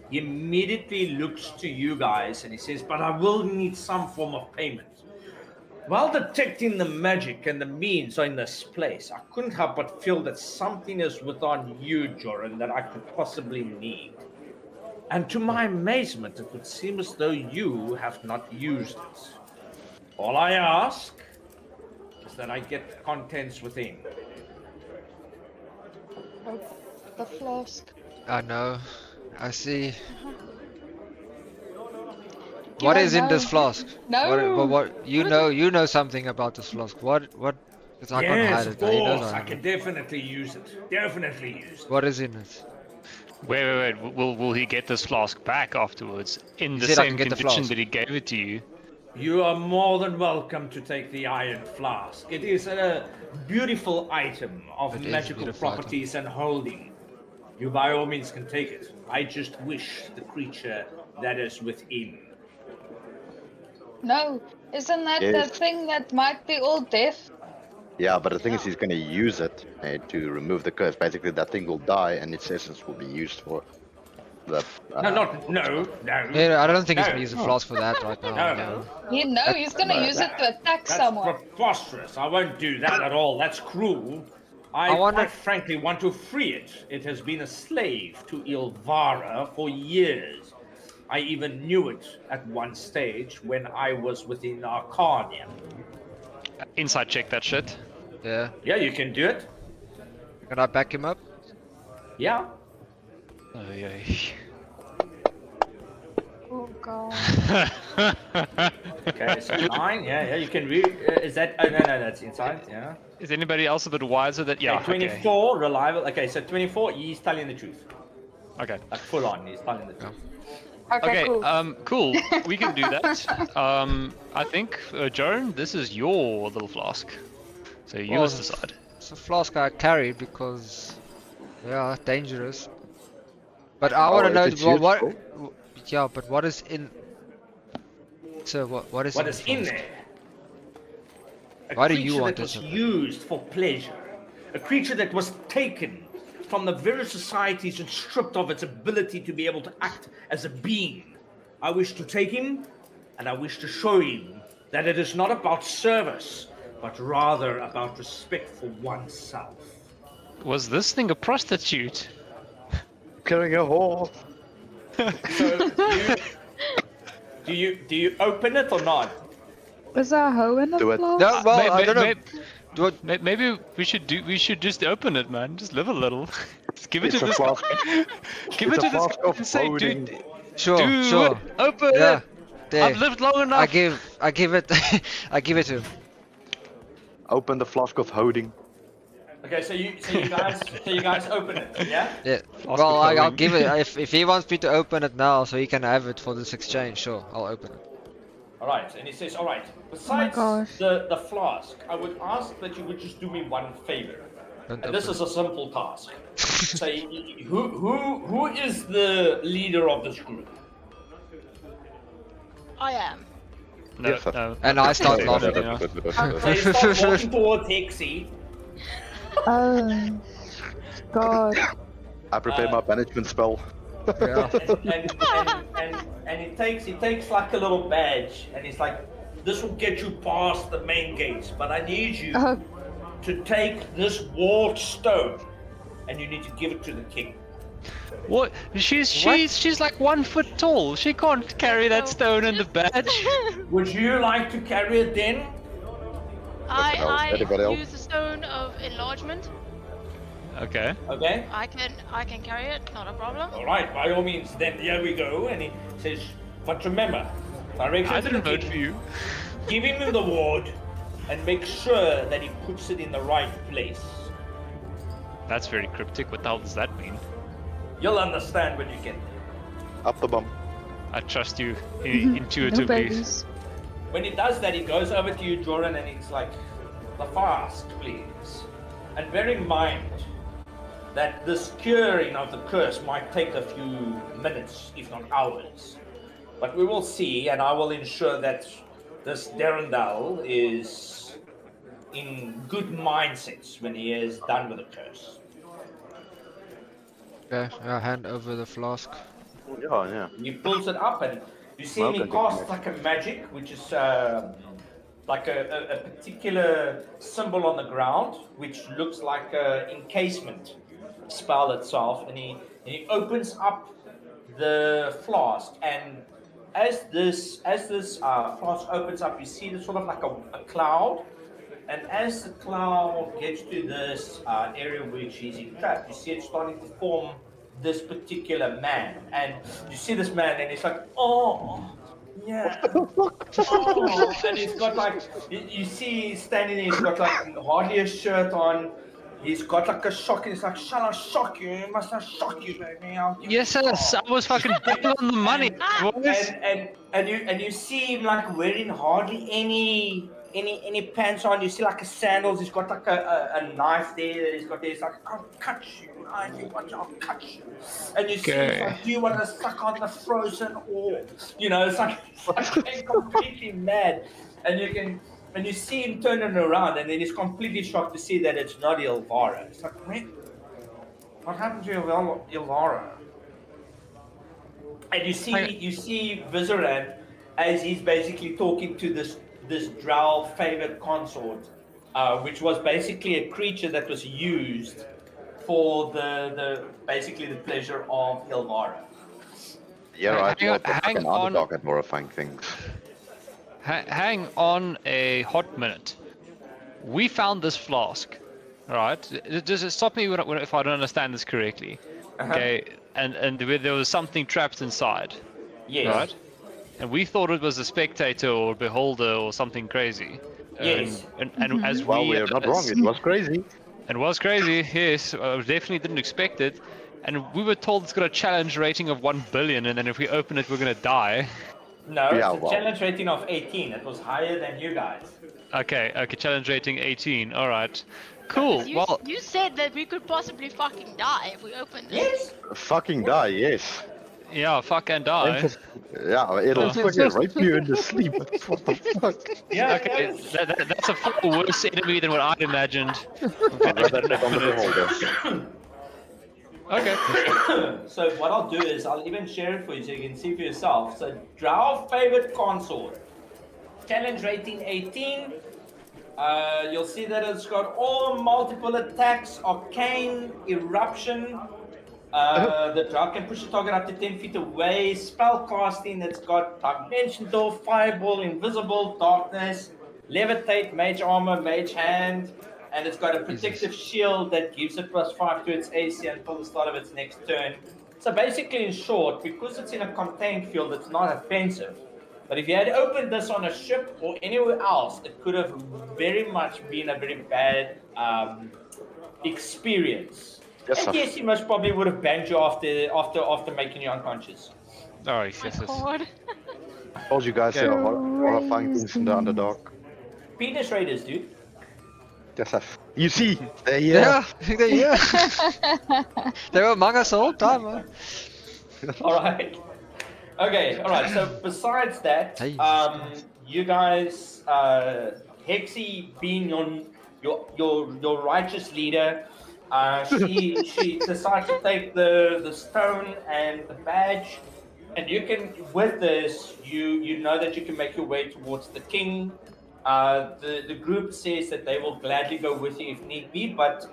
he immediately looks to you guys and he says, but I will need some form of payment. While detecting the magic and the means in this place, I couldn't help but feel that something is within you, Joran, that I could possibly need. And to my amazement, it would seem as though you have not used it. All I ask is that I get the contents within. The flask. I know. I see. Yeah, What is in no. this flask? No. What you know something about this flask. What? Because I can't Yes, hide of it. He knows course, I know. can definitely use it. Definitely use it. What is in it? Wait. Will he get this flask back afterwards in He the said I same can get the condition flask. that he gave it to you? You are more than welcome to take the iron flask. It is a beautiful item of It is a magical beautiful item. properties and holding. You by all means can take it. I just wish the creature that is within. No, isn't that Yes. the thing that might be all deaf? Yeah, but the thing is, he's going to use it to remove the curse. Basically, that thing will die, and its essence will be used for the. No. Yeah, I don't think he's No. gonna use the flask for that right now. No. He's gonna use it to attack That's someone. preposterous. I won't do that at all. That's cruel. I wonder- quite frankly want to free it. It has been a slave to Ilvara for years. I even knew it at one stage when I was within Arcania. Inside check that shit. Yeah. Yeah, you can do it. Can I back him up? Yeah. Oh, yeah. Oh god. Okay, so 9. Yeah, you can read. Is that? Oh, no, that's inside. Yeah. Is anybody else a bit wiser that? Yeah. Okay, 24, reliable. Okay, so 24, he's telling the truth. Okay. Like full on, he's telling the truth. Okay, cool. Cool. We can do that. I think, Joan, this is your little flask. So you Well, must decide. It's a flask I carry because, yeah, dangerous. But I want to know it's what. useful. Yeah, but what is in? So what is? What in is the in flask? there? A Why do you creature want that was this? used for pleasure. A creature that was taken from the very societies and stripped of its ability to be able to act as a being. I wish to take him, and I wish to show him that it is not about service, but rather about respect for oneself. Was this thing a prostitute? Killing a horse. So, do you open it or not? Was there a hoe in the Do it. floor? No, well, I don't know. Maybe we should just open it, man. Just live a little. Just give it It's to a this flask. guy. Give it It's to a this flask guy of and say, loading. dude, Sure, dude, sure. open Yeah, it. there. I've lived long enough. I give it, I give it to him. Open the flask of holding. Okay, so you guys open it, yeah? Yeah. Flask Well, of I'll holding. give it if he wants me to open it now, so he can have it for this exchange. Sure, I'll open it. All right, and he says, all right, besides gosh. the flask, I would ask that you would just do me one favor. Don't And this open is a simple task. Say, who is the leader of this group? I am. No, Yes, sir. no. And I start Okay, laughing. okay. So you start walking towards Hexie, Oh god. I prepare my banishment spell. Yeah. and he takes like a little badge, and he's like, this will get you past the main gates, but I need you Oh, to take this walled stone, and you need to give it to the king. What? She's like 1 foot tall. She can't carry that stone and the badge. Would you like to carry it then? Anybody I else? use the stone of enlargement. Okay. Okay. I can carry it, not a problem. All right, by all means, then here we go. And he says, but remember, direction I to didn't the vote king, for you. give him the ward, and make sure that he puts it in the right place. That's very cryptic. What the hell does that mean? You'll understand when you get there. Up the bum. I trust you no intuitively. babies. When he does that, he goes over to you, Jordan, and he's like, the fast, please. And bear in mind that this curing of the curse might take a few minutes, if not hours. But we will see, and I will ensure that this Derendal is in good mindsets when he is done with the curse. Okay, I hand over the flask. Yeah. He pulls it up, and you see him, he casts like a magic, which is like a particular symbol on the ground, which looks like an encasement spell itself, and he opens up the flask, and as this flask opens up, you see this sort of like a cloud, and as the cloud gets to this area which he's entrapped, you see it starting to form this particular man, and you see this man, and he's like, oh, yeah. Oh, and he's got like, you see he's standing there, he's got like hardly a shirt on, he's got like a shock, and he's like, shall I shock you? Must I shock you, baby? I'll give you Yes, a yes. shock." I was fucking dead on the money, boys. And you see him like wearing hardly any pants on. You see like a sandals. He's got like a knife there. That he's got there. He's like, I'll cut you. I think I'll cut you. And you see, he's like, do you want to suck on the frozen orb? You know, it's like fucking completely mad. And you see him turning around, and then he's completely shocked to see that it's not Ilvara. It's like, what happened to Ilvara? And you see Vizeran as he's basically talking to this Drow favorite consort, which was basically a creature that was used for the basically the pleasure of Ilvara. Yeah, right. Hang on- Well, hang fucking on. underdog at horrifying things. Hang on a hot minute. We found this flask, right? Just stop me if I don't understand this correctly. Uh-huh. Okay, and there was something trapped inside. Yes. right? And we thought it was a spectator or beholder or something crazy. Yes. And as Well, we we're not wrong. It was crazy. It was crazy, yes. I definitely didn't expect it. And we were told it's got a challenge rating of 1 billion, and then if we open it, we're gonna die. No, Yeah, it's a well. challenge rating of 18. It was higher than you guys. Okay, challenge rating 18. All right, cool. You, Well, you said that we could possibly fucking die if we open this. Yes. Fucking die, yes. yeah, fuck and die. Yeah, it'll Oh. fucking rape you in the sleep. What the fuck? Yeah. Okay, yeah. that's a far worse enemy than what I'd imagined. I'd rather take on the beholder. Okay. So what I'll do is I'll even share it for you so you can see for yourself. So Drow favorite consort. Challenge rating 18. You'll see that it's got all multiple attacks, arcane, eruption. The Drow can push the target up to 10 feet away. Spell casting, it's got Dimension Door, Fireball, Invisible, Darkness, Levitate, Mage Armor, Mage Hand. And it's got a protective shield that gives it +5 to its AC until the start of its next turn. So basically, in short, because it's in a contained field, it's not offensive. But if you had opened this on a ship or anywhere else, it could have very much been a very bad experience. Yes, And sir. yes, he most probably would have banged you after making you unconscious. Oh, yes, yes. God. Told you guys there are horrifying things in the Underdark. Penis Raiders, dude. Yes, sir. You see, they're here. Yeah, they're here. They were among us the whole time, man. All right. Okay. All right. So besides that, Hey. you guys, Hexy being your righteous leader, she decides to take the stone and the badge, and you can with this you know that you can make your way towards the king. The group says that they will gladly go with you if need be, but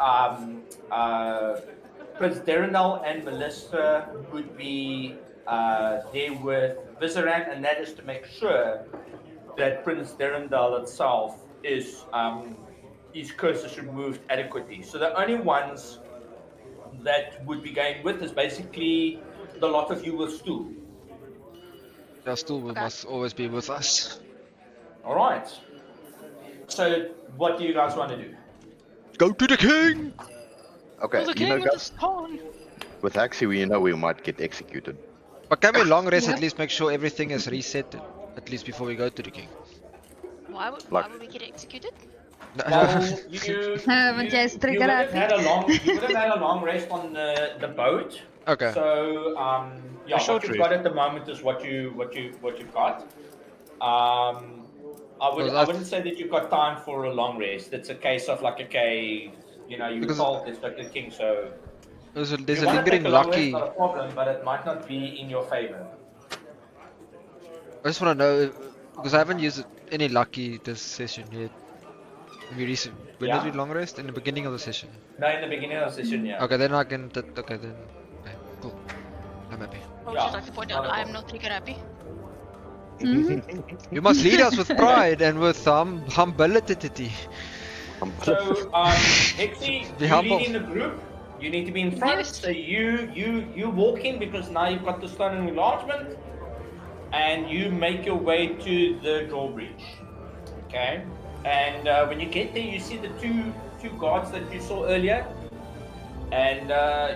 Prince Derendal and Melissa would be there with Vizeran, and that is to make sure that Prince Derendal itself is his curse is removed adequately. So the only ones that would be going with is basically the lot of you with Stu. Yeah, still must always be with us. All right. So what do you guys want to do? Go to the king! Okay, The you king know, with the guys, stone. with Axie, we know we might get executed. But can we long rest at least make sure everything is reset at least before we go to the king? Why would we get executed? Well, you want jy is would trigger have happy? had a long rest on the boat. Okay. So yeah, short what you've rest. got at the moment is what you've got. I wouldn't say that you've got time for a long rest. It's a case of like, okay, you know, you were Because- told there's like the king, so There's if a you wanna lingering take a long rest, lucky. not a problem, but it might not be in your favor. I just want to know because I haven't used any lucky this session yet. When Yeah. did we long rest? In the beginning of the session. No, in the beginning of the session, yeah. Okay, then I can. Okay, then. Okay, cool. I'm happy. I would Yeah, just like to point out not a I am not trigger happy. You must lead us with pride and with humility. So, Hexy, Be you humble. leading the group. You need to be in front. Yes. So you walk in because now you've got the stone enlargement, and you make your way to the drawbridge. Okay. And when you get there, you see the two guards that you saw earlier, and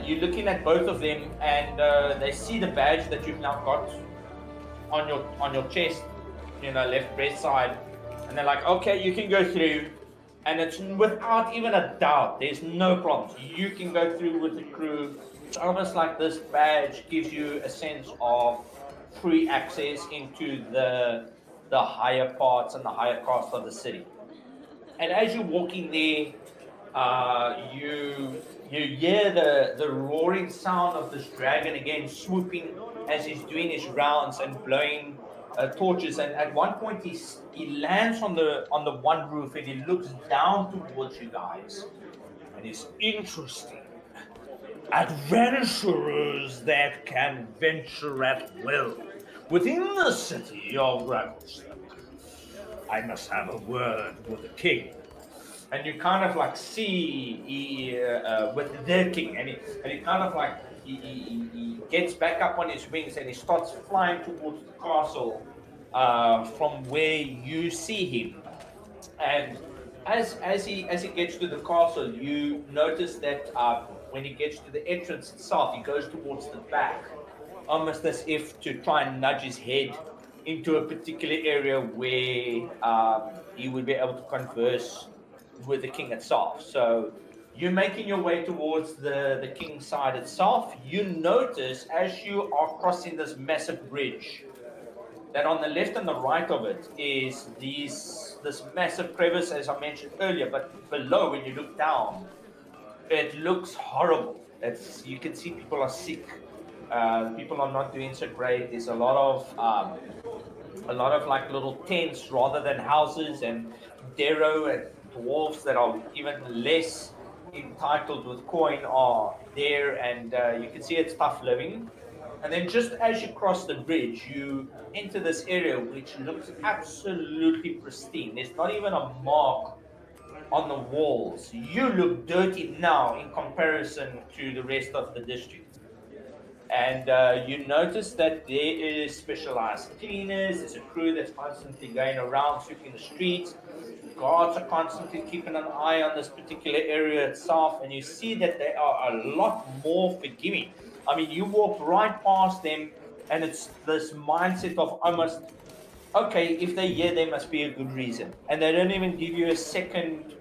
you're looking at both of them, and they see the badge that you've now got on your chest, you know, left breast side, and they're like, okay, you can go through. And it's without even a doubt, there's no problems. You can go through with the crew. It's almost like this badge gives you a sense of free access into the higher parts and the higher caste of the city. And as you're walking there, you hear the roaring sound of this dragon again swooping as he's doing his rounds and blowing torches. And at one point he lands on the one roof and he looks down towards you guys. And he's interesting. Adventurers that can venture at will within the city of Gravelston. I must have a word with the king. And you kind of like see with the king, and he kind of like he gets back up on his wings and he starts flying towards the castle from where you see him. And as he gets to the castle, you notice that when he gets to the entrance itself, he goes towards the back, almost as if to try and nudge his head into a particular area where he would be able to converse with the king itself. So you're making your way towards the king's side itself. You notice as you are crossing this massive bridge that on the left and the right of it is this massive crevice, as I mentioned earlier, but below, when you look down, it looks horrible. You can see people are sick. People are not doing so great. There's a lot of like little tents rather than houses, and Darrow and dwarves that are even less entitled with coin are there, and you can see it's tough living. And then just as you cross the bridge, you enter this area which looks absolutely pristine. There's not even a mark on the walls. You look dirty now in comparison to the rest of the district. And you notice that there is specialized cleaners. There's a crew that's constantly going around sweeping the streets. Guards are constantly keeping an eye on this particular area itself, and you see that they are a lot more forgiving. I mean, you walk right past them, and it's this mindset of almost, okay, if they're here, there must be a good reason. And they don't even give you a second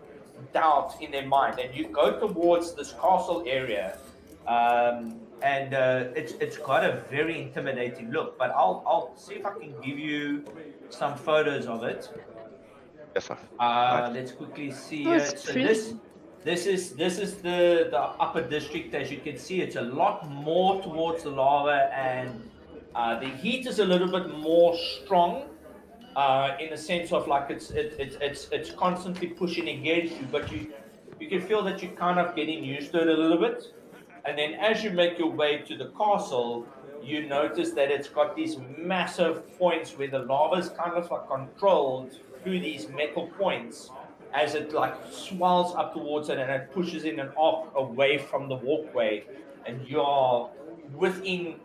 doubt in their mind. And you go towards this castle area, and it's got a very intimidating look. But I'll see if I can give you some photos of it. Yes, sir. Let's quickly see. So this is the upper district. As you can see, it's a lot more towards the lava, and the heat is a little bit more strong in the sense of like it's constantly pushing against you, but you can feel that you're kind of getting used to it a little bit. And then as you make your way to the castle, you notice that it's got these massive points where the lava is kind of like controlled through these metal points as it like swells up towards it, and it pushes in an arc away from the walkway, and you're within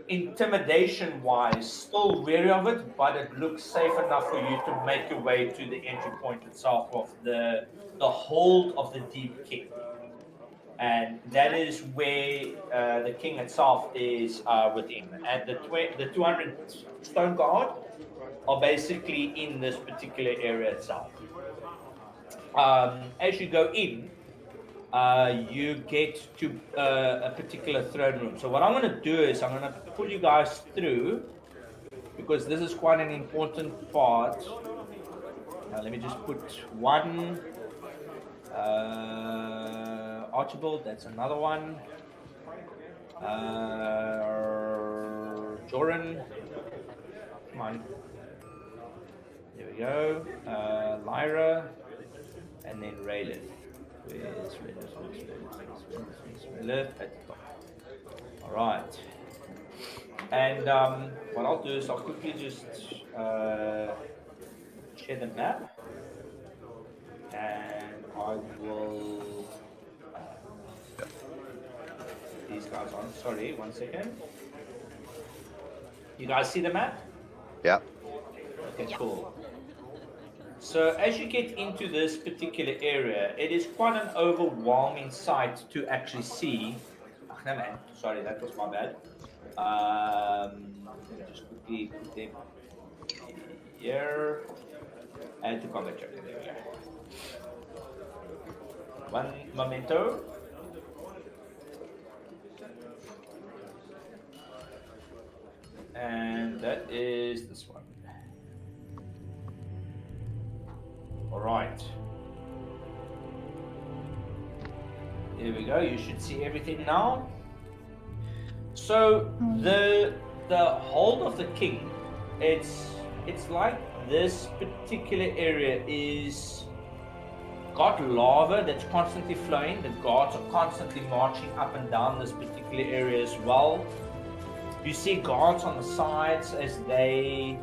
intimidation wise still wary of it, but it looks safe enough for you to make your way to the entry point itself of the hold of the Deep King. And that is where the king itself is within. And the 200 stone guard are basically in this particular area itself. As you go in, you get to a particular throne room. So what I'm going to do is I'm going to pull you guys through, because this is quite an important part. Now let me just put one. Archibald, that's another one. Joran, come on. There we go. Lyra, and then Raylith. Where's Raylith? At the top. All right. And what I'll do is I'll quickly just share the map, and I will. These guys on. Sorry, 1 second. You guys see the map? Yeah. Okay, cool. So as you get into this particular area, it is quite an overwhelming sight to actually see. Oh, no, man. Sorry, that was my bad. Let me just quickly put them here. Add to combat check. There we go. One memento. And that is this one. All right. Here we go. You should see everything now. So the hold of the king, it's like this particular area is got lava that's constantly flowing. The guards are constantly marching up and down this particular area as well. You see guards on the sides as they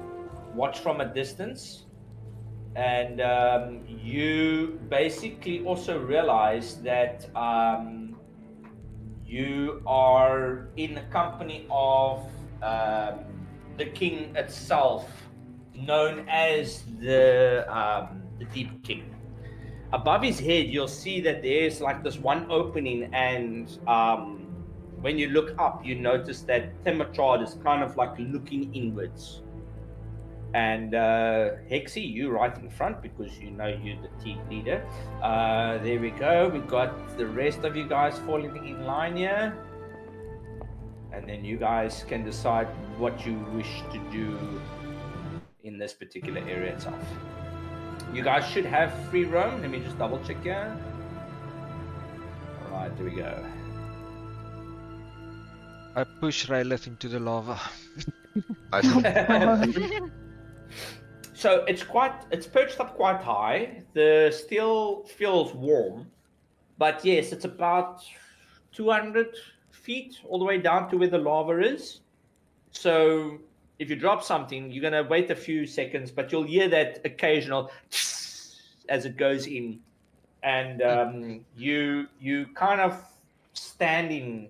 watch from a distance, and you basically also realize that you are in the company of the king itself, known as the Deep King. Above his head, you'll see that there's like this one opening, and when you look up, you notice that Timochard is kind of like looking inwards. And Hexy, you right in front because you know you're the team leader. There we go. We got the rest of you guys falling in line here. And then you guys can decide what you wish to do in this particular area itself. You guys should have free roam. Let me just double check here. All right, there we go. I push Rylith into the lava. So it's perched up quite high. The steel feels warm, but yes, it's about 200 feet all the way down to where the lava is. So if you drop something, you're gonna wait a few seconds, but you'll hear that occasional as it goes in, and you kind of standing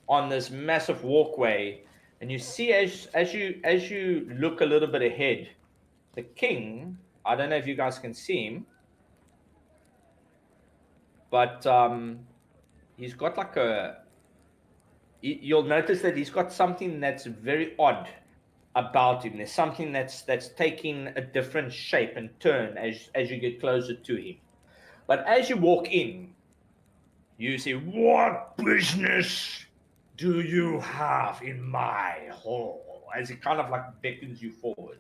on this massive walkway, and you see as you look a little bit ahead, the king. I don't know if you guys can see him, but he's got like you'll notice that he's got something that's very odd about him. There's something that's taking a different shape and turn as you get closer to him. But as you walk in, you see, what business do you have in my hall? As he kind of like beckons you forward.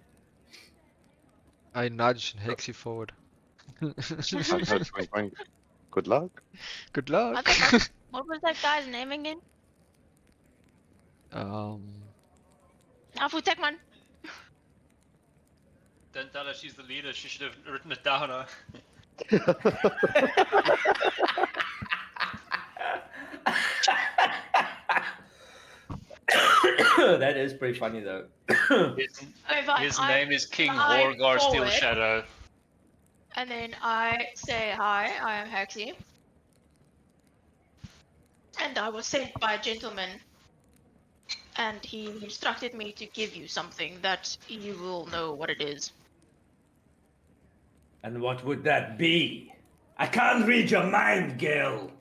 I nudge Hexy forward. Good luck. Good luck. What was that guy's name again? Afu Tekman. Don't tell her she's the leader. She should have written it down. Huh? That is pretty funny though. His name is King Horgar Steel forward. Shadow. And then I say, hi, I am Hexy. And I was sent by a gentleman. And he instructed me to give you something that you will know what it is. And what would that be? I can't read your mind, girl.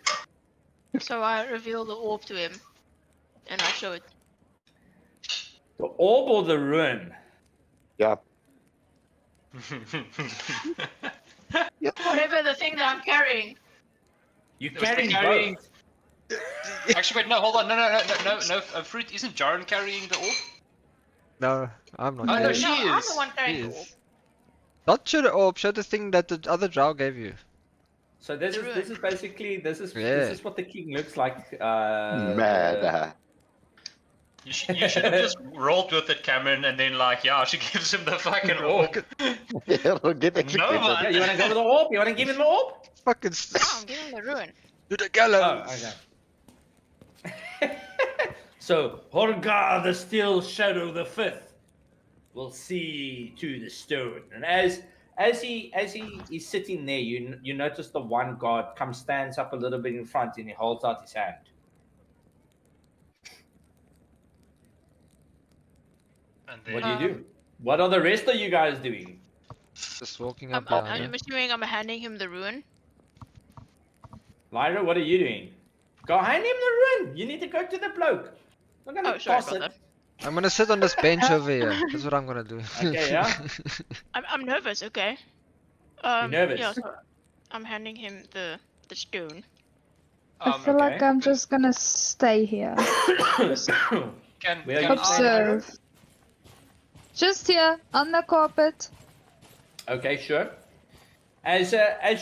So I reveal the orb to him. And I show it. The orb or the rune? Yeah. Whatever the thing that I'm carrying. You Was carrying carrying- both. Actually, wait, no, hold on. No. Fruit, isn't Jaren carrying the orb? No, I'm not. Oh, no, carrying. she I'm is. the one He carrying the orb. is. Not show the orb, show the thing that the other drow gave you. So this The is basically this Yeah. is what the king looks like. Mad. You should have just rolled with it, Cameron, and then like, yeah, she gives him the fucking orb. It'll get No, executed. man. Yeah, you want to go with the orb? You want to give him the orb? Fucking No, I'm giving the ruin. to the Oh, gallows. okay. So Horgar, the Steel Shadow the Fifth, will see to the stone, and as he is sitting there, you notice the one guard stands up a little bit in front, and he holds out his hand. And What then, do you do? What are the rest of you guys doing? Just walking I'm, up behind I'm him. assuming I'm handing him the ruin. Lyra, what are you doing? Go hand him the rune. You need to go to the bloke. I'm gonna Oh, sorry toss about it. that. I'm gonna sit on this bench over here. That's what I'm gonna do. Okay, yeah. I'm nervous, okay? nervous? Yeah, so I'm handing him the stone. I feel like I'm just gonna stay here. can Where are can you staying, Observe. Just here, on the carpet. Okay, sure. As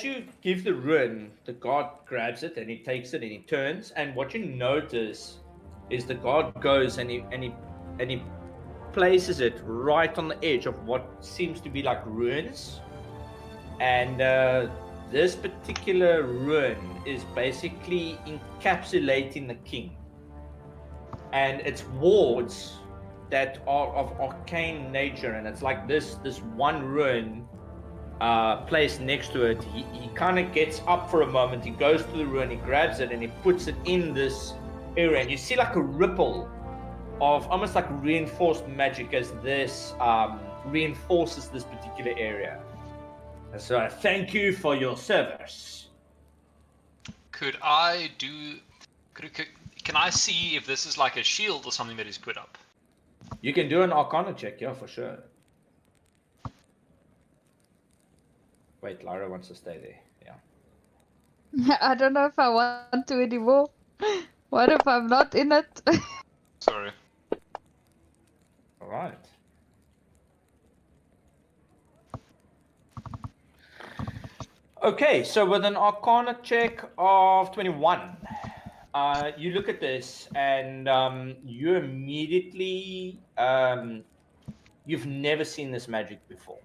you give the rune, the guard grabs it and he takes it and he turns, and what you notice is the guard goes and he places it right on the edge of what seems to be like ruins, and this particular rune is basically encapsulating the king, and it's wards that are of arcane nature, and it's like this one rune placed next to it. He kind of gets up for a moment, he goes to the rune, he grabs it and he puts it in this area, and you see like a ripple of almost like reinforced magic as this reinforces this particular area. And so I thank you for your service. Could I do? Can I see if this is like a shield or something that is put up? You can do an Arcana check, yeah, for sure. Wait, Lyra wants to stay there. Yeah. I don't know if I want to anymore. What if I'm not in it? Sorry. All right. Okay, so with an Arcana check of 21, you look at this and you immediately, you've never seen this magic before.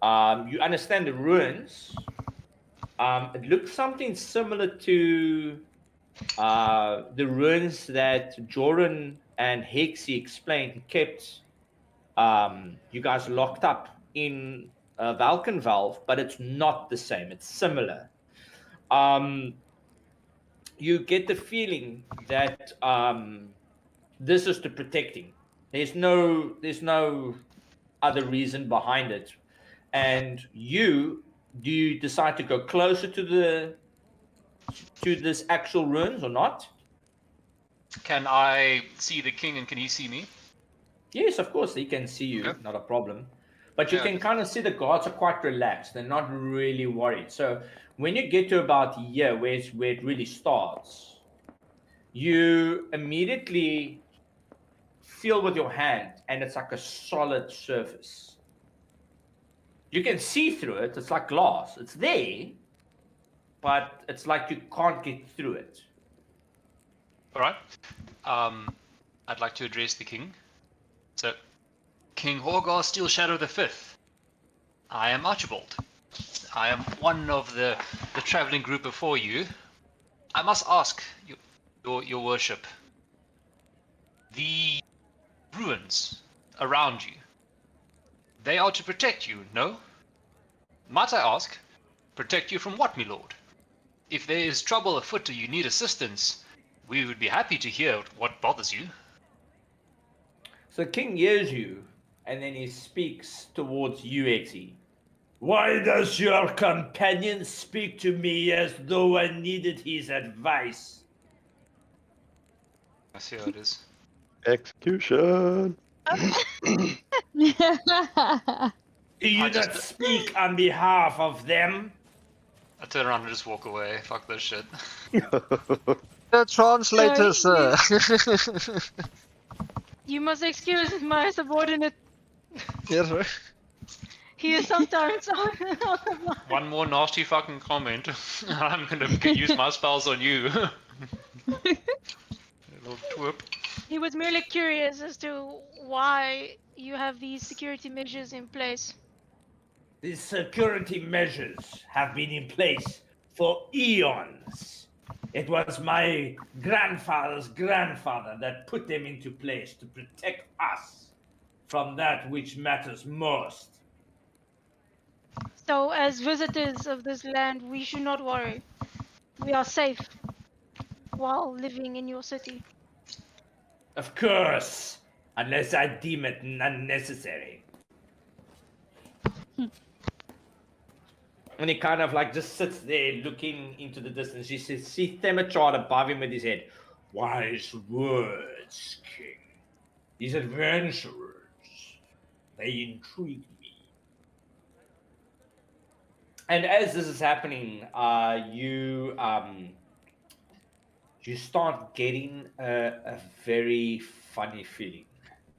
You understand the runes. It looks something similar to the runes that Joran and Hexy explained kept you guys locked up in Valkenvalve, but it's not the same. It's similar. You get the feeling that this is to protecting. There's no other reason behind it. And do you decide to go closer to this actual ruins or not? Can I see the king and can he see me? Yes, of course, he can see you, Okay. not a problem. But you can kind of see the guards are quite relaxed. They're not really worried. So when you get to about here, where it really starts, you immediately feel with your hand, and it's like a solid surface. You can see through it. It's like glass. It's there, but it's like you can't get through it. All right. I'd like to address the king. So, King Horgar Steel Shadow the Fifth. I am Archibald. I am one of the traveling group before you. I must ask your worship. The ruins around you. They are to protect you, no? Might I ask, protect you from what, my lord? If there is trouble afoot or you need assistance, we would be happy to hear what bothers you. So King hears you, and then he speaks towards you, Hexy. Why does your companion speak to me as though I needed his advice? I see how it is. Execution. Do you not speak on behalf of them? I turn around and just walk away. Fuck this shit. The translator, sir. You must excuse my subordinate. Yes, sir. He is sometimes One more nasty fucking comment. I'm gonna use my spells on you. Little twerp. He was merely curious as to why you have these security measures in place. These security measures have been in place for eons. It was my grandfather's grandfather that put them into place to protect us from that which matters most. So, as visitors of this land, we should not worry. We are safe while living in your city. Of course, unless I deem it unnecessary. And he kind of like just sits there looking into the distance. You see Themachard above him with his head. Wise words, King. These adventurers, they intrigue me. And as this is happening, you start getting a very funny feeling.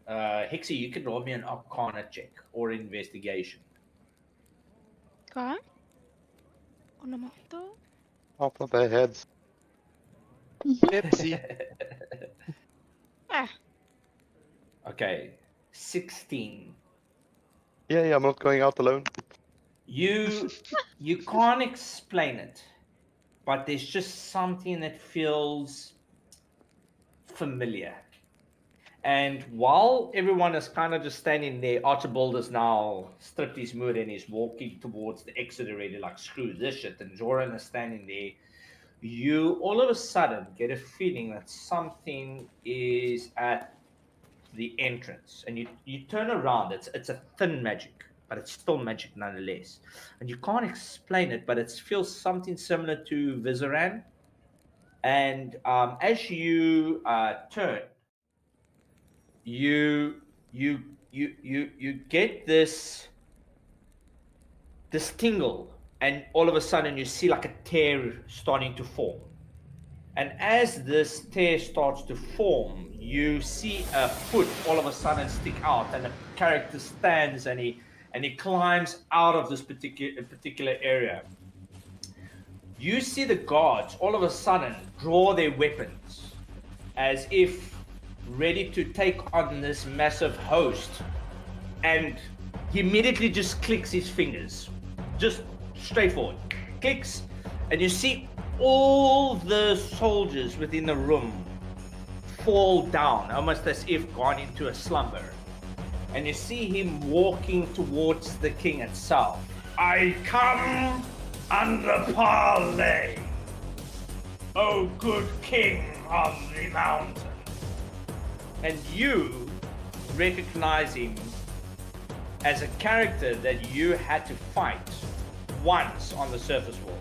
Hexy, you can roll me an Arcana check or investigation. Okay. On the motto. Off of their heads. Pepsi. Okay, 16. Yeah, I'm not going out alone. You can't explain it, but there's just something that feels familiar. And while everyone is kind of just standing there, Archibald is now stripped his mood and he's walking towards the exit already, like, screw this shit. And Joran is standing there you all of a sudden get a feeling that something is at the entrance, and you turn around. It's a thin magic, but it's still magic nonetheless, and you can't explain it, but it feels something similar to Vizaran. And as you turn, you get this tingle, and all of a sudden you see like a tear starting to form. And as this tear starts to form, you see a foot all of a sudden stick out, and the character stands and he climbs out of this particular area. You see the guards all of a sudden draw their weapons as if ready to take on this massive host, and he immediately just clicks his fingers, just straightforward clicks, and you see all the soldiers within the room fall down, almost as if gone into a slumber. And you see him walking towards the king itself. I come under parley, O good king of the mountain. And you recognize him as a character that you had to fight once on the surface wall.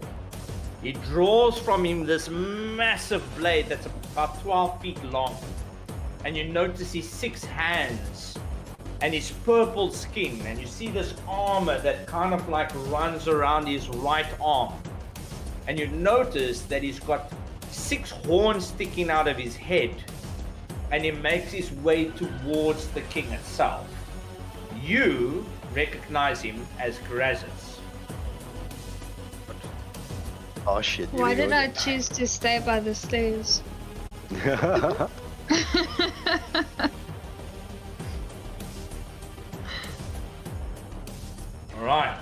He draws from him this massive blade that's about 12 feet long, and you notice his 6 hands and his purple skin, and you see this armor that kind of like runs around his right arm, and you notice that he's got 6 horns sticking out of his head, and he makes his way towards the king itself. You recognize him as Grazis. Oh shit. Why did I choose to stay by the stairs? Alright.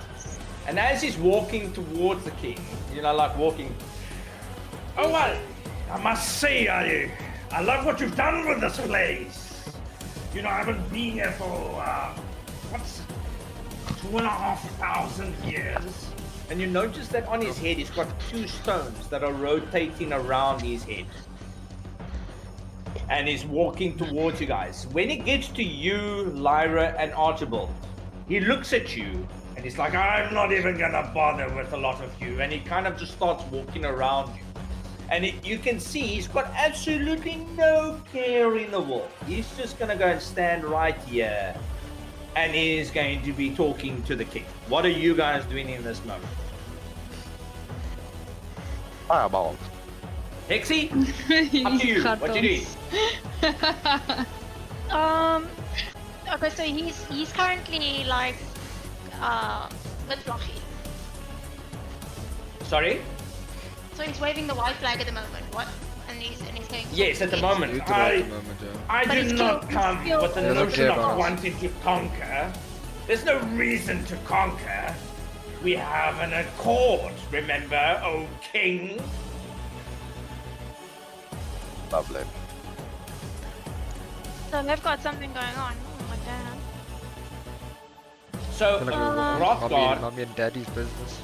And as he's walking towards the king, like walking. Oh, well, I must say, I love what you've done with this place. I haven't been here for, 2,500 years. And you notice that on his head, he's got 2 stones that are rotating around his head. And he's walking towards you guys. When he gets to you, Lyra and Archibald, he looks at you and he's like, I'm not even gonna bother with a lot of you. And he kind of just starts walking around you. And you can see he's got absolutely no care in the world. He's just gonna go and stand right here, and he's going to be talking to the king. What are you guys doing in this moment? Fireball. Hexy, up to you. What you doing? Okay, so he's currently like with Flocky. Sorry? So he's waving the white flag at the moment. What? And he's saying. Yes, at the moment. You do at the moment, yeah. I But do it's not still- come it's still- with the They don't notion care of about us. wanting to conquer. There's no reason to conquer. We have an accord, remember, O king? Lovely. So they've got something going on. Oh my damn. So, Hrothgar, Not me and daddy's business.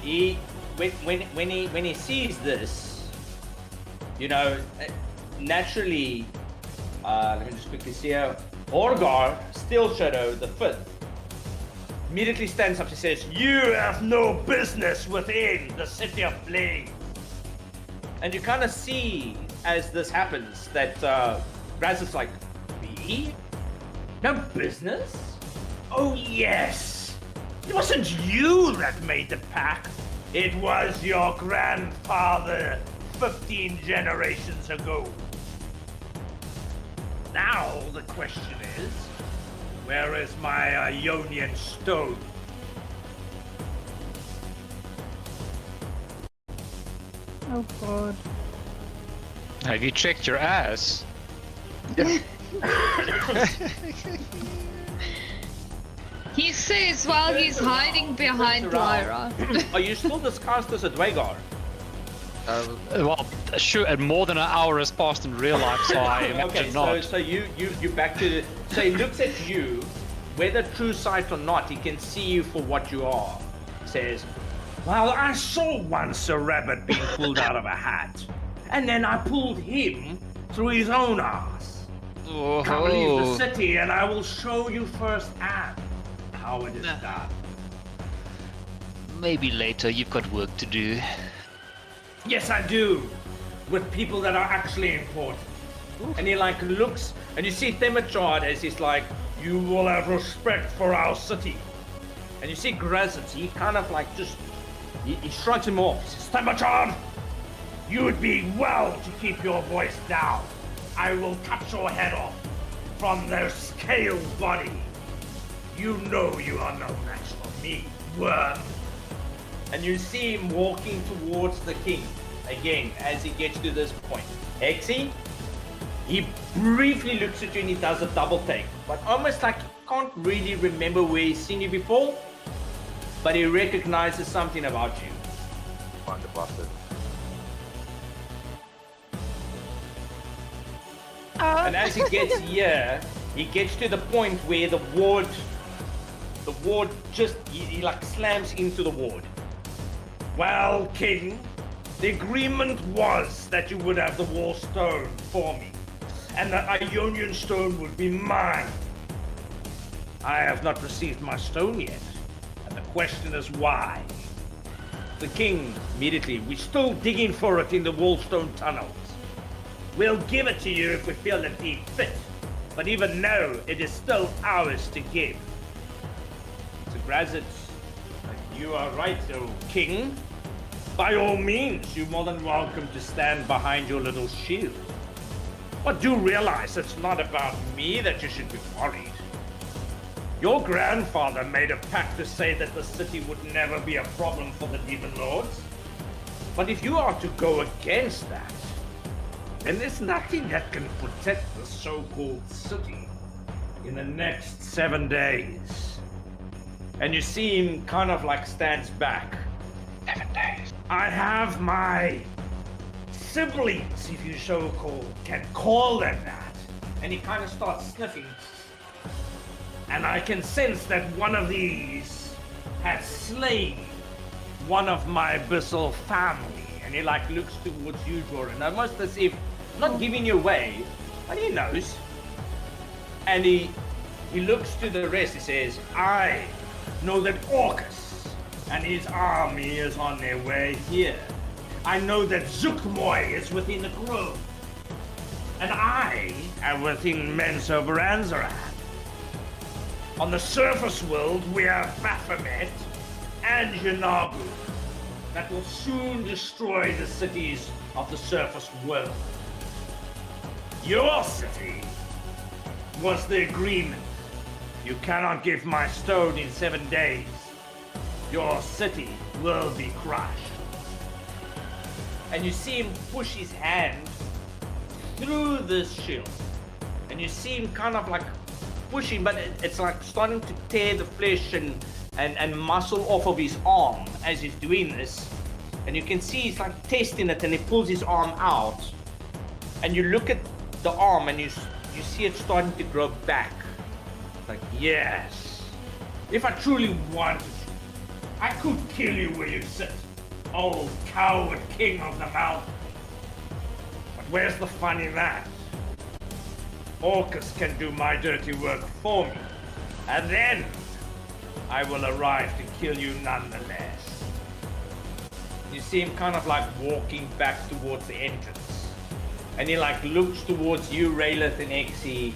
when he sees this, naturally, let me just quickly see here. Orgar, Steel Shadow, the 5th, immediately stands up and says, you have no business within the City of Flame. And you kind of see, as this happens, that Raz is like, me? No business? Oh yes! It wasn't you that made the pact. It was your grandfather 15 generations ago. Now the question is, where is my Ionian stone? Oh god. Have you checked your ass? He says while he's hiding behind Lyra. Are you still disguised as a Dwagar? Well, sure, and more than an hour has passed in real life, so I imagine Okay, not. so you back to the. So he looks at you, whether true sight or not, he can see you for what you are. Says, Well, I saw once a rabbit being pulled out of a hat, and then I pulled him through his own ass. Come leave the city, and I will show you firsthand how it is done. Maybe later, you've got work to do. Yes, I do. With people that are actually important. And he like looks, and you see Temachard as he's like, you will have respect for our city. And you see Grazit, he kind of like just, he shrugs him off. He says, Temachard, you would be well to keep your voice down. I will cut your head off from their scaled body. You know you are no match for me, worm. And you see him walking towards the king again as he gets to this point. Hexy, he briefly looks at you and he does a double take, but almost like he can't really remember where he's seen you before, but he recognizes something about you. Find the bastard. And as he gets here, he gets to the point where the ward just, he like slams into the ward. Well, King, the agreement was that you would have the wall stone for me, and that Ionian stone would be mine. I have not received my stone yet, and the question is why. The king immediately, we're still digging for it in the wallstone tunnels. We'll give it to you if we feel it be fit, but even now, it is still ours to give. So Grazit, you are right, though, King. By all means, you're more than welcome to stand behind your little shield. But do realize it's not about me that you should be worried. Your grandfather made a pact to say that the city would never be a problem for the Demon Lords. But if you are to go against that, then there's nothing that can protect the so-called city in the next 7 days. And you see him kind of like stands back. 7 days. I have my siblings, if you so can call them that. And he kind of starts sniffing. And I can sense that one of these has slain one of my Abyssal family. And he like looks towards you, Joran, almost as if not giving you away, but he knows. And he looks to the rest. He says, I know that Orcus and his army is on their way here. I know that Zookmoy is within the grove. And I am within Mensa Branzaran. On the surface world, we have Baphomet and Yanagu that will soon destroy the cities of the surface world. Your city was the agreement. You cannot give my stone in 7 days. Your city will be crushed. And you see him push his hand through this shield. And you see him kind of like pushing, but it's like starting to tear the flesh and muscle off of his arm as he's doing this. And you can see he's like testing it, and he pulls his arm out. And you look at the arm and you see it starting to grow back. Like, yes, if I truly wanted to, I could kill you where you sit, old coward king of the mountain. But where's the fun in that? Orcus can do my dirty work for me, and then I will arrive to kill you nonetheless. You see him kind of like walking back towards the entrance. And he like looks towards you, Raylith and Exy.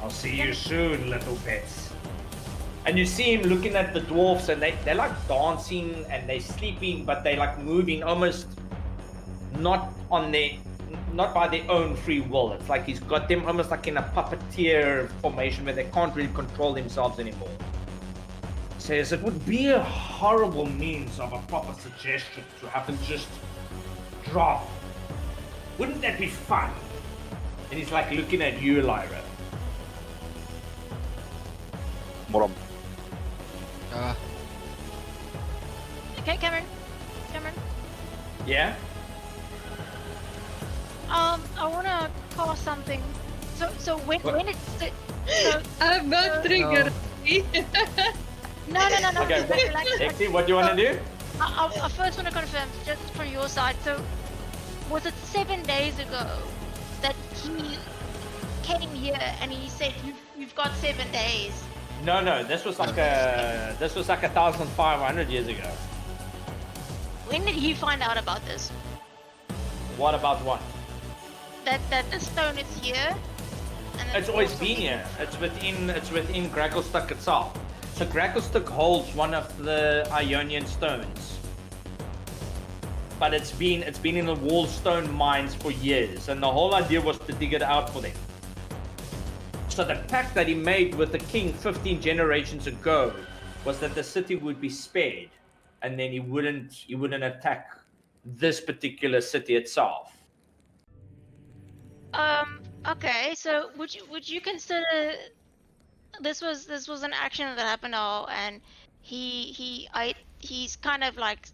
I'll see you soon, little pets. And you see him looking at the dwarfs, and they're like dancing and they're sleeping, but they're like moving almost not by their own free will. It's like he's got them almost like in a puppeteer formation where they can't really control themselves anymore. Says it would be a horrible means of a proper suggestion to have them just drop. Wouldn't that be fun? And he's like looking at you, Lyra. Morom. Okay, Cameron. Yeah? I wanna call something. So when it's so I'm not triggered. no. Okay, Like, Exy, what do you want to do? I first want to confirm, just from your side. So, was it 7 days ago that he came here and he said you've got 7 days? No, this was like 1,500 years ago. When did he find out about this? What about what? That the stone is here. And It's always been here. It's within Gracklestuk itself. So Gracklestuk holds one of the Ionian stones. But it's been in the Wallstone mines for years, and the whole idea was to dig it out for them. So the pact that he made with the king 15 generations ago was that the city would be spared, and then he wouldn't attack this particular city itself. Okay, so would you consider this was an action that happened now, and he's kind of like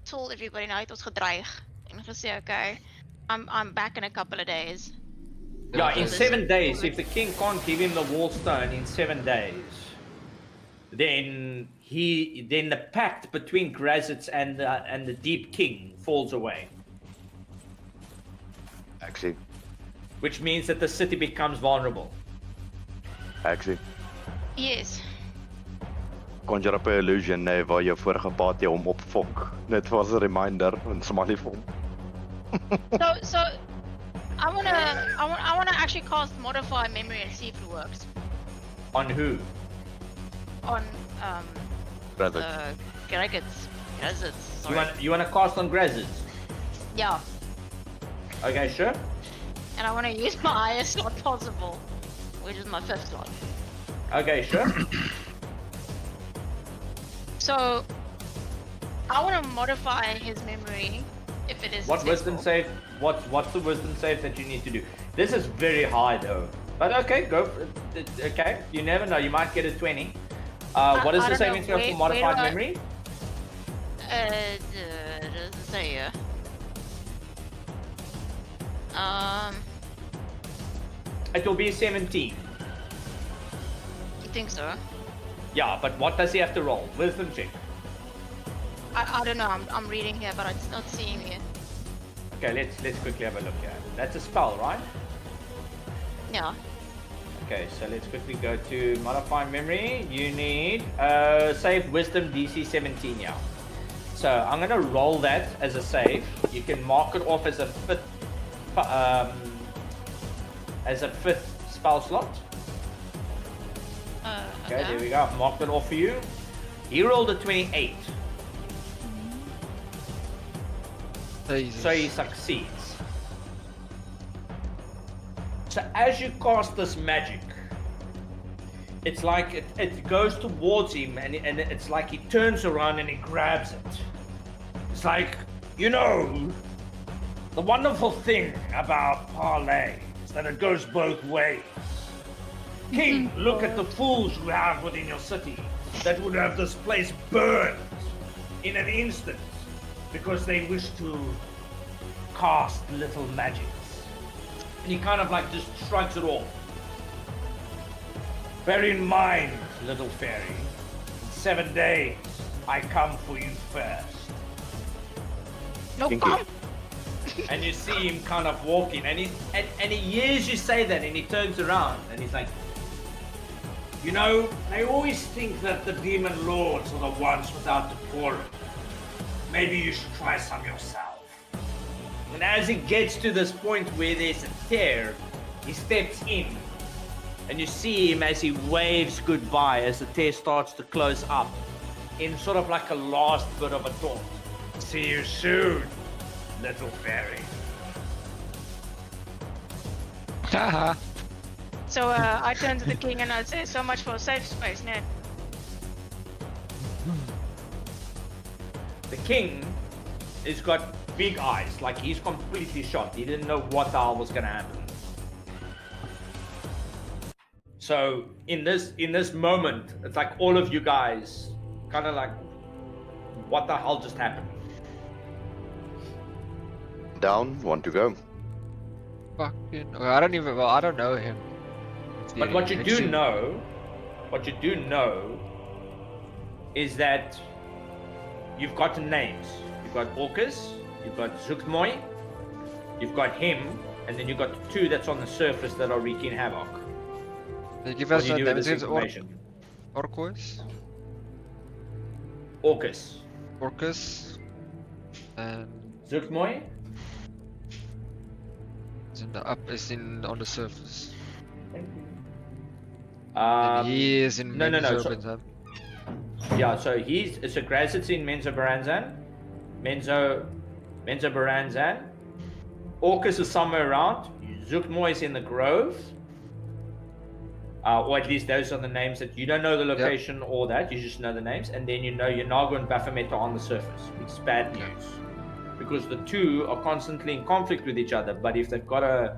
told everybody now, it was gedreig en gesê, okay, I'm back in a couple of days. Yeah, in 7 days, if the king can't give him the Wallstone in 7 days, then the pact between Grazitz and the Deep King falls away. Actually, Which means that the city becomes vulnerable. Yes. conjure up 'n illusion waar jou vorige party hom opfok. Net was 'n reminder en somebody vir hom. So I wanna actually cast modify memory and see if it works On who? on Rather, Grazitz. You want to cast on Grazitz? Yeah, Okay, sure. and I want to use my highest slot possible, which is my 5th slot. Okay, sure. So I want to modify his memory if it is. What wisdom successful. save? What's the wisdom save that you need to do? This is very high though. But okay, go. Okay, you never know. You might get a 20. What is I the don't know. saving throw for Where modified do I- memory? Doesn't say here. It will be 17. You think so? Yeah, but what does he have to roll? Wisdom check. I don't know. I'm reading here, but it's not seeing it. Okay, let's quickly have a look here. That's a spell, right? Yeah. Okay, so let's quickly go to modify memory. You need save wisdom DC 17 now. So I'm gonna roll that as a save. You can mark it off as a fifth spell slot. Okay, there we go. I've marked it off for you. He rolled a 28, Jesus. so he succeeds. So as you cast this magic, it's like it goes towards him, and it's like he turns around and he grabs it. It's like, you know, the wonderful thing about parlay is that it goes both ways. King, look at the fools you have within your city that would have this place burned in an instant because they wish to cast little magics. And he kind of like just shrugs it off. Bear in mind, little fairy, in 7 days, I come for you first. No Thank you. come. And you see him kind of walking, and he hears you say that, and he turns around, and he's like, you know, I always think that the demon lords are the ones without decorum. Maybe you should try some yourself. And as he gets to this point where there's a tear, he steps in, and you see him as he waves goodbye as the tear starts to close up in sort of like a last bit of a taunt. See you soon, little fairy. Haha. So I turn to the king and I say, so much for safe space, Ned. The king has got big eyes, like he's completely shocked. He didn't know what the hell was gonna happen. So in this moment, it's like all of you guys kind of like, what the hell just happened? down, want to go. Fucking. Well, I don't even. Well, I don't know him. But what you do know is that you've got names. You've got Orcus, you've got Zuktmoy, you've got him, and then you've got the two that's on the surface that are wreaking havoc. Can you give What us do you a do name with this against information? Orcus? Orcus, Orcus. And Zuktmoy, is in the is in on the surface. And um, he is in no, so- Menzoberranzan, huh? yeah, so so Grazit's in Menzoberranzan, Menzoberranzan. Orcus is somewhere around. Zuktmoy is in the Grove. Or at least those are the names that you don't know the location or that, you just know the names. And then you know Yanago and Baphomet are on the surface, which is bad news. Because the two are constantly in conflict with each other, but if they've got a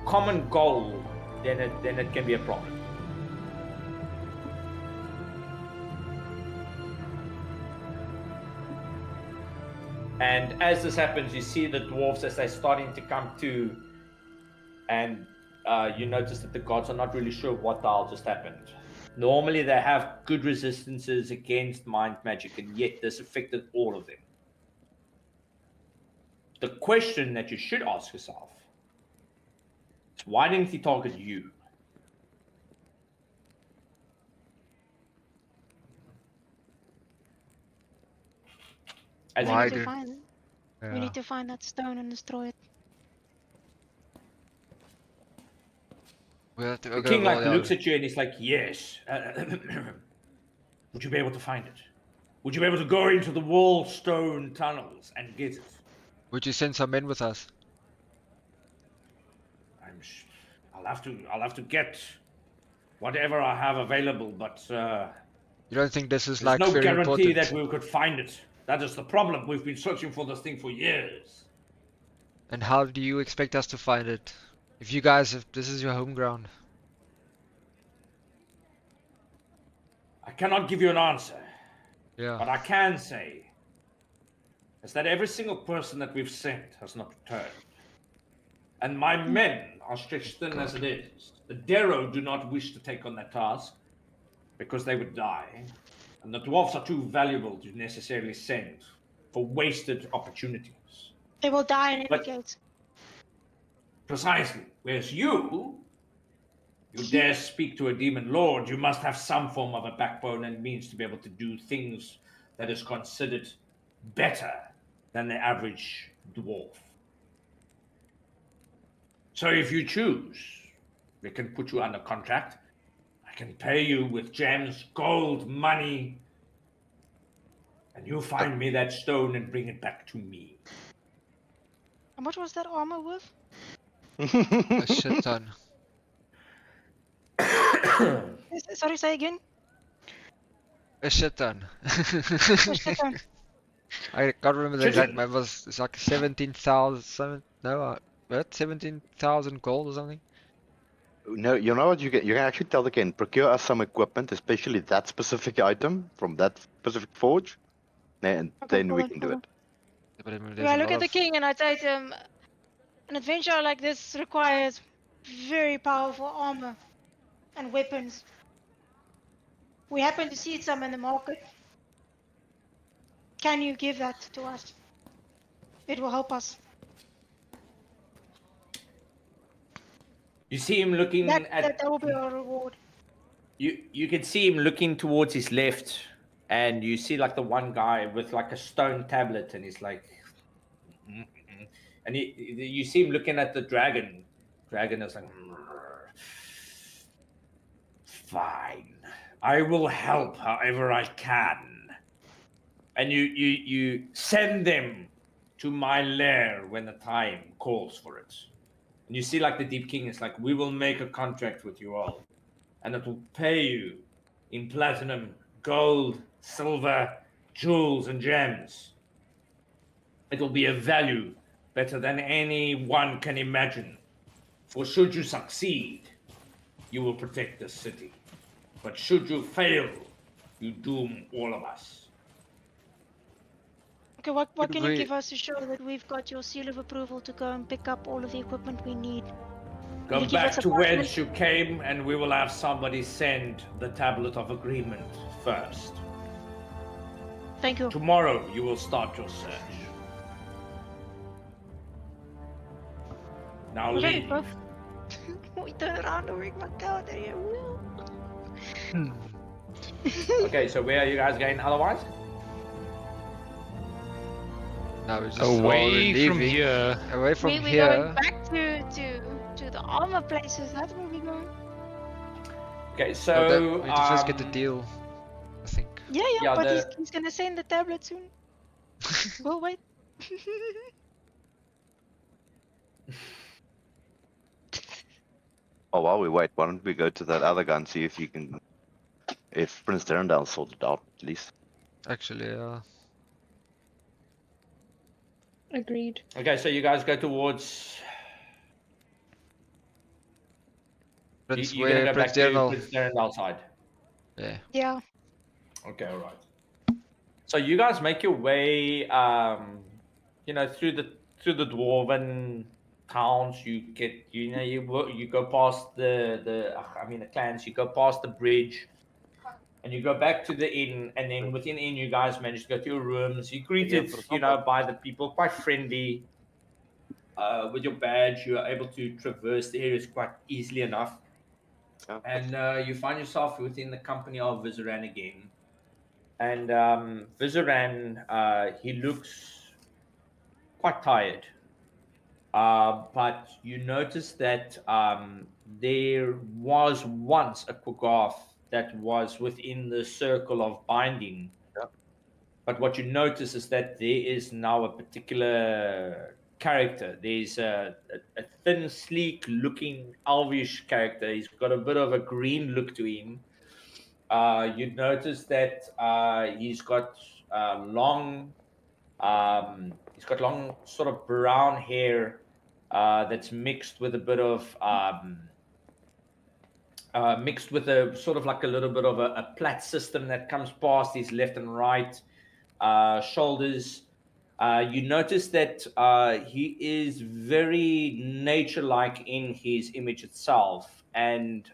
common goal, then it can be a problem. And as this happens, you see the dwarves as they're starting to come to, and you notice that the gods are not really sure what the hell just happened. Normally they have good resistances against mind magic, and yet this affected all of them. The question that you should ask yourself is, why didn't he target you? As Why We did- need to find. Yeah. We need to find that stone and destroy it. We have to, the okay, king well, like yeah. looks at you and he's like, yes. Would you be able to find it? Would you be able to go into the wall stone tunnels and get it? Would you send some men with us? I'll have to get whatever I have available, but You don't think this is there's like no very guarantee important? that we could find it. That is the problem. We've been searching for this thing for years. And how do you expect us to find it? If you guys, if this is your home ground. I cannot give you an answer. Yeah. What I can say is that every single person that we've sent has not returned. And my men are stretched thin as it is. The Darrow do not wish to take on that task because they would die. And the dwarfs are too valuable to necessarily send for wasted opportunities. They will die in every But- case. Precisely. Whereas you dare speak to a demon lord, you must have some form of a backbone and means to be able to do things that is considered better than the average dwarf. So if you choose, we can put you under contract. I can pay you with gems, gold, money, and you find me that stone and bring it back to me. How much was that armor worth? A shit ton. Sorry, say again. A shit ton. A shit ton. I can't remember the Shit exact ton. number. It's like 17,000. No, what? 17,000 gold or something. No, you know what you can actually tell the king, procure us some equipment, especially that specific item from that specific forge, and Okay, then we hold can on, do hold it. Yeah, but I mean, on. there's I a look lot at the of- king and I say to him, an adventure like this requires very powerful armor and weapons. We happen to see some in the market. Can you give that to us? It will help us. You see him looking That will be our reward. You can see him looking towards his left, and you see like the one guy with like a stone tablet, and he's like, and you see him looking at the dragon. Dragon is like, fine, I will help however I can, and you send them to my lair when the time calls for it. And you see like the Deep King is like, we will make a contract with you all, and it will pay you in platinum, gold, silver, jewels, and gems. It will be a value better than anyone can imagine. For should you succeed, you will protect this city. But should you fail, you doom all of us. Okay, what Could can you we- give us to show that we've got your seal of approval to go and pick up all of the equipment we need? Go you give back us a to parchment? whence you came, and we will have somebody send the tablet of agreement first. Thank you. Tomorrow you will start your search. Now Okay, leave. well, we turn around and ring my calendar here. Okay, so where are you guys going otherwise? Now we're just Away from leaving. here. Away from We're here. going back to the armor places. That's where we're going. Okay, Oh, so we need to first get the deal, I think. Yeah, but the he's gonna send the tablet soon. We'll wait. Oh, while we wait, why don't we go to that other guy and see if you can, if Prince Derendale sorted out at least. Actually, Agreed. okay, so you guys go towards. Prince, You're gonna where go Prince back to Derendal. Prince Derendale side. Yeah. Yeah. Okay, all right. So you guys make your way, through the dwarven towns. You get, you go past the clans. You go past the bridge, and you go back to the inn. And then within the inn, you guys manage to go to your rooms. You greeted, by the people, quite friendly. With your badge, you are able to traverse the areas quite easily enough. And you find yourself within the company of Vizeran again. And Vizeran, he looks quite tired. But you notice that there was once a Quaggoth that was within the circle of binding. Yep. But what you notice is that there is now a particular character. There's a thin, sleek looking elvish character. He's got a bit of a green look to him. You'd notice that he's got long sort of brown hair that's mixed with a bit of mixed with a sort of like a little bit of a plait system that comes past his left and right shoulders. You notice that he is very nature-like in his image itself, and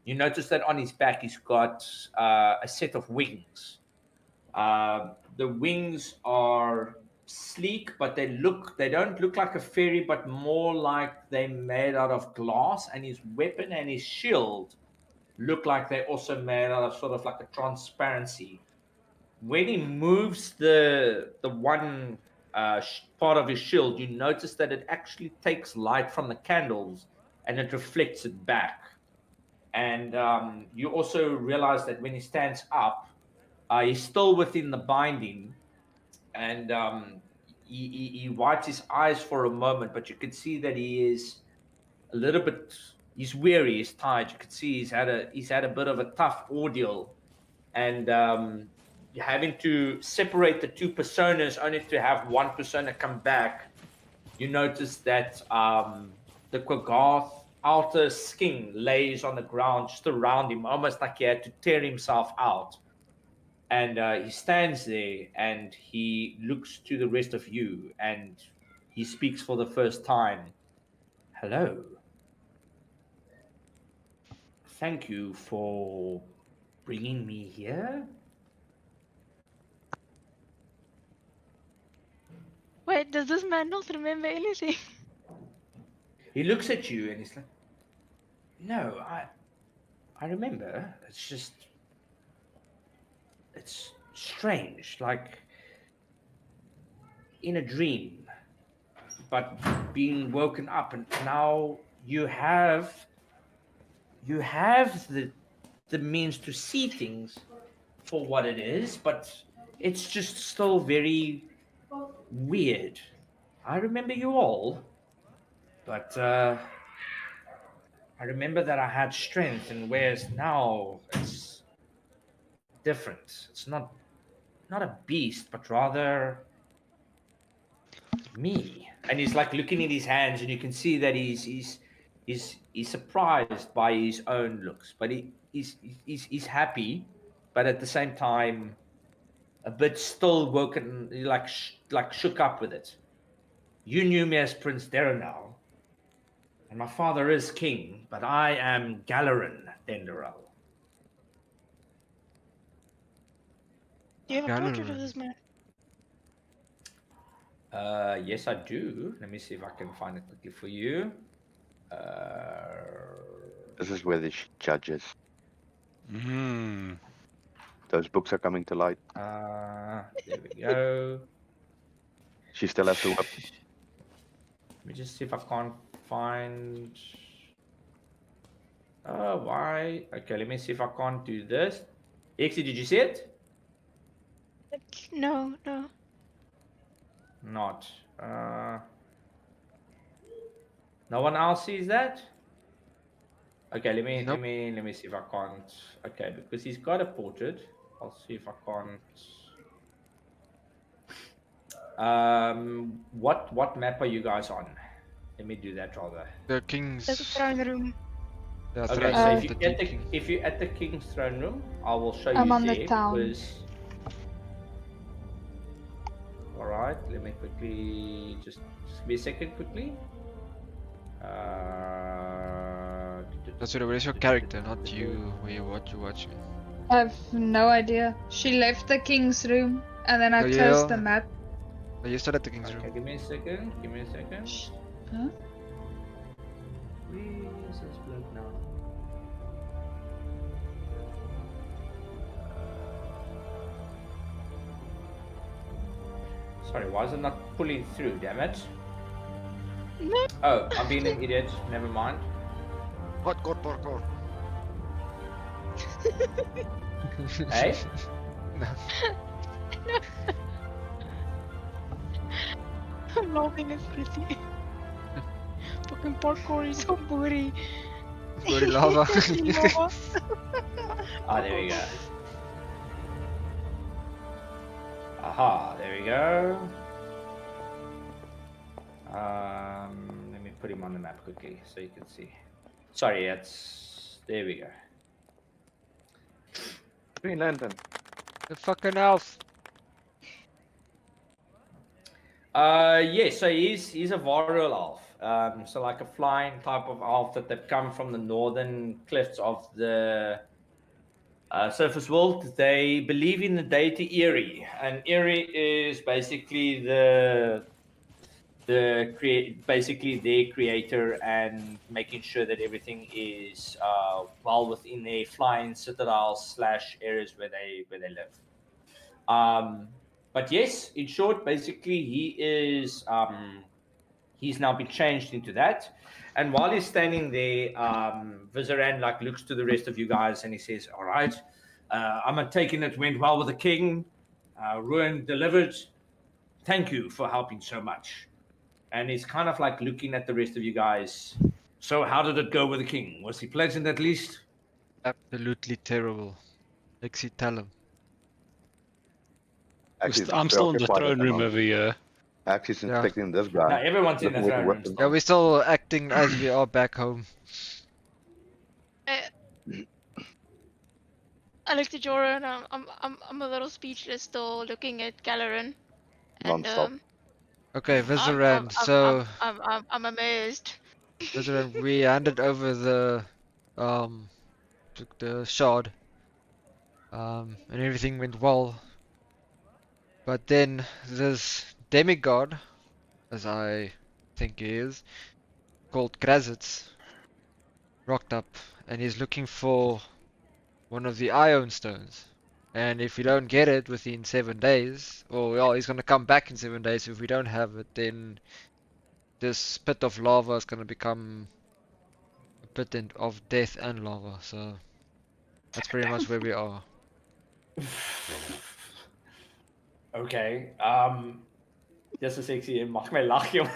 you notice that on his back he's got a set of wings. The wings are sleek, but they don't look like a fairy, but more like they're made out of glass. And his weapon and his shield look like they're also made out of sort of like a transparency. When he moves the one part of his shield, you notice that it actually takes light from the candles and it reflects it back. And you also realize that when he stands up, he's still within the binding, and he wipes his eyes for a moment, but you can see that he is a little bit. He's weary. He's tired. You can see he's had a bit of a tough ordeal, and having to separate the two personas only to have one persona come back. You notice that the Quaggoth outer skin lays on the ground just around him, almost like he had to tear himself out. And he stands there and he looks to the rest of you and he speaks for the first time. Hello. Thank you for bringing me here. Wait, does this man not remember anything? He looks at you and he's like, no, I remember. It's strange, like in a dream, but being woken up, and now you have the means to see things for what it is, but it's just still very weird. I remember you all, but I remember that I had strength, and whereas now it's different. It's not a beast, but rather me. And he's like looking at his hands, and you can see that he's surprised by his own looks, but he's happy, but at the same time a bit still woken, like shook up with it. You knew me as Prince Derendal, and my father is king, but I am Galerin Denderel. Do you have a portrait of Gallery. this man? Yes, I do. Let me see if I can find it quickly for you. This is where she judges. Mm. Those books are coming to light. There we go. She still has to whip. Let me just see if I can't find. Oh, why? Okay, let me see if I can't do this. Ixie, did you see it? No, no. Not. No one else sees that? Okay, let me Nope. let me see if I can't. Okay, because he's got a portrait. I'll see if I can't. What map are you guys on? Let me do that rather. The king's. There's a throne room. Yeah, Okay, throne so room if of you the at deep the king. if you're at the king's throne room, I will show I'm you on the there town. because. All right, let me quickly just give me a second quickly. That's where's your character, not you, what you're watching. I have no idea. She left the king's room and then I No, closed yeah. the map. No, you still at the king's Okay, room. give me a second. Give me a second. Huh? Where is this bloke now? Sorry, why is it not pulling through? Damn it! No. Oh, I'm being an idiot. Never mind. What god parkour? Hey? No. I'm laughing at pretty. Fucking parkour is so booty. Booty lava. Lava. Ah, there we go. Aha, there we go. Let me put him on the map quickly so you can see. Sorry, it's there we go. Green Lantern. The fucking elf. Yes, so he's a Varroa elf. So like a flying type of elf that they've come from the northern cliffs of the surface world. They believe in the deity Eri, and Eri is basically basically their creator and making sure that everything is well within their flying citadels / areas where they live. But yes, in short, basically he is he's now been changed into that. And while he's standing there, Vizaran like looks to the rest of you guys and he says, "All right, I'm taking it went well with the king. Ruin delivered. Thank you for helping so much." And he's kind of like looking at the rest of you guys. So how did it go with the king? Was he pleasant at least? Absolutely terrible. Lexi, tell him. Actually, I'm still in the preoccupied at throne the room moment. over here. Actually, Yeah. inspecting this No, guy. everyone's in the Looking with throne room weapons. Yeah, still. we're still acting as we are back home. I looked at Jorah and I'm a little speechless still looking at Galerin. And Non-stop. Okay, Vizaran, so I'm amazed. Vizaran, we handed over the shard. And everything went well. But then this demigod, as I think he is, called Krazitz, rocked up and he's looking for one of the Ion stones. And if we don't get it within 7 days, or well, he's gonna come back in 7 days. If we don't have it, then this pit of lava is gonna become a pit of death and lava. So that's pretty much where we are. Okay. Just a sexy mag my lag joh.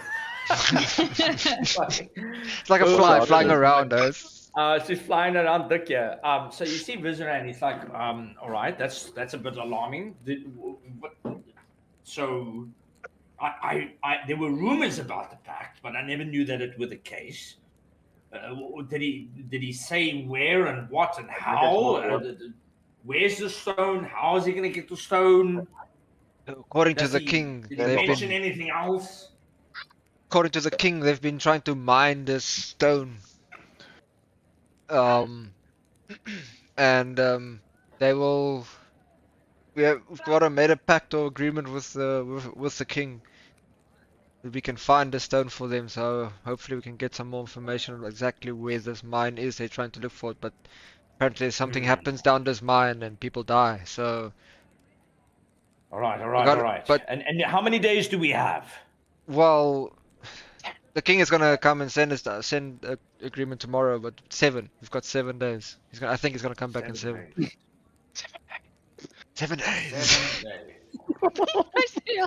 It's like a fly flying around us. She's flying around dik yeah. So you see Vizaran, he's like, all right, that's a bit alarming. So I there were rumors about the pact, but I never knew that it was the case. Did he say where and what and how? Where's the stone? How is he gonna get the stone? According to Does the he, king, did he they've mention been anything else? according to the king, they've been trying to mine this stone. And they will we've got to made a pact or agreement with the king. That we can find a stone for them, so hopefully we can get some more information on exactly where this mine is. They're trying to look for it, but apparently something happens down this mine and people die. So All right, all we right, got all it, right. but And how many days do we have? well, the king is gonna come and send a agreement tomorrow, but 7. We've got 7 days. I think he's gonna come back in 7. days. 7 days. 7 days. I see.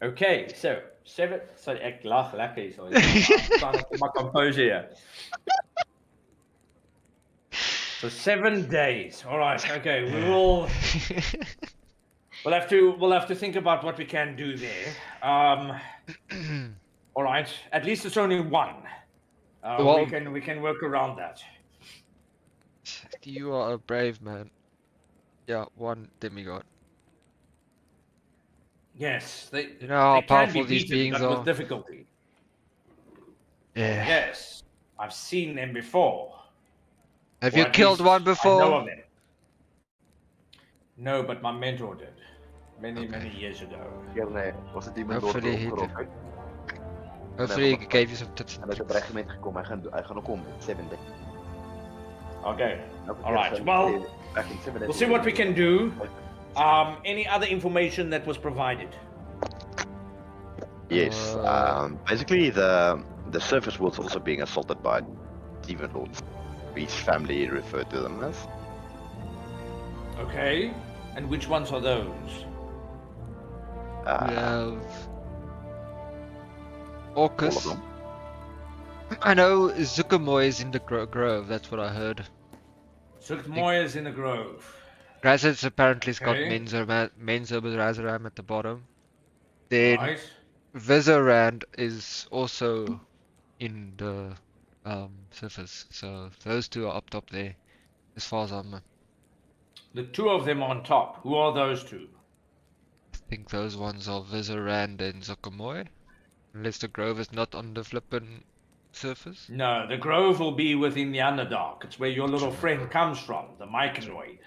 Okay, so 7. Sorry, ek lag lekker hier. I'm trying to keep my composure here. So 7 days. All right. Okay, we'll have to think about what we can do there. All right. At least it's only 1. Well- we can work around that. You are a brave man. Yeah, 1 demigod. Yes, they You know how they can powerful be these beaten, beings but are. with difficulty. Yeah. Yes, I've seen them before. Have Or you at killed least one I know before? of them. No, but my mentor did. Many Okay. years ago. Ja, nee, was het iemand door Hopefully he opgerold, did. hè? Hopefully he gave you some tips En and uit het tricks. regiment gekomen. Hij gaat ook om. 7 days. Okay. Elke All keer right, zo- well, back in 7 days. We'll see what we can do. Any other information that was provided? Yes. Basically, the surface world's also being assaulted by demon lords. Each family referred to them as. Okay. And which ones are those? We have All of Orcus. them. I know Zukamoy is in the grove. That's what I heard. Zuchtmoy is in the grove. Razard's apparently got Okay. Menzo with Razaram at the bottom. Then Right. Vizarand is also in the surface. So those 2 are up top there, as far as I'm. The 2 of them on top. Who are those 2? I think those ones are Vizarand and Zukamoy. Unless the grove is not on the flippin' surface. No, the grove will be within the Underdark. It's where your little friend comes from, the Mycanoid.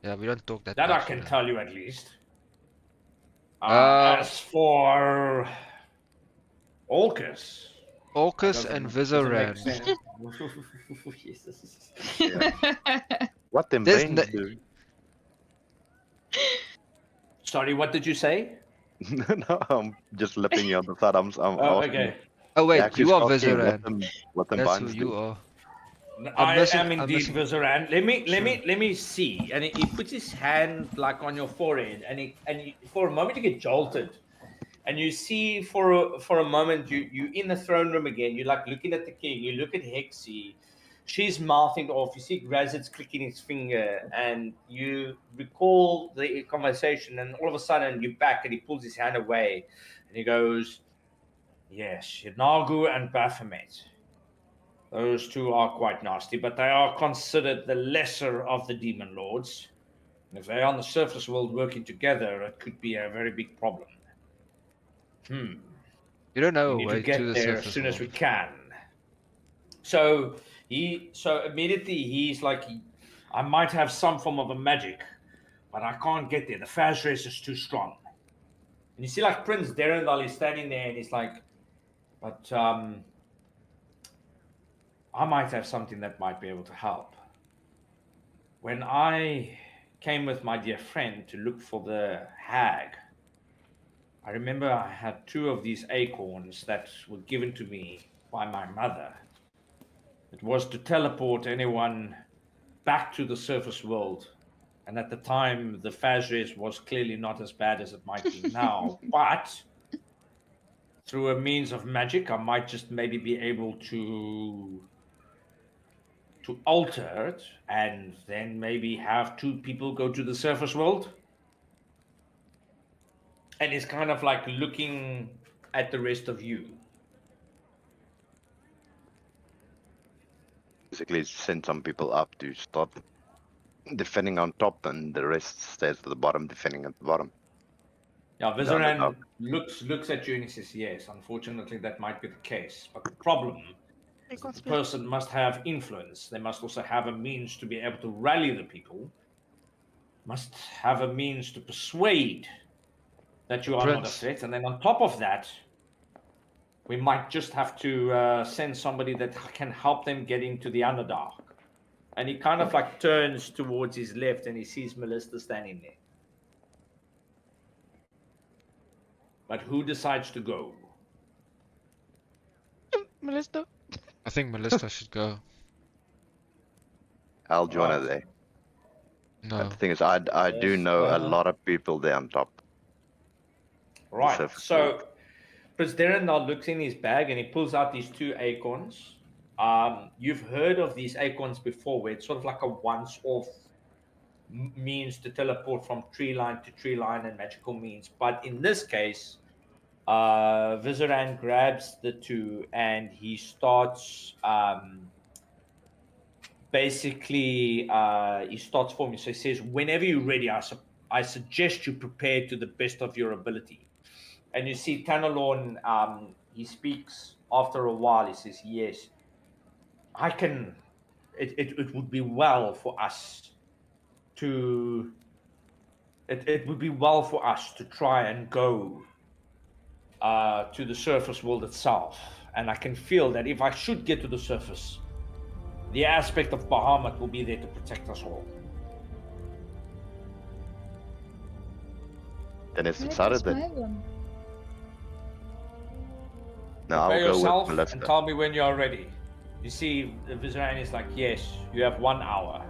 Yeah, we don't talk that That I much, can you know. tell you at least. Uh, As for Orcus. Orcus and Vizarand. Jesus. What them There's brains no- do. Sorry, what did you say? No, I'm just lipping you on the side. I'm Oh, asking. okay. Oh wait, Actually, you are asking Vizarand. What them That's who binds you do. are. I missing- am I'm indeed missing- Vizarand. Let me see. And he puts his hand like on your forehead, and for a moment you get jolted, and you see for a moment you in the throne room again. You're like looking at the king. You look at Hexy. She's mouthing off. You see Grazit's clicking his finger, and you recall the conversation. And all of a sudden you're back, and he pulls his hand away, and he goes, "Yes, Nagu and Baphomet. Those 2 are quite nasty, but they are considered the lesser of the demon lords. And if they are on the surface world working together, it could be a very big problem. You don't know We a need way to get to the there surface as soon as we world. can." So immediately he's like, "I might have some form of a magic, but I can't get there. The Phas race is too strong." And you see like Prince Derendal is standing there, and he's like, "But I might have something that might be able to help. When I came with my dear friend to look for the hag, I remember I had 2 of these acorns that were given to me by my mother. It was to teleport anyone back to the surface world. And at the time, the Phas race was clearly not as bad as it might be now. But through a means of magic, I might just maybe be able to alter it, and then maybe have 2 people go to the surface world." And he's kind of like looking at the rest of you. Basically, send some people up to start defending on top, and the rest stays at the bottom, defending at the bottom. Yeah, the Vizaran underdog. looks at you and he says, yes, unfortunately that might be the case. But the problem They is that can't the speak. person must have influence. They must also have a means to be able to rally the people, must have a means to persuade that you are not a Prince. threat. And then on top of that, we might just have to send somebody that can help them get into the Underdark. And he kind of like turns towards his left and he sees Melissa standing there. But who decides to go? Melissa. I think Melissa should go. I'll join her Right. there. No. But the thing is, I do Yes, know a lot of people there on top. Right. surface So Prince Darren now looks in his bag and he pulls out these 2 acorns. You've heard of these acorns before, where it's sort of like a once-off means to teleport from tree line to tree line and magical means. But in this case, Vizaran grabs the 2 and he starts basically he starts forming. So he says, whenever you're ready, I suggest you prepare to the best of your ability. And you see Tanalorn, he speaks after a while. He says, yes, I can, it would be well for us to, it would be well for us to try and go to the surface world itself. And I can feel that if I should get to the surface, the aspect of Bahamut will be there to protect us all. Then it's Maybe decided it's that. my one. No, I'll Prepare go yourself with Melissa. and tell me when you are ready. You see, Vizaran is like, yes, you have 1 hour.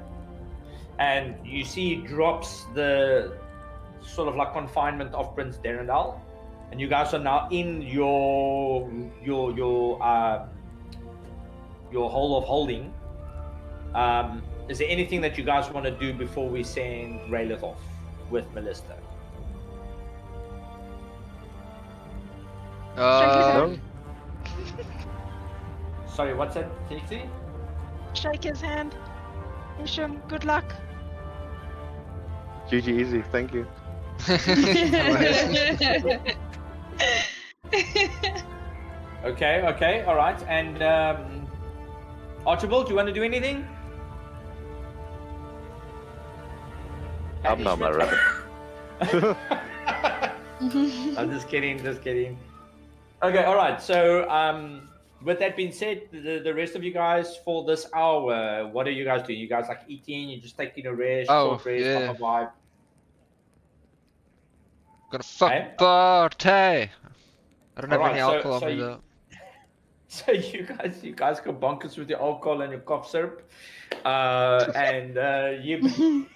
And you see he drops the sort of like confinement of Prince Derendal. And you guys are now in your hole of holding. Is there anything that you guys want to do before we send Raylith off with Melissa? No? Sorry, what's that, Tixie? Shake his hand. Wish him good luck. GG easy, thank you. Okay, all right. And Archibald, do you want to do anything? I'm not my rabbit. I'm just kidding. Okay, all right. So, with that being said, the rest of you guys for this hour, what are you guys doing? You guys like eating? You just taking a rest, Oh, short rest, yeah. proper vibe? Gonna fuck Hey? party. I don't have Alright, any so- alcohol so on me you- though. So you guys go bonkers with your alcohol and your cough syrup, and you.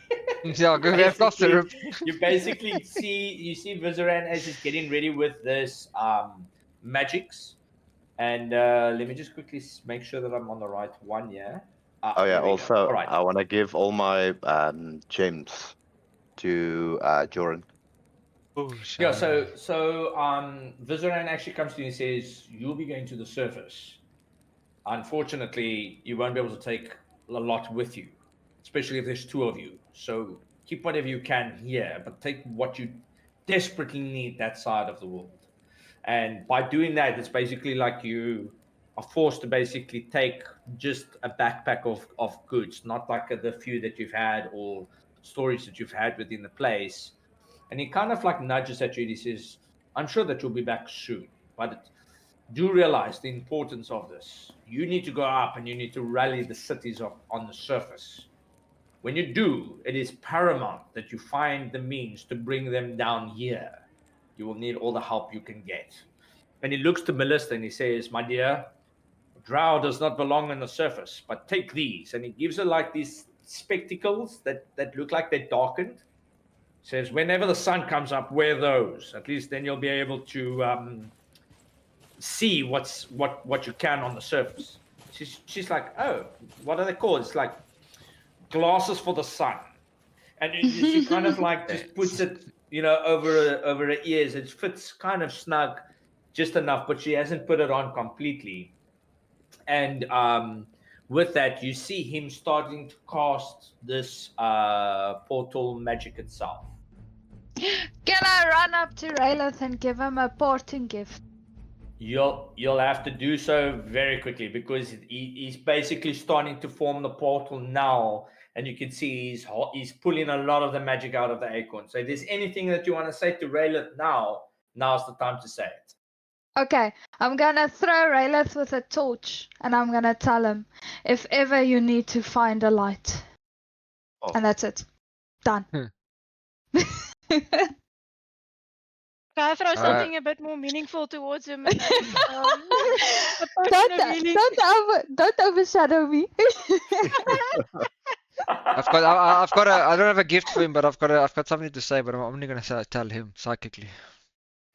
Yeah, go have cough basically- syrup. You basically see Vizaran as he's getting ready with this magics, and let me just quickly make sure that I'm on the right one. Yeah. Oh yeah, there we go. also All right. I want to give all my gems to Joran. Oh, Yeah. shit. So Vizaran actually comes to you and says, "You'll be going to the surface. Unfortunately, you won't be able to take a lot with you, especially if there's 2 of you. So keep whatever you can here, but take what you desperately need that side of the world. And by doing that, it's basically like you are forced to basically take just a backpack of goods, not like the few that you've had or storage that you've had within the place." And he kind of like nudges at you and he says, "I'm sure that you'll be back soon, but do realize the importance of this. You need to go up and you need to rally the cities up on the surface. When you do, it is paramount that you find the means to bring them down here. You will need all the help you can get." And he looks to Melissa and he says, "My dear, Drow does not belong on the surface, but take these." And he gives her like these spectacles that look like they're darkened. Says, "Whenever the sun comes up, wear those. At least then you'll be able to see what you can on the surface." She's like, "Oh, what are they called?" It's like glasses for the sun. And she kind of like just puts it, over her ears. It fits kind of snug, just enough, but she hasn't put it on completely. And with that, you see him starting to cast this portal magic itself. Can I run up to Raylith and give him a parting gift? You'll have to do so very quickly because he's basically starting to form the portal now, and you can see he's pulling a lot of the magic out of the acorn. So if there's anything that you want to say to Raylith now's the time to say it. Okay, I'm gonna throw Raylith with a torch and I'm gonna tell him if ever you need to find a light. Oh. And that's it. Done. Can I throw something a bit more meaningful towards him? A potion of healing. Don't overshadow me. I don't have a gift for him, but I've got something to say, but I'm only gonna tell him psychically.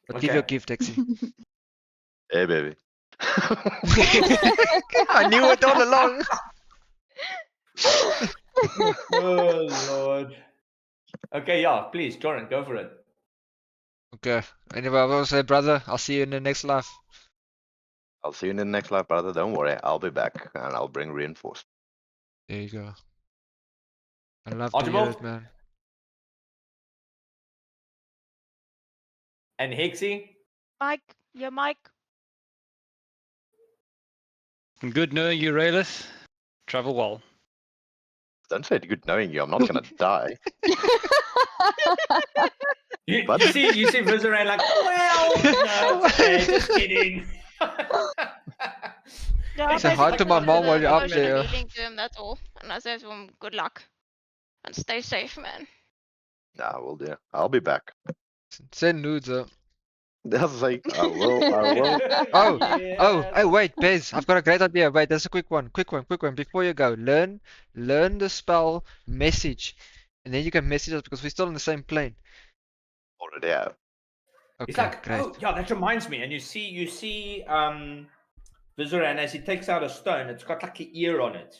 But give your gift, Exy. Hey, baby. I knew it all along. Oh Lord. Okay, yeah, please, Joran, go for it. Okay. Anyway, I will say, brother, I'll see you in the next life. I'll see you in the next life, brother. Don't worry. I'll be back and I'll bring reinforced. There you go. I love to hear Archibald? it, man. And Hexy? Mike, your Mike. Good knowing you, Raylith. Travel well. Don't say good knowing you. I'm not gonna die. You But- see Vizoran like, well, no, okay, just kidding. Yeah, Say hi to my mom while you're up Potion of there. healing to him, that's all. And I say to him, good luck. And stay safe, man. Nah, we'll do. I'll be back. Send nudes up. That's like, I will. Oh, Yes. hey, wait, Bez, I've got a great idea. Wait, there's a quick one. Before you go, learn the spell message, and then you can message us because we're still on the same plane. Already have. Okay, It's like, great. oh, yeah, that reminds me. And you see Vizoran, as he takes out a stone, it's got like an ear on it.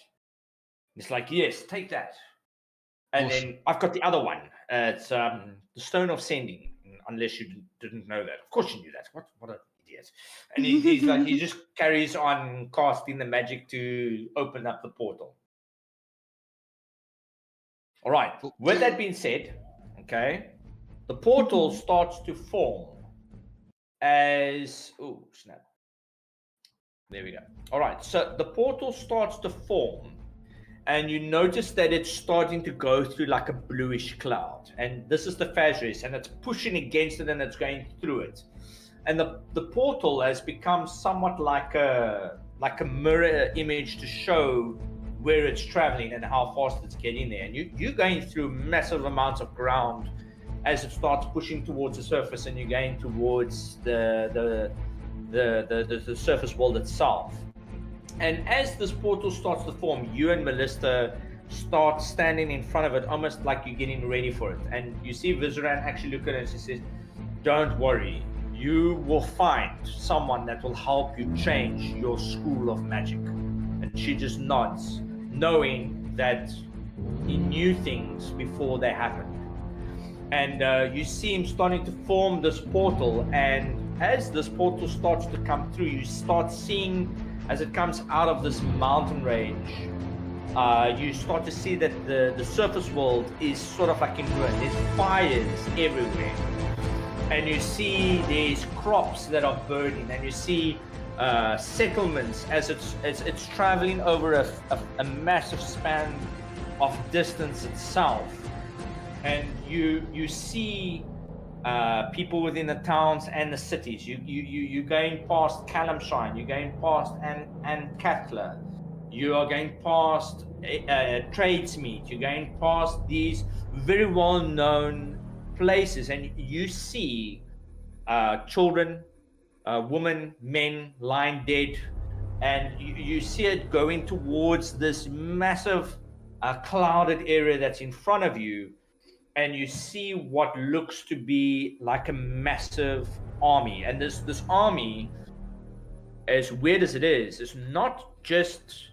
It's like, yes, take that. And Awesome. then I've got the other one. It's the Stone of Sending. Unless you didn't know that. Of course you knew that. What an idiot. And he's like, he just carries on casting the magic to open up the portal. All right. With that being said, okay, the portal starts to form as, oh, snap. There we go. All right. So the portal starts to form, and you notice that it's starting to go through like a bluish cloud. And this is the Fazris, and it's pushing against it and it's going through it. And the portal has become somewhat like a mirror image to show where it's traveling and how fast it's getting there. And you're going through massive amounts of ground as it starts pushing towards the surface, and you're going towards the surface world itself. And as this portal starts to form, you and Melissa start standing in front of it, almost like you're getting ready for it. And you see Vizoran actually look at it and she says, don't worry, you will find someone that will help you change your school of magic. And she just nods, knowing that he knew things before they happened. And you see him starting to form this portal, and as this portal starts to come through, you start seeing, as it comes out of this mountain range, you start to see that the surface world is sort of like in ruin. There's fires everywhere, and you see there's crops that are burning, and you see settlements as it's traveling over a massive span of distance itself. And you see people within the towns and the cities. You're going past Calamshine, you're going past Ankatla, you are going past Tradesmeet, you're going past these very well-known places, and you see children, women, men lying dead, and you see it going towards this massive clouded area that's in front of you. And you see what looks to be like a massive army. And this army, as weird as it is not just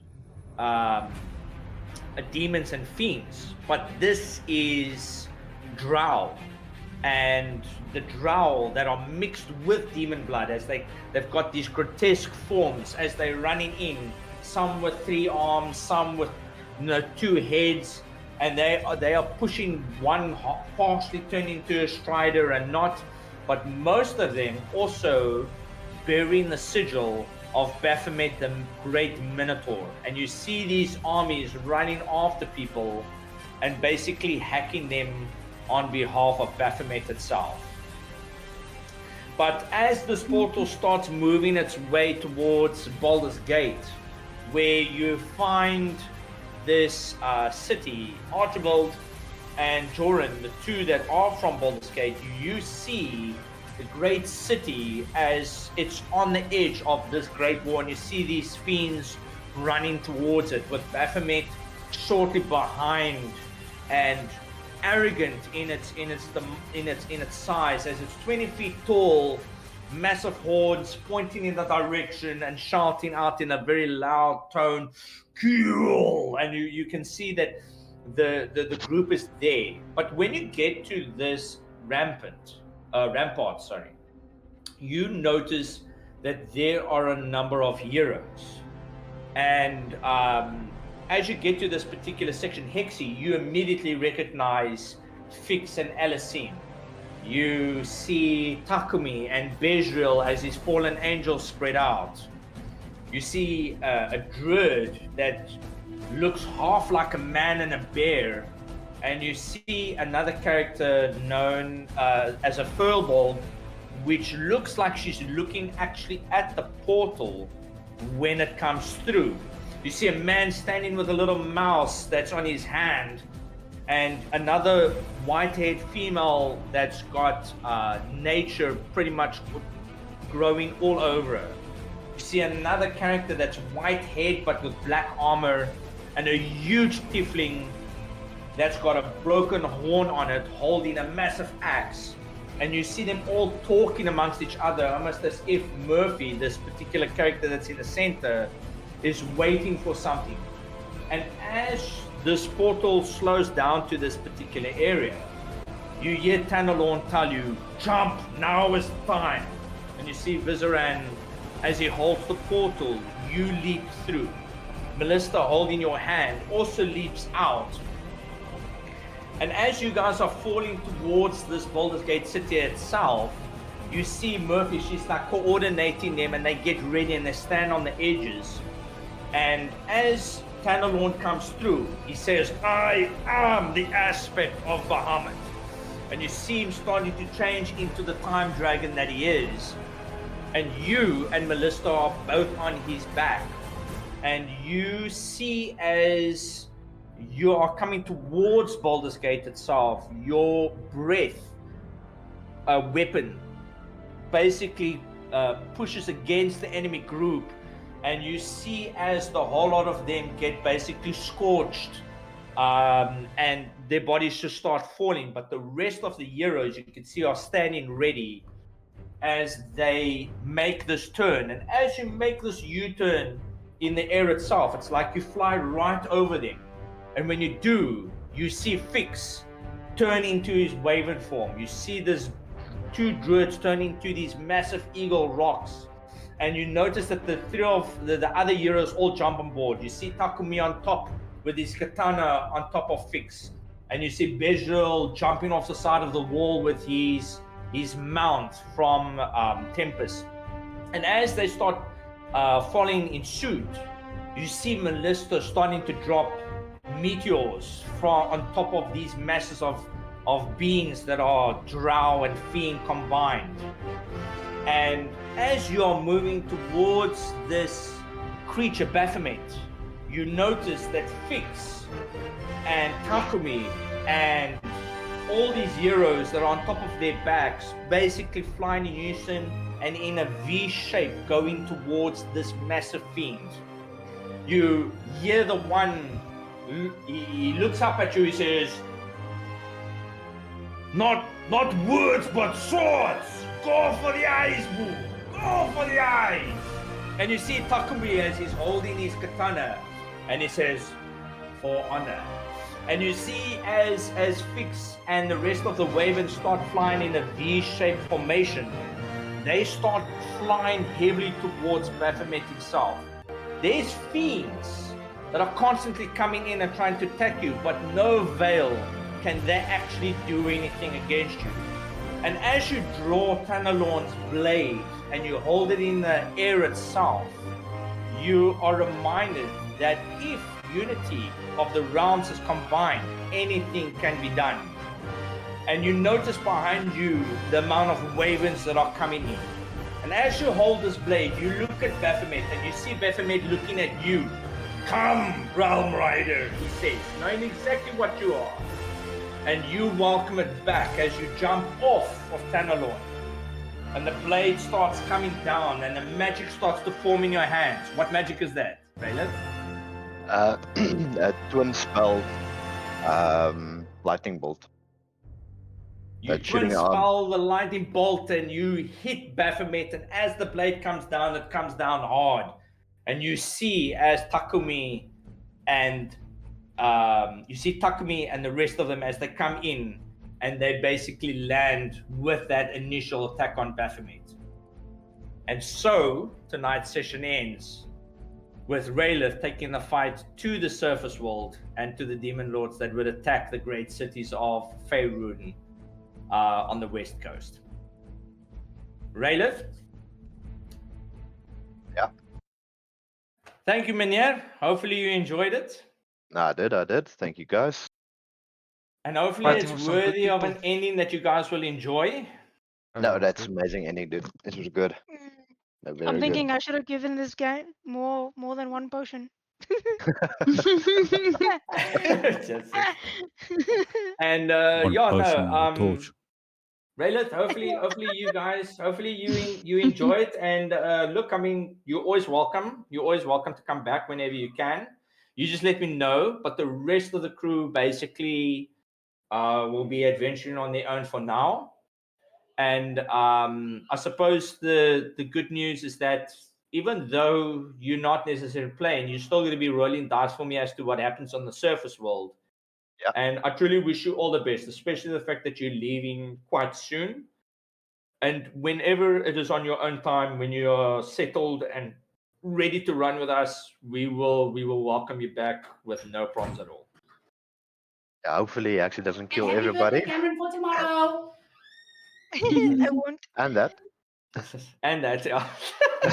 demons and fiends, but this is drow. And the drow that are mixed with demon blood, as they've got these grotesque forms as they're running in, some with 3 arms, some with 2 heads. And they are pushing one partially turned into a strider and not, but most of them also bearing the sigil of Baphomet, the great Minotaur. And you see these armies running after people and basically hacking them on behalf of Baphomet itself. But as this portal starts moving its way towards Baldur's Gate, where you find this city, Archibald and Joran, the two that are from Baldur's Gate, you see the great city as it's on the edge of this great war, and you see these fiends running towards it with Baphomet shortly behind and arrogant in its size, as it's 20 feet tall, massive hordes pointing in the direction and shouting out in a very loud tone, "Kill!" And you can see that the group is there. But when you get to this rampart, you notice that there are a number of heroes. And as you get to this particular section, Hexy, you immediately recognize Fix and Alicine. You see Takumi and Bezriel as his fallen angels spread out. You see a druid that looks half like a man and a bear. And you see another character known as a Furbolg, which looks like she's looking actually at the portal when it comes through. You see a man standing with a little mouse that's on his hand, and another white-haired female that's got nature pretty much growing all over her. You see another character that's white-haired but with black armor, and a huge tiefling that's got a broken horn on it holding a massive axe. And you see them all talking amongst each other, almost as if Murphy, this particular character that's in the center, is waiting for something. And as this portal slows down to this particular area, you hear Tanalorn tell you, "Jump, now is the time." And you see Vizaran, as he holds the portal, you leap through. Melissa, holding your hand, also leaps out. And as you guys are falling towards this Baldur's Gate city itself, you see Murphy, she's like coordinating them, and they get ready and they stand on the edges. And as Tanalorn comes through, he says, "I am the aspect of Bahamut." And you see him starting to change into the time dragon that he is. And you and Melissa are both on his back. And you see as you are coming towards Baldur's Gate itself, your breath weapon basically pushes against the enemy group, and you see as the whole lot of them get basically scorched, and their bodies just start falling. But the rest of the heroes, you can see, are standing ready as they make this turn. And as you make this U-turn in the air itself, it's like you fly right over them. And when you do, you see Fix turn into his Wyvern form. You see this two druids turn into these massive eagle rocks. And you notice that the three of the other heroes all jump on board. You see Takumi on top with his katana on top of Fix. And you see Bezriel jumping off the side of the wall with his mount from Tempest. And as they start falling in suit, you see Melissa starting to drop meteors from on top of these masses of beings that are drow and fiend combined. And as you are moving towards this creature Baphomet, you notice that Fix and Takumi and all these heroes that are on top of their backs basically flying in unison and in a V shape going towards this massive fiend. You hear the one, he looks up at you, he says, Not words, but swords! Go for the eyes, boo! Go for the eyes! And you see Takumi as he's holding his katana, and he says, "For honor." And you see as Fix and the rest of the Wyverns start flying in a V-shaped formation, they start flying heavily towards Baphomet himself. There's fiends that are constantly coming in and trying to attack you, but no avail can they actually do anything against you. And as you draw Tanalorn's blade and you hold it in the air itself, you are reminded that if unity of the realms is combined, anything can be done. And you notice behind you the amount of wyverns that are coming in. And as you hold this blade, you look at Baphomet and you see Baphomet looking at you. Come, Realm Rider, he says, knowing exactly what you are. And you welcome it back as you jump off of Tanalorn. And the blade starts coming down and the magic starts to form in your hands. What magic is that, Raylan? A twin spell, lightning bolt. You twin spell the lightning bolt and you hit Baphomet, and as the blade comes down, it comes down hard. And you see as Takumi and the rest of them as they come in, and they basically land with that initial attack on Baphomet. And so tonight's session ends with Raylith taking the fight to the surface world and to the demon lords that would attack the great cities of Faerun on the west coast. Raylith? Yeah. Thank you, Meneer. Hopefully you enjoyed it. No, I did. Thank you, guys. And hopefully Fighting it's with some good worthy of an people. ending that you guys will enjoy. No, that's amazing ending, dude. This was good. No, very I'm good. thinking I should have given this guy more than one potion. Just- and Raylith, hopefully you guys, you enjoy it. And look, I mean, you're always welcome. You're always welcome to come back whenever you can. You just let me know. But the rest of the crew basically will be adventuring on their own for now. And I suppose the good news is that even though you're not necessarily playing, you're still going to be rolling dice for me as to what happens on the surface world. Yeah. And I truly wish you all the best, especially the fact that you're leaving quite soon. And whenever it is on your own time, when you are settled and ready to run with us, we will welcome you back with no problems at all. Yeah, hopefully, he actually doesn't kill everybody. Cameron for tomorrow. I won't. And that. And that's yeah. I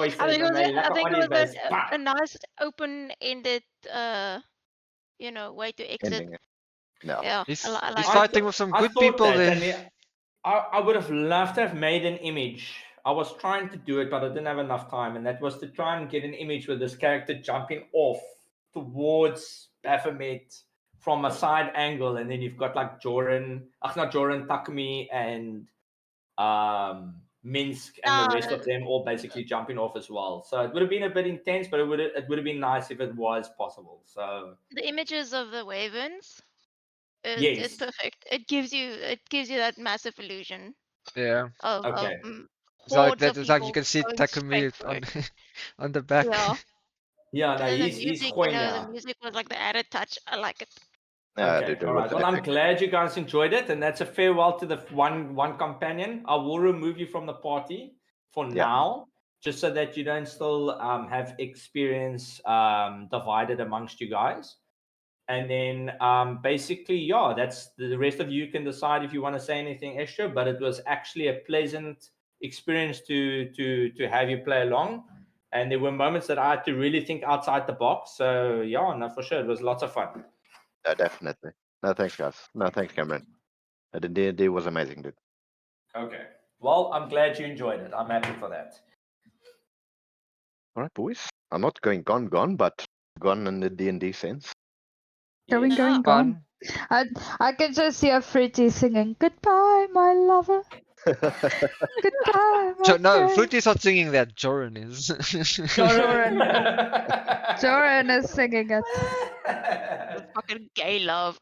think it was a nice open-ended, way to exit. Ending it. No. Yeah, He's, I he's like fighting with some good people there. I would have loved to have made an image. I was trying to do it, but I didn't have enough time, and that was to try and get an image with this character jumping off towards Baphomet from a side angle, and then you've got like Takumi, and Minsk, and the rest of them all basically jumping off as well. So it would have been a bit intense, but it would have been nice if it was possible. So the images of the wyverns. It's Yes. perfect. It gives you that massive illusion Yeah. of Okay. It's like hordes of that. It's like you people can see going Takumi straight for on it. on the back. Yeah. yeah, no, And then he's the music, Khoina. the music was like the added touch. I like it. Yeah, Okay, dude, it all was right. Well, I'm epic. glad you guys enjoyed it, and that's a farewell to the one companion. I will remove you from the party for Yeah. now, just so that you don't still have experience divided amongst you guys. And then basically, yeah, that's the rest of you can decide if you want to say anything extra. But it was actually a pleasant experience to have you play along, and there were moments that I had to really think outside the box. So yeah, no, for sure, it was lots of fun. Yeah, definitely. No, thanks, guys. No, thanks, Cameron. The D&D was amazing, dude. Okay. Well, I'm glad you enjoyed it. I'm happy for that. All right, boys. I'm not going gone, but gone in the D&D sense. Going, Yes. going, going. Fun. I can just hear Fruity singing, "Goodbye, my lover. Goodbye, my No, friend." Fruity's not singing that. Joran is. Joran is singing it. Fucking gay love.